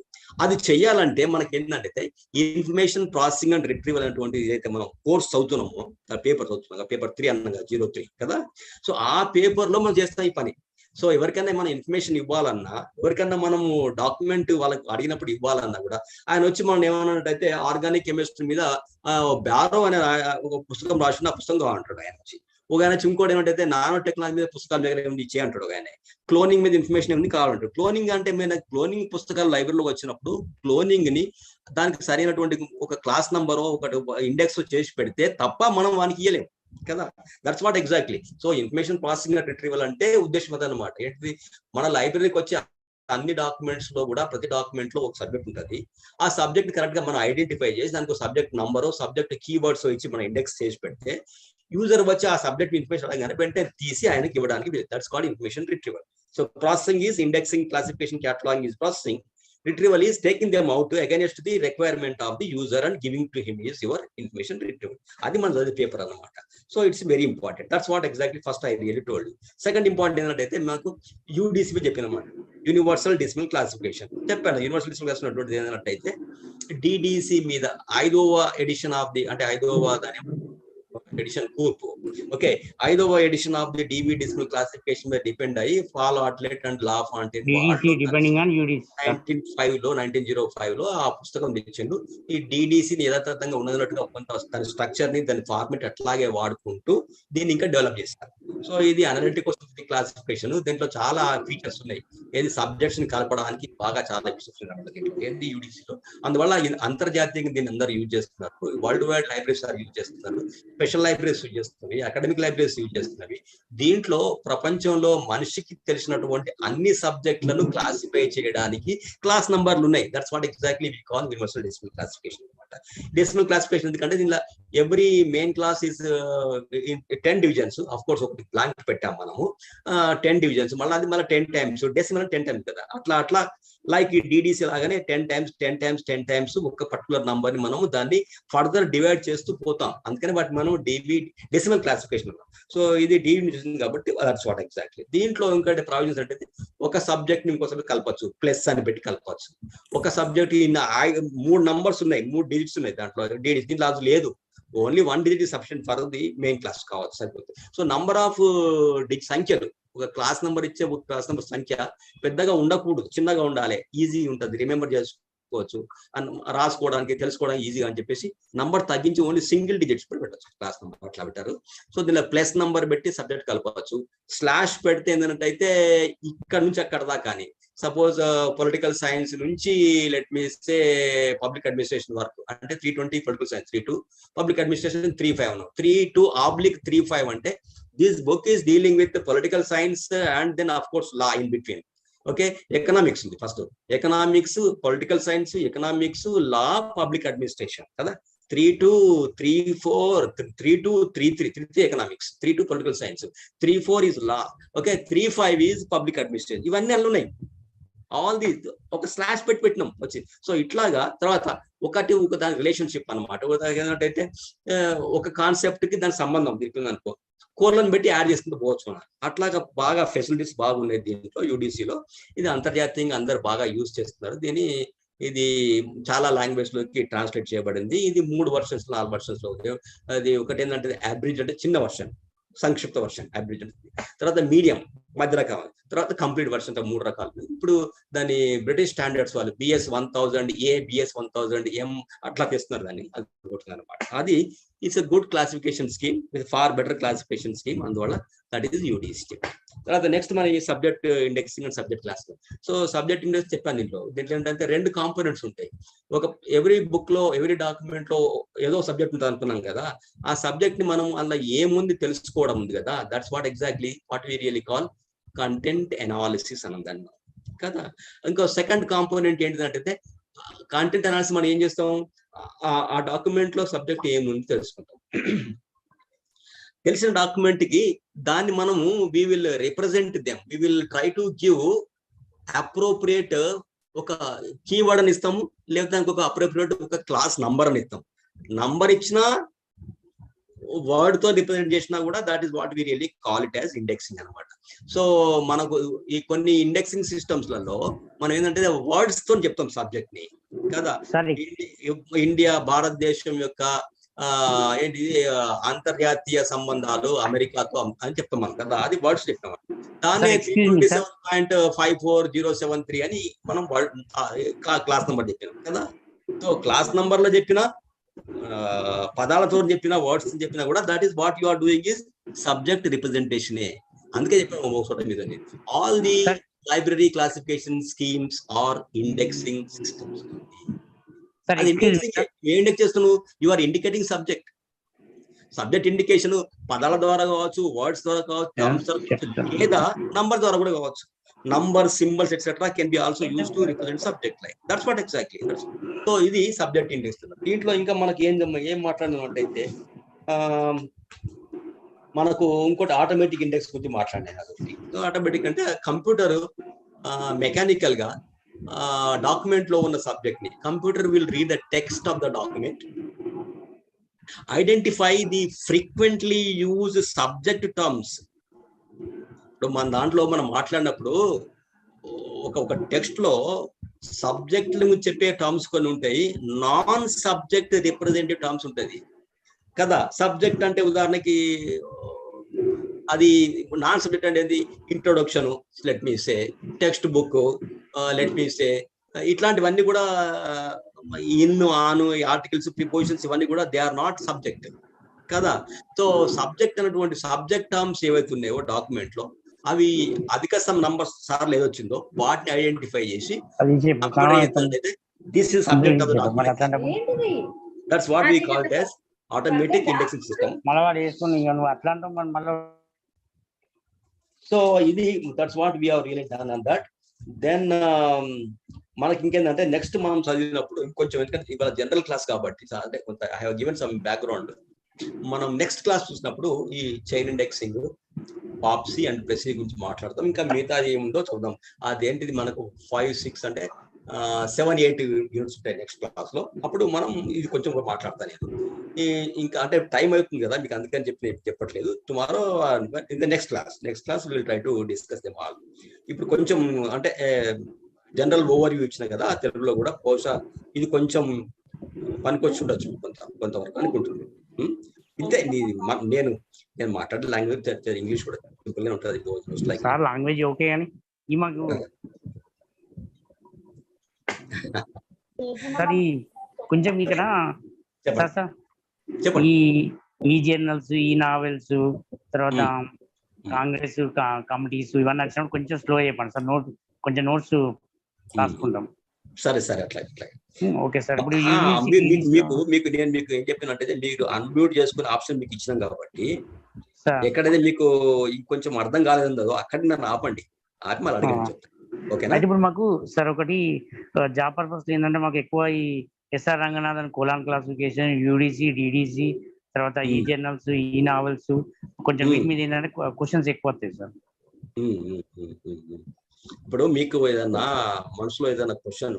I: అది చెయ్యాలంటే మనకి ఏంటంటే ఇన్ఫర్మేషన్ ప్రాసెసింగ్ అండ్ రిట్రీవల్ అనేటువంటి ఏదైతే మనం కోర్స్ చదువుతున్నామో, పేపర్ చదువుతున్నాం, పేపర్ 3 అన్నగా 03 కదా. సో ఆ పేపర్ లో మనం చేస్తాం ఈ పని. సో ఎవరికైనా మనం ఇన్ఫర్మేషన్ ఇవ్వాలన్నా, ఎవరికైనా మనము డాక్యుమెంట్ వాళ్ళకి అడిగినప్పుడు ఇవ్వాలన్నా కూడా ఆయన వచ్చి మనం ఏమన్నట్టయితే ఆర్గానిక్ కెమిస్ట్రీ మీద బ్యారో అనే ఒక పుస్తకం రాసిన పుస్తకం కావాలంటాడు ఆయన వచ్చి. ఒక ఆయన ఇంకోటి ఏమంటే నానో టెక్నాలజీ మీద పుస్తకాలు దగ్గర ఏమి ఇచ్చే అంటాడు ఆయన. క్లోనింగ్ మీద ఇన్ఫర్మేషన్ ఏమి కావాలంటాడు. క్లోనింగ్ అంటే మేము క్లోనింగ్ పుస్తకాలు లైబ్రరీలో వచ్చినప్పుడు క్లోనింగ్ ని దానికి సరైనటువంటి ఒక క్లాస్ నంబరో ఒకటి ఇండెక్స్ చేసి పెడితే తప్ప మనం వానికి ఇయ్యలేము కదా. That's what exactly. So information processing and retrieval అంటే ఉద్దేశం అదనమాట. ఏంటిది, మన లైబ్రరీకి వచ్చే అన్ని డాక్యుమెంట్స్ లో కూడా ప్రతి డాక్యుమెంట్ లో ఒక సబ్జెక్ట్ ఉంటుంది. ఆ సబ్జెక్ట్ కరెక్ట్ గా మనం ఐడెంటిఫై చేసి దానికి సబ్జెక్ట్ నంబరు, సబ్జెక్ట్ కీవర్డ్స్ ఇచ్చి మనం ఇండెక్స్ చేసి పెడితే యూజర్ వచ్చి ఆ సబ్జెక్ట్ ఇన్ఫర్మేషన్ అడగానే వెంటనే తీసి ఆయనకి ఇవ్వడానికి that's called information retrieval. So processing is indexing, classification, cataloguing is processing. Retrieval is taking them out against the requirement of the user and giving to him is your information retrieval. Adi man the paper anamata. So it's very important. That's what exactly first I really told you. Second important ఏంటంటే నాకు UDCP చెప్పినమాట, universal decimal classification చెప్పాను. Universal decimal classification ఏంటంటే DDC మీద 5వ edition of the, అంటే 5వ దాని edition కూర్పు, ఓకే, 5వ edition of the DB decimal classification మీద డిపెండ్ అయ్యి follow Otlet and La Fontaine 1905 లో ఆ పుస్తకం తెచ్చిండు. ఈ DDCని యథాతథంగా ఉన్నట్టుగా కొంత దాని స్ట్రక్చర్ ని, దాని ఫార్మెట్ అట్లాగే వాడుకుంటూ దీన్ని ఇంకా డెవలప్ చేస్తారు. సో ఇది అనలిటిక్ క్లాసిఫికేషన్. దీంట్లో చాలా ఫీచర్స్ ఉన్నాయి. ఏది సబ్జెక్ట్స్ ని కలపడానికి బాగా చాలా ఫీచర్స్ ఏంటి UDCలో. అందువల్ల అంతర్జాతీయంగా దీన్ని అందరూ యూజ్ చేస్తున్నారు. వరల్డ్ వైడ్ లైబ్రరీస్ యూజ్ చేస్తున్నారు, స్పెషల్ లైబ్రరీస్ యూజ్ చేస్తున్నవి, అకాడమిక్ లైబ్రరీస్ యూజ్ చేస్తున్నవి. దీంట్లో ప్రపంచంలో మనిషికి తెలిసినటువంటి అన్ని సబ్జెక్టులను క్లాసిఫై చేయడానికి క్లాస్ నంబర్లు ఉన్నాయి. That's what exactly we call universal decimal classification అన్నమాట. డెసిమల్ క్లాసిఫికేషన్ ఎందుకంటే దీనిలో every main class is 10 divisions. Of course ఒకటి బ్లాంక్ పెట్టాం మనము, 10 డివిజన్స్. మళ్ళీ అది మళ్ళీ 10 టైమ్స్, డెసిమల్ 10 టైమ్స్ కదా. అట్లా లైక్ ఈ DDC లాగానే 10 టైమ్స్ ఒక పర్టికులర్ నంబర్ ని మనము దాన్ని ఫర్దర్ డివైడ్ చేస్తూ పోతాం. అందుకని వాటి మనం డెసిమల్ క్లాసిఫికేషన్. సో ఇది డివిజన్ కాబట్టి దట్స్ వాట్ ఎగ్జాక్ట్లీ. దీంట్లో ఇంకోటి ప్రావిజన్స్ అంటే ఒక సబ్జెక్ట్ ని ఇంకో సబ్జెక్ట్ కలపచ్చు, ప్లస్ అని పెట్టి కలపచ్చు. ఒక సబ్జెక్ట్ 3 నంబర్స్ ఉన్నాయి, 3 డిజిట్స్ ఉన్నాయి దాంట్లో. దీంట్లో అది లేదు, only 1 digit is sufficient for the main class కావచ్చు, సరిపోతుంది. సో నంబర్ ఆఫ్ సంఖ్యలు, ఒక క్లాస్ నెంబర్ ఇచ్చే ఒక క్లాస్ నెంబర్ సంఖ్య పెద్దగా ఉండకూడదు, చిన్నగా ఉండాలి, ఈజీ ఉంటుంది, రిమెంబర్ చెప్పుకోవచ్చు, రాసుకోవడానికి తెలుసుకోవడానికి ఈజీగా అని చెప్పేసి నంబర్ తగ్గించి ఓన్లీ సింగిల్ డిజిట్స్ పెట్టచ్చు, క్లాస్ నెంబర్ అట్లా పెట్టారు. సో దీనిలో ప్లస్ నంబర్ పెట్టి సబ్జెక్ట్ కలపవచ్చు. స్లాష్ పెడితే ఏంటంటే ఇక్కడ నుంచి అక్కడ దాకా కానీ, సపోజ్ పొలిటికల్ సైన్స్ నుంచి లెట్ మీ సే పబ్లిక్ అడ్మినిస్ట్రేషన్ వరకు అంటే 320, పొలిటికల్ సైన్స్ 32, పబ్లిక్ అడ్మినిస్ట్రేషన్ 35, 32/35 అంటే this book is dealing with political science and then of course law in between. Okay, economics ఉంది first, economics, political science, economics, law, public administration కదా. 32, 34, 32, 33 economics, 32 political science, 34 is law, okay, 35 is public administration. ఇవన్నీ అన్నీ ఉన్నాయి. All the ఒక slash పెట్టినాం వచ్చి. So ఇట్లాగా తర్వాత ఒక దాని రిలేషన్షిప్ అనమాట. ఏంటంటే ఒక కాన్సెప్ట్ కి దాని సంబంధం తిరిగింది అనుకో, కోర్లను పెట్టి యాడ్ చేసుకుంటూ పోవచ్చు మనం. అట్లాగా బాగా ఫెసిలిటీస్ బాగున్నాయి దీంట్లో యూడిసిలో. ఇది అంతర్జాతీయంగా అందరు బాగా యూజ్ చేస్తున్నారు దీన్ని. ఇది చాలా లాంగ్వేజ్ లోకి ట్రాన్స్లేట్ చేయబడింది. ఇది 3 వర్షన్స్ 4 వర్షన్స్ లో. అది ఒకటి ఏంటంటే అబ్రిడ్జ్ అంటే చిన్న వర్షన్, సంక్షిప్త వర్షన్ అబ్రిడ్జ్, తర్వాత మీడియం మధ్య రకం, తర్వాత కంప్లీట్ వర్షన్, 3 రకాలు. ఇప్పుడు దాని బ్రిటిష్ స్టాండర్డ్స్ వాళ్ళు BS 1000A, BS 1000M అట్లా తెస్తున్నారు దాన్ని, అది అనమాట. అది it's a good classification scheme, with far better classification scheme. అందువల్ల దట్ ఈస్ యూడిసి. తర్వాత నెక్స్ట్ మన ఈ subject indexing and subject class. So subject index చెప్పాను. దీంట్లో ఏంటంటే 2 కాంపోనెంట్స్ ఉంటాయి. ఒక ఎవ్రీ బుక్ లో, ఎవ్రీ డాక్యుమెంట్ లో ఏదో సబ్జెక్ట్ ఉంటుంది అనుకున్నాం కదా. ఆ సబ్జెక్ట్ ని మనం అందులో ఏముంది తెలుసుకోవడం ఉంది కదా. That's what exactly what we really call content analysis అన్నదాన్ని కదా. ఇంకో సెకండ్ కాంపోనెంట్ ఏంటంటే కంటెంట్ అనాలిసిస్. మనం ఏం చేస్తాం, ఆ డాక్యుమెంట్ లో సబ్జెక్ట్ ఏముంది తెలుసుకుంటాం. తెలిసిన డాక్యుమెంట్ కి దాన్ని మనము we will represent them, we will try to give appropriate ఒక కీవర్డ్ అని ఇస్తాము, లేకపోతే దానికి ఒక అప్రోప్రియేట్ ఒక క్లాస్ నంబర్ అని ఇస్తాం. నంబర్ ఇచ్చినా వర్డ్ తో రిప్రజెంట్ చేసినా కూడా that is what we really call it as indexing అనమాట. సో మనకు ఈ కొన్ని ఇండెక్సింగ్ సిస్టమ్స్ లలో మనం ఏంటంటే వర్డ్స్ తో చెప్తాం సబ్జెక్ట్ ని కదా. ఇండియా, భారతదేశం యొక్క ఏంటి అంతర్జాతీయ సంబంధాలు అమెరికాతో అని చెప్తాం మనం కదా. అది వర్డ్స్ చెప్తాం. దాన్ని 327.54073 అని మనం క్లాస్ నెంబర్ చెప్పినాం కదా. సో క్లాస్ నంబర్ లో చెప్పిన పదాలతో చెప్పిన వర్డ్స్ చెప్పినా కూడా that is what you are doing is subject రిప్రజెంటేషనే. అందుకే చెప్పాను ఒకసారి మీద all the library classification schemes are indexing systems. ఏ ఇండెక్స్ చేస్తున్నావు, you are indicating subject. Subject indication పదాల ద్వారా కావచ్చు, వర్డ్స్ ద్వారా కావచ్చు, లేదా నంబర్ ద్వారా కూడా కావచ్చు. Number, symbols etcetera can be also use to represent subject like. That's what exactly. So ఇది సబ్జెక్ట్ ఇండెక్స్. దీంట్లో ఇంకా మనకి ఏం మాట్లాడినట్టయితే మనకు ఇంకోటి ఆటోమేటిక్ ఇండెక్స్ గురించి మాట్లాడినాయి కాబట్టి. ఆటోమేటిక్ అంటే కంప్యూటర్ మెకానికల్ గా డాక్యుమెంట్ లో ఉన్న సబ్జెక్ట్ ని computer will read the text of the document, identify the frequently use subject terms. ఇప్పుడు మన దాంట్లో మనం మాట్లాడినప్పుడు ఒక టెక్స్ట్ లో సబ్జెక్ట్ చెప్పే టర్మ్స్ కొన్ని ఉంటాయి, నాన్ సబ్జెక్ట్ రిప్రజెంటేటివ్ టర్మ్స్ ఉంటుంది కదా. సబ్జెక్ట్ అంటే ఉదాహరణకి అది నాన్ సబ్జెక్ట్ అంటే ఇంట్రొడక్షన్, లెట్ మీ సే టెక్స్ట్ బుక్, లెట్ మీ సే ఇట్లాంటివన్నీ కూడా ఇన్, ఆన్, ఆర్టికల్స్, ప్రిపోజిషన్స్ ఇవన్నీ కూడా దే ఆర్ నాట్ సబ్జెక్ట్ కదా. సో సబ్జెక్ట్ అనేటువంటి సబ్జెక్ట్ టర్మ్స్ ఏవైతే ఉన్నాయో డాక్యుమెంట్ లో అవి అధిక నంబర్ సార్లు ఏదొచ్చిందో వాటిని ఐడెంటిఫై చేసి this is subject of the document. That's what we call it as automatic indexing system. So ఇది that's what we have really done on that. Then మనకి ఇంకేంటంటే నెక్స్ట్ మనం చదివినప్పుడు ఇంకొంచెం, ఎందుకంటే ఇవాళ జనరల్ క్లాస్ కాబట్టి అంటే కొంత I have given some background. మనం నెక్స్ట్ క్లాస్ చూసినప్పుడు ఈ చైన్ ఇండెక్సింగ్, పాప్సీ అండ్ ప్రెసీ గురించి మాట్లాడతాం. ఇంకా మిగతా ఏముందో చూద్దాం. అదేంటిది మనకు 5, 6 అంటే 7, 8 యూనిట్స్ ఉంటాయి నెక్స్ట్ క్లాస్ లో. అప్పుడు మనం ఇది కొంచెం మాట్లాడతాను నేను. ఇంకా అంటే టైం అవుతుంది కదా మీకు, అందుకని చెప్పట్లేదు. Tomorrow in the next class will try to discuss them all. ఇప్పుడు కొంచెం అంటే జనరల్ ఓవర్ వ్యూ ఇచ్చిన కదా తెలుగులో కూడా, బహుశా ఇది కొంచెం పనికొచ్చి ఉండొచ్చు కొంతవరకు అనుకుంటున్నాను. ఇంతే. నేను మాట్లాడే లాంగ్వేజ్ ఇంగ్లీష్ కూడా సింపుల్ గా ఉంటుంది.
K: లాంగ్వేజ్ ఓకే అని మాకు సార్ ఈ కొంచెం ఇక్కడ సార్ ఈ జర్నల్స్, ఈ నావెల్స్, తర్వాత కాంగ్రెస్ కమిటీస్ ఇవన్నీ వచ్చినప్పుడు కొంచెం స్లో చెప్పండి సార్. కొంచెం నోట్స్ రాసుకుంటాం.
I: సరే అట్లా
K: ఓకే సార్. ఇప్పుడు
I: మీకు నేను మీకు ఏం చెప్పినట్టయితే మీరు అన్మ్యూట్ చేసుకునే ఆప్షన్ మీకు ఇచ్చినాం కాబట్టి ఎక్కడైతే మీకు ఇంకొంచెం అర్థం కాలేదో అక్కడ నన్ను ఆపి మళ్ళీ అడగండి చెప్తాను. ఓకేనా?
K: అయితే ఇప్పుడు మాకు సార్ ఒకటి జాబ్ పర్పస్ ఏంటంటే మాకు ఎక్కువ ఈ S R Ranganathan colon classification, UDC, DDC, తర్వాత ఈ జర్నల్స్, ఈ నావెల్స్ కొంచెం వీటి మీద ఏంటంటే క్వశ్చన్స్ ఎక్కువ వస్తాయి సార్.
I: ఇప్పుడు మీకు ఏదన్నా మనసులో ఏదైనా క్వశ్చన్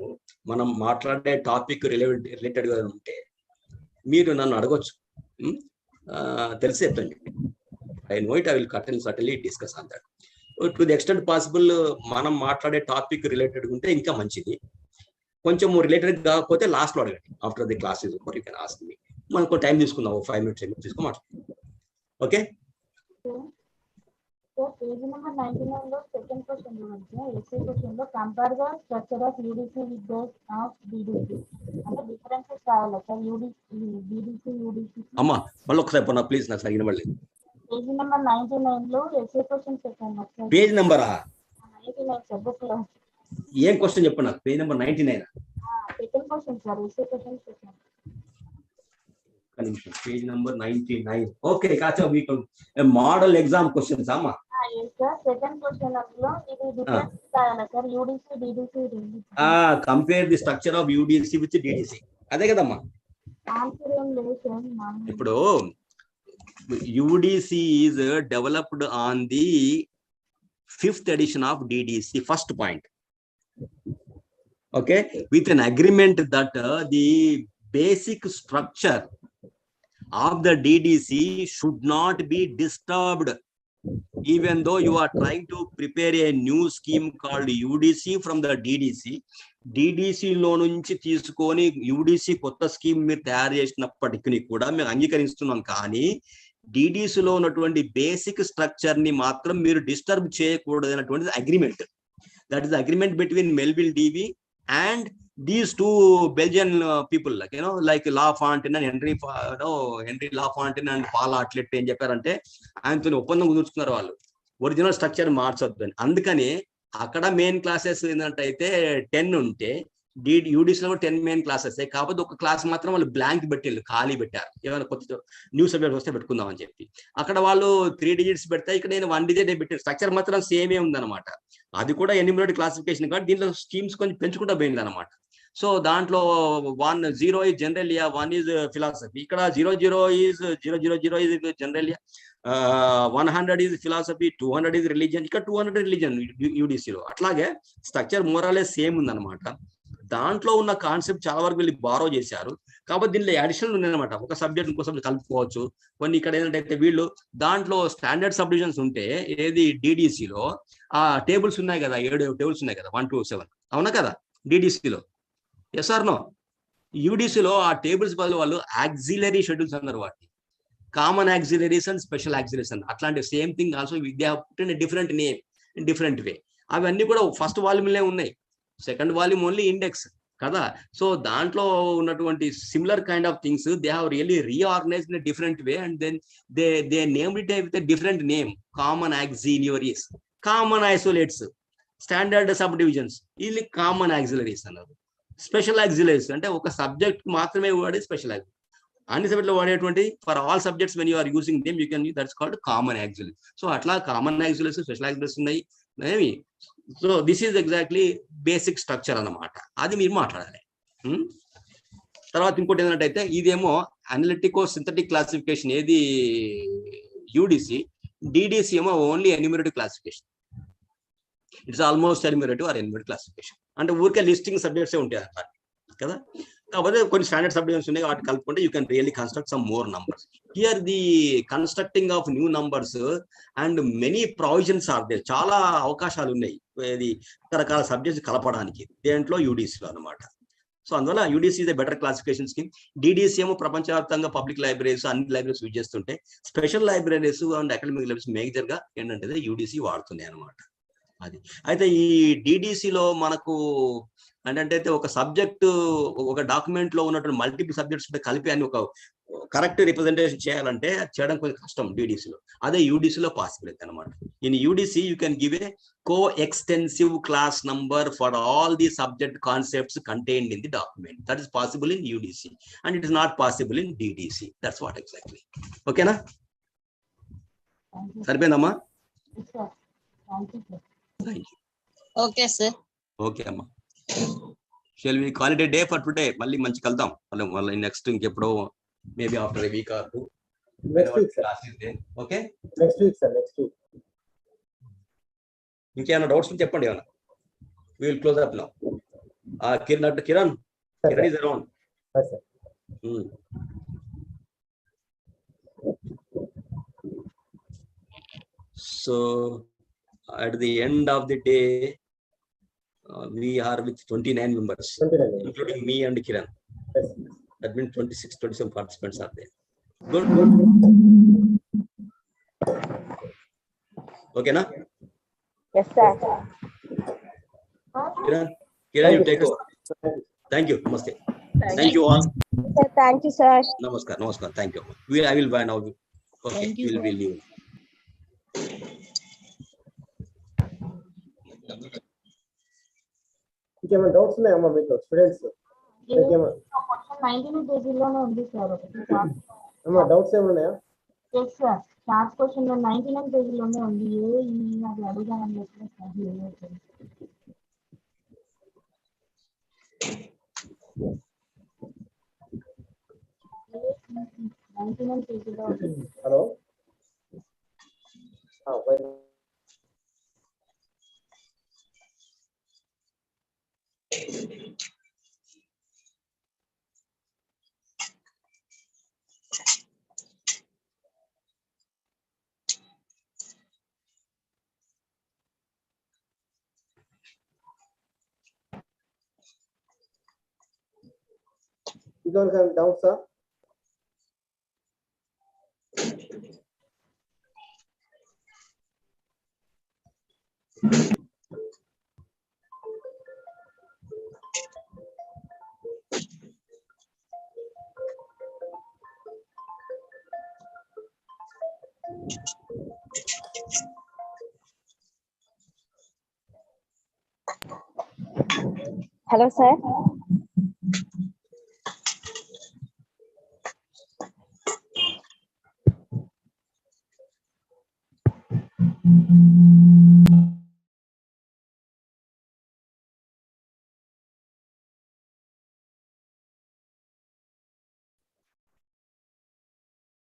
I: మనం మాట్లాడే టాపిక్ రిలేటెడ్ గా ఉంటే మీరు నన్ను అడగొచ్చు, తెలిసి చెప్పండి. I know it, I will certainly discuss on that. To the extent possible మనం మాట్లాడే టాపిక్ రిలేటెడ్ ఉంటే ఇంకా మంచిది. కొంచెం రిలేటెడ్ కాకపోతే లాస్ట్ లో అడగండి. After the class is over you can ask me. మనకు టైం తీసుకుందాం, 5 minutes తీసుకుని మాట్లాడుకుందాం. ఓకే?
N: పేజ్ నెంబర్ 99 లో సెకండ్ క్వశ్చన్ చూడండి. ఎస్ఏ క్వశ్చన్ లో compare the structure of UDC with those of DDC అంటే డిఫరెన్సెస్ రాయాలి సార్. యూడిసి
I: అమ్మా మళ్ళీ ఒకసారి పోనా ప్లీజ్, నాకు సరిగిన మళ్ళీ.
N: పేజ్ నెంబర్ 99 లో ఎస్ఏ క్వశ్చన్ చెప్పండి.
I: పేజ్ నెంబరా
N: 99 సార్ బుక్ లో.
I: ఏం క్వశ్చన్ చెప్పండి నాకు. Page number 99
N: second question sir. SA question చెప్పండి.
I: Page number 99. ఓకే, కాచా మీకు మోడల్ ఎగ్జామ్ క్వశ్చన్స్ అమ్మా.
N: సెకండ్ క్వశ్చన్ లో ఇది డిఫరెన్స్ రాయాలి సార్. యూడిసి డిడిసి రెండు.
I: Compare the structure of UDC with DDC. అదే కదమ్మా.
N: ఆన్సర్ ఏం లేదు సార్.
I: ఇప్పుడు UDC is developed on the 5th edition of DDC, first point. Okay, with an agreement that the basic structure of the DDC should not be disturbed, even though you are trying to prepare a new scheme called UDC from the DDC లో నుంచి తీసుకొని UDC కొత్త scheme మీరు తయారు చేసినప్పటికీ కూడా మేము అంగీకరిస్తున్నాం. కానీ DDC లో ఉన్నటువంటి బేసిక్ స్ట్రక్చర్ ని మాత్రం మీరు డిస్టర్బ్ చేయకూడదు అనేటువంటిది agreement. That is agreement between Melvil Dewey and these two Belgian people, like Lafontaine and Henry Lafontaine and Paul Atlet ఏం చెప్పారంటే ఆయనతో ఒప్పందం కుదుర్చుకున్నారు వాళ్ళు, ఒరిజినల్ స్ట్రక్చర్ మార్చొద్దు అని. అందుకని అక్కడ మెయిన్ క్లాసెస్ ఏంటంటే 10 ఉంటే యూడిసిలో 10 మెయిన్ క్లాసెస్, కాకపోతే ఒక క్లాస్ మాత్రం వాళ్ళు బ్లాంక్ పెట్టారు, ఖాళీ పెట్టారు. ఏమైనా కొత్త న్యూ సబ్జెక్ట్ వస్తే పెట్టుకుందాం అని చెప్పి అక్కడ వాళ్ళు 3 digits పెడతాయి. ఇక్కడ నేను 1 digit పెట్టాను. స్ట్రక్చర్ మాత్రం సేమే ఉందన్నమాట. అది కూడా ఎన్యూమరేటివ్ క్లాసిఫికేషన్ కాబట్టి దీంట్లో స్కీమ్స్ కొంచెం పెంచుకుంటూ పోయింది అనమాట. సో దాంట్లో 0 is జనరలియా, 1 is ఫిలాసఫీ. ఇక్కడ 0 is జనరలియా, 100 is philosophy, 200 is religion. ఇక్కడ 200 రిలీజియన్ యూడిసిలో. అట్లాగే స్ట్రక్చర్ మోరాలే సేమ్ ఉందన్నమాట. దాంట్లో ఉన్న కాన్సెప్ట్ చాలా వరకు వీళ్ళు బారో చేశారు. కాబట్టి దీనిలో అడిషనల్ ఉన్నాయన్నమాట. ఒక సబ్జెక్ట్ ఇంకో సబ్జెక్ట్ కలుపుకోవచ్చు. కొన్ని ఇక్కడ ఏంటంటే వీళ్ళు దాంట్లో స్టాండర్డ్ సబ్ డివిజన్స్ ఉంటే ఏది డిడిసిలో ఆ టేబుల్స్ ఉన్నాయి కదా, 7 టేబుల్స్ ఉన్నాయి కదా, 1 to 7, అవునా కదా డిడిసిలో? Yes or no? యూడిసిలో ఆ టేబుల్స్ బదులు వాళ్ళు ఆక్సిలరీ షెడ్యూల్స్ అన్నారు. వాటిని common auxiliaries and special auxiliaries అన్నారు. అట్లాంటి same thing also they have put in different name, in different way. అవన్నీ కూడా ఫస్ట్ వాల్యూమ్లే ఉన్నాయి, సెకండ్ వాల్యూమ్ ఓన్లీ ఇండెక్స్ కదా. సో దాంట్లో ఉన్నటువంటి similar kind of things they have really reorganised in different way and then they named it with different name. Common auxiliaries, common isolates, standard sub divisions, ఇది common auxiliaries అన్నారు. Special auxiliaries అంటే ఒక subject మాత్రమే వాడే special auxiliary. అన్ని subject లో వాడేటువంటి for all subjects when you are using them you can use, that's called common auxiliary. So అట్లా కామన్ ఆక్సిలరీస్, స్పెషల్ ఆక్సిలరీస్ ఉన్నాయి. So this is exactly basic structure అన్నమాట. అది మీరు మాట్లాడాలి. తర్వాత ఇంకోటి ఏంటంటే ఇదేమో అనలిటికో సింథటిక్ క్లాసిఫికేషన్, ఏది యూడిసి. డిడిసి ఏమో only enumerative classification. It's almost enumerative or enumerative classification. అంటే ఊరికే లిస్టింగ్ సబ్జెక్ట్సే ఉంటాయి అన్నమాట కదా. కాకపోతే కొన్ని స్టాండర్డ్ సబ్ డివిజన్స్ ఉన్నాయి, వాటి కలుపుకుంటే you can really construct some more numbers. Here the constructing of new numbers and many provisions are there. చాలా అవకాశాలు ఉన్నాయి ఇది రకరకాల సబ్జెక్ట్స్ కలపడానికి దేంట్లో యూడిసిలో అనమాట. సో అందువల్ల UDC is a better classification scheme. DDC ఏమో ప్రపంచవ్యాప్తంగా పబ్లిక్ లైబ్రరీస్, అన్ని లైబ్రరీస్ యూజ్ చేస్తుంటే special libraries and academic libraries major గా ఏంటంటే యూడిసి వాడుతున్నాయి అనమాట. అది అయితే ఈ డిడిసిలో మనకు అంటే ఒక సబ్జెక్టు ఒక డాక్యుమెంట్ లో ఉన్నటువంటి మల్టిపుల్ సబ్జెక్ట్స్ కలిపి అని ఒక కరెక్ట్ రిప్రజెంటేషన్ చేయాలంటే చేయడం కొంచెం కష్టం డిడిసిలో. అదే యూడిసిలో పాసిబుల్ అయితే అనమాట. In UDC you can give a co-extensive class number for all the subject concepts contained in the document. That is possible in UDC and it is not possible in DDC. That's what exactly. Okay na? Saripendamma?
N: Yes, sir. Thank you, sir.
I: Thank you.
G: Okay, sir.
I: Okay amma. Shall we call it a day for today? Malli manchi kaltham. Malli next inkepudo maybe after a week or two.
B: Next week, sir.
I: Class is there. Okay?
B: Next week, sir. Next week.
I: ఇంకేమైనా doubts చెప్పండి. ఏమైనా we will close up now. Kiran is around.
B: Yes, sir.
I: So at the end of the day we are with 29 members,
B: 29
I: including me and Kiran.
B: Yes.
I: That means 27 participants are there. Good. Okay na?
H: Yes, sir.
I: Kiran, you take over. Thank you. Namaste. Thank you all.
H: Sir, thank you, sir.
I: Namaskar. Thank you. I will buy now. Okay, we'll leave.
B: ఇంకేమైనా doubts ఉన్నాయమ్మా మీకు students?
N: Question 19 పేజీలోనే ఉంది sir.
B: అమ్మా doubts ఏమున్నాయా?
N: Yes sir, short question 99 పేజీలోనే ఉంది. అది అడుగుదామని చెప్పి సార్. 99 పేజీలో ఉంది.
B: హలో. ఇంకొక డౌట్సా?
H: Hello, sir.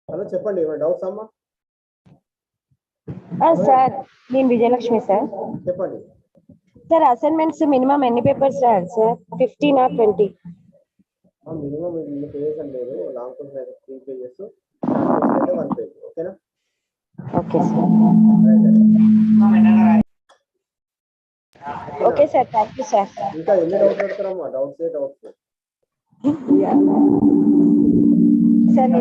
B: హలో చెప్పండి, ఏమైనా డౌట్స్ అమ్మా?
H: సార్ నేను విజయలక్ష్మి సార్.
B: చెప్పండి
H: సార్. అసైన్మెంట్స్ మినిమం ఎన్ని పేపర్స్ రాయాలి సార్? 15 or 20?
B: మినిమం ఇన్ని పేజెస్ అని లేదు. లాంగ్ క్వశ్చన్ అయితే 3 pages, షార్ట్ క్వశ్చన్ అయితే 1 page. ఓకేనా?
H: Okay sir. Okay sir, thank you sir.
B: ఇంకా ఎన్ని డౌట్స్ అడుగుతారమ్మా? డౌట్స్
H: సార్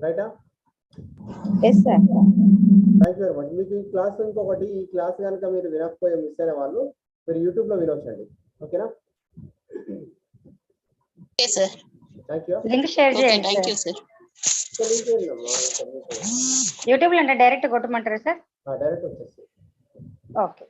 B: రైటా?
H: Yes sir.
B: Thank you very much. మీకు ఈ క్లాస్ ఇంకొకటి, ఈ క్లాస్ కనుక మీరు వినకపోయే మిస్ అయిన వాళ్ళు మీరు యూట్యూబ్ లో వినొచ్చండి. ఓకేనా?
G: Okay sir.
B: Thank you.
C: Link share చేయండి.
G: Thank you sir.
C: యూట్యూబ్ లో అంటే డైరెక్ట్ కొట్టమంటారా సార్?
B: డైరెక్ట్ వచ్చేసి.
C: ఓకే.